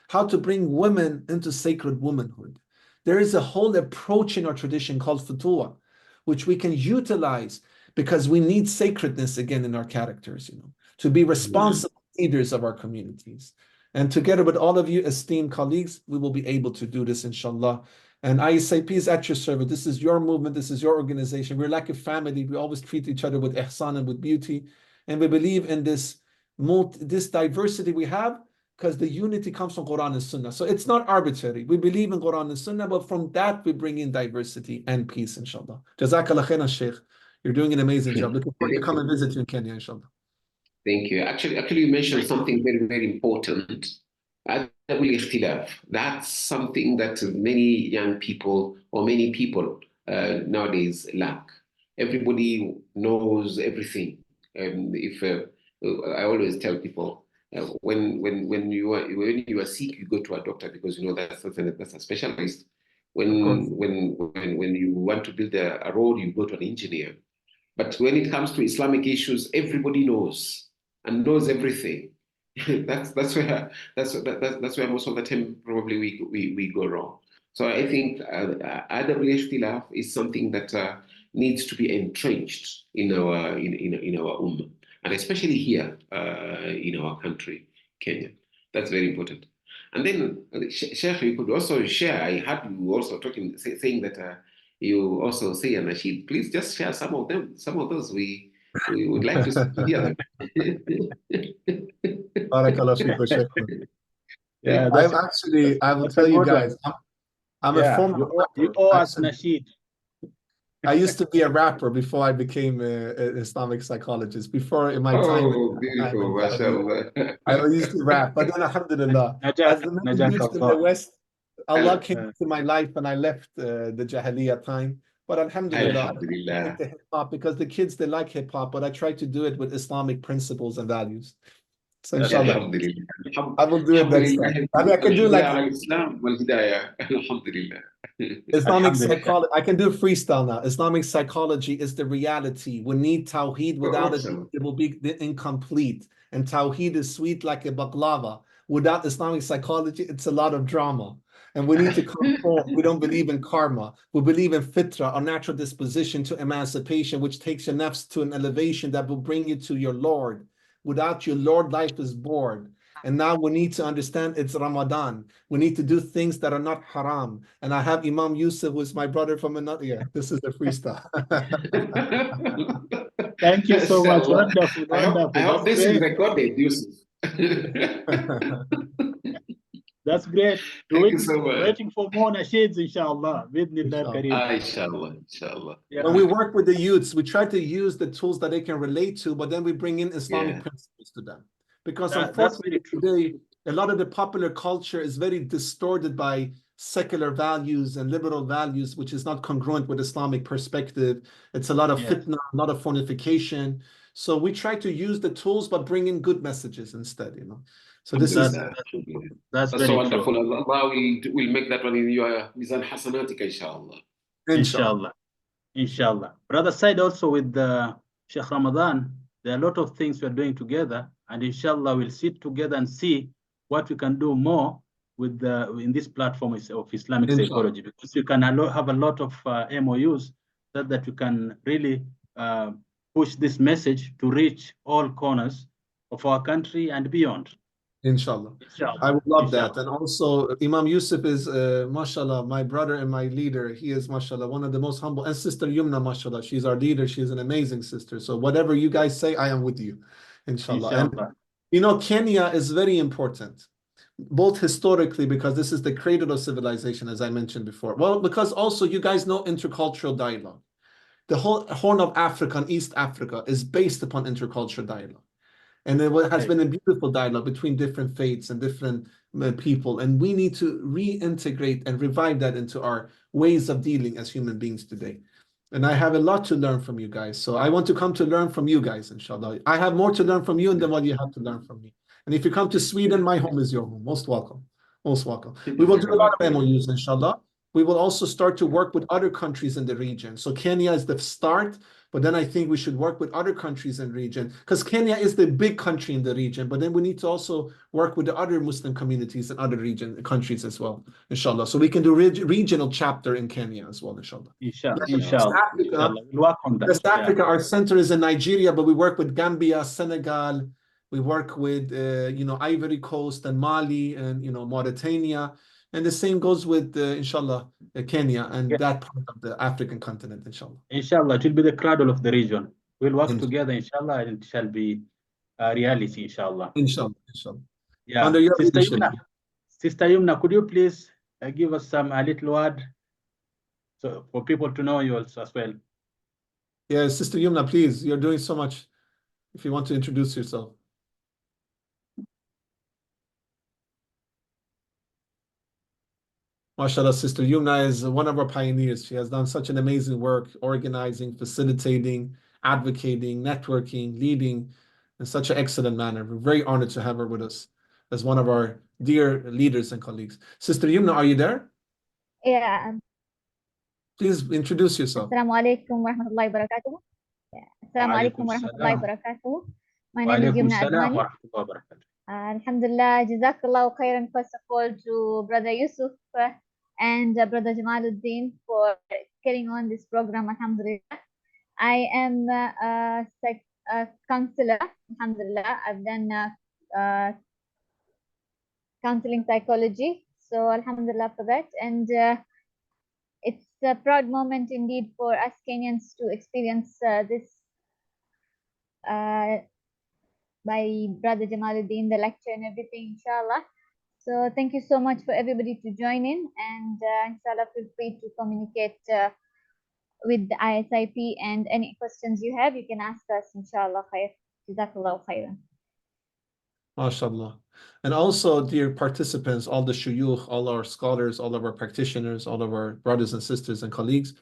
how to bring women into sacred womanhood. There is a whole approach in our tradition called Futuwa, which we can utilize because we need sacredness again in our characters, to be responsible leaders of our communities. And together with all of you esteemed colleagues, we will be able to do this, inshallah. And ISIP is at your service. This is your movement. This is your organization. We're like a family. We always treat each other with ihsan and with beauty. And we believe in this diversity we have because the unity comes from Quran and Sunnah. So it's not arbitrary. We believe in Quran and Sunnah, but from that we bring in diversity and peace, inshallah. Jazakallah khairan, Sheikh. You're doing an amazing job. Looking forward to come and visit you in Kenya, inshallah. Thank you. Actually, you mentioned something very, very important. That's something that many young people or many people nowadays lack. Everybody knows everything. I always tell people, when you are sick, you go to a doctor because that's a specialist. When you want to build a road, you go to an engineer. But when it comes to Islamic issues, everybody knows and knows everything. that's where most of the time probably we go wrong. So I think adab al-ikhtilaf is something that needs to be entrenched in our ummah, and especially here in our country, Kenya. That's very important. And then, Sheikh, you could also share. I had you also saying that you also say, Nasheed, please just share some of them. Some of those we would like to hear them. Barakallah feekum, Sheikh. Yeah, I will tell you guys, I'm a former you owe us Nasheed. I used to be a rapper before I became an Islamic psychologist. Before in my time, beautiful, mashallah. I used to rap, but then alhamdulillah, as the many youths in the West, Allah came into my life and I left the Jahiliyyah time. But alhamdulillah, I Alhamdulillah. into hip hop because the kids, they like hip hop, but I try to do it with Islamic principles and values. So inshallah, Alhamdulillah. I will do it next time. I mean, I can do like Islam wal Hidayah. Alhamdulillah. Islamic Alhamdulillah. psychology. I can do freestyle now. Islamic psychology is the reality. We need Tawheed. Without it, Awesome. it will be incomplete. And Tawheed is sweet like a baklava. Without Islamic psychology, it's a lot of drama. And we need to conform. We don't believe in karma. We believe in fitra, our natural disposition to emancipation, which takes your nafs to an elevation that will bring you to your Lord. Without your Lord, life is bored. And now we need to understand it's Ramadan. We need to do things that are not haram. And I have Imam Yusuf, who is my brother from another. Yeah, this is the freestyle. Thank you so much. Mashallah. Wonderful, wonderful. I hope That's this is great. recorded, Yusuf. That's great. Thank you so much. Waiting for more nasheeds, inshallah. Bidnillah kareem. Inshallah, inshallah. Yeah. When we work with the youths, we try to use the tools that they can relate to, but then we bring in Islamic principles to them. Because That's unfortunately, very true. today, a lot of the popular culture is very distorted by secular values and liberal values, which is not congruent with Islamic perspective. It's a lot of fitna, a lot of fornication. So we try to use the tools, but bring in good messages instead, you know. So this is that's very so wonderful. true. Allah will make that one in your Mizan Hasanatika, inshallah. Inshallah. Inshallah. Brother Seyed, also with the Sheikh Ramadan, there are a lot of things we're doing together, and inshallah we'll sit together and see what we can do more with in this platform of Islamic psychology, because you can have a lot of MOUs that you can really push this message to reach all corners of our country and beyond. Inshallah. I would love that. And also, Imam Yusuf is, mashallah, my brother and my leader. He is, mashallah, one of the most humble. And Sister Yumna, mashallah, she's our leader. She's an amazing sister. So whatever you guys say, I am with you, inshallah. And, you know, Kenya is very important, both historically, because this is the cradle of civilization, as I mentioned before. Well, because also you guys know intercultural dialogue. The whole Horn of Africa and East Africa is based upon intercultural dialogue. And it has been a beautiful dialogue between different faiths and different people. And we need to reintegrate and revive that into our ways of dealing as human beings today. And I have a lot to learn from you guys. So I want to come to learn from you guys, inshallah. I have more to learn from you than what you have to learn from me. And if you come to Sweden, my home is your home. Most welcome. Most welcome. We will do a lot of MOUs, inshallah. We will also start to work with other countries in the region. So Kenya is the start. But then I think we should work with other countries in the region, because Kenya is the big country in the region. But then we need to also work with the other Muslim communities and other countries as well, inshallah. So we can do regional chapter in Kenya as well, inshallah. Inshallah. We'll work on that. West Africa, our center is in Nigeria, but we work with Gambia, Senegal. We work with, you know, Ivory Coast and Mali and, you know, Mauritania. And the same goes with, inshallah, Kenya and that part of the African continent, inshallah. Inshallah, it will be the cradle of the region. We'll work together, inshallah, and it shall be a reality, inshallah. Inshallah, inshallah. Yeah. Under your Sister Yumna, could you please give us a little word so for people to know you also as well? Yeah, Sister Yumna, please. You're doing so much. If you want to introduce yourself. MashaAllah, Sister Yumna is one of our pioneers. She has done such an amazing work, organizing, facilitating, advocating, networking, leading in such an excellent manner. We're very honored to have her with us as one of our dear leaders and colleagues. Sister Yumna, are you there? Yeah. Please introduce yourself. Assalamu alaikum wa rahmatullahi wa barakatuh. Assalamu alaikum wa rahmatullahi wa barakatuh. My name is Yumna Adwani. Alhamdulillah, Jazakallahu khairan, first of all, to Brother Yusuf and Brother Jamaluddin for carrying on this program, alhamdulillah. I am a counselor, alhamdulillah. I've done counseling psychology, so alhamdulillah for that. And it's a proud moment indeed for us Kenyans to experience this by Brother Jamaluddin, the lecture and everything, inshallah. So thank you so much for everybody to join in, and inshallah feel free to communicate with the ISIP, and any questions you have, you can ask us, inshallah. Khair. Jazakallahu khairan. MashaAllah. And also, dear participants, all the shuyukh, all our scholars, all of our practitioners, all of our brothers and sisters and colleagues,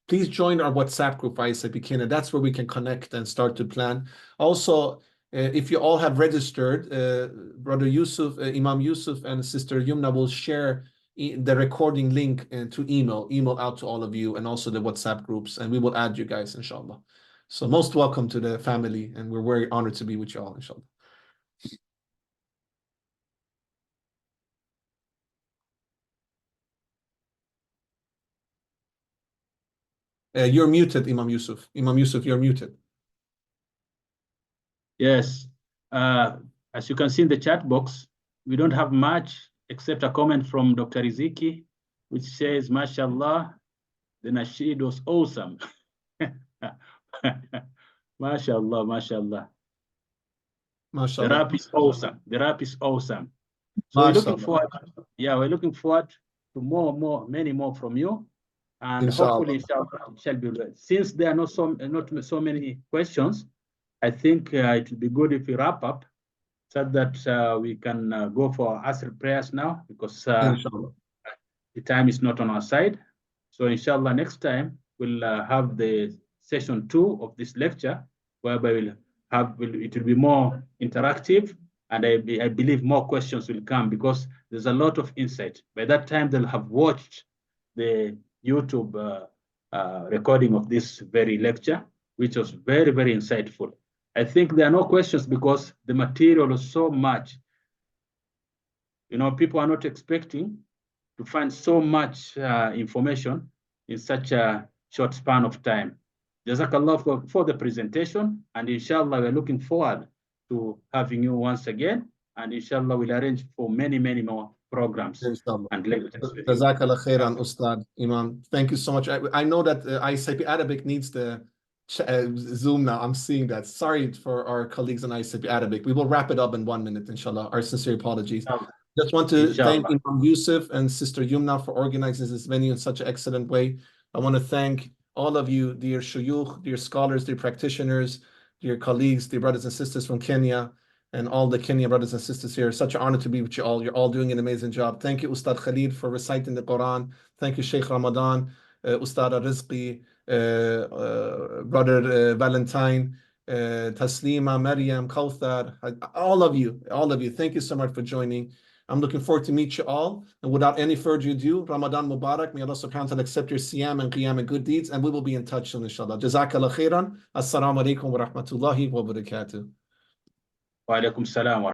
please join our WhatsApp group, ISIP Kenya. That's where we can connect and start to plan. Also, if you all have registered, Brother Yusuf, Imam Yusuf and Sister Yumna will share the recording link to email out to all of you, and also the WhatsApp groups, and we will add you guys, inshallah. So most welcome to the family, and we're very honored to be with you all, inshallah. You're muted, Imam Yusuf. Imam Yusuf, you're muted. Yes. As you can see in the chat box, we don't have much except a comment from Dr. Riziki, which says, MashaAllah, the nasheed was awesome. MashaAllah, MashaAllah. MashaAllah. The rap is awesome. The rap is awesome. So we're looking forward. Yeah, we're looking forward to many more from you. And hopefully it shall be read. Since there are not so many questions, I think it will be good if we wrap up so that we can go for Asr prayers now, because the time is not on our side. So inshallah, next time we'll have the session 2 of this lecture, whereby it will be more interactive, and I believe more questions will come, because there's a lot of insight. By that time, they'll have watched the YouTube recording of this very lecture, which was very, very insightful. I think there are no questions because the material is so much. You know, people are not expecting to find so much information in such a short span of time. Jazakallah for the presentation, and inshallah we're looking forward to having you once again, and inshallah we'll arrange for many, many more programs and lectures. Jazakallah khairan, Ustad Imam. Thank you so much. I know that ISIP Arabic needs the Zoom now. I'm seeing that. Sorry for our colleagues in ISIP Arabic. We will wrap it up in 1 minute, inshallah. Our sincere apologies. Just want to thank Imam Yusuf and Sister Yumna for organizing this venue in such an excellent way. I want to thank all of you, dear shuyukh, dear scholars, dear practitioners, dear colleagues, dear brothers and sisters from Kenya, and all the Kenyan brothers and sisters here. Such an honor to be with you all. You're all doing an amazing job. Thank you, Ustad Khalid, for reciting the Quran. Thank you, Sheikh Ramadan, Ustad Rizqi, Brother Valentine, Taslima, Maryam, Kauthar, all of you. Thank you so much for joining. I'm looking forward to meet you all. And without any further ado, Ramadan Mubarak. May Allah subhanahu wa ta'ala accept your siyam and qiyam and good deeds. And we will be in touch soon, inshallah. Jazakallah khairan. Assalamu alaikum wa rahmatullahi wa barakatuh. Wa alaikum salam.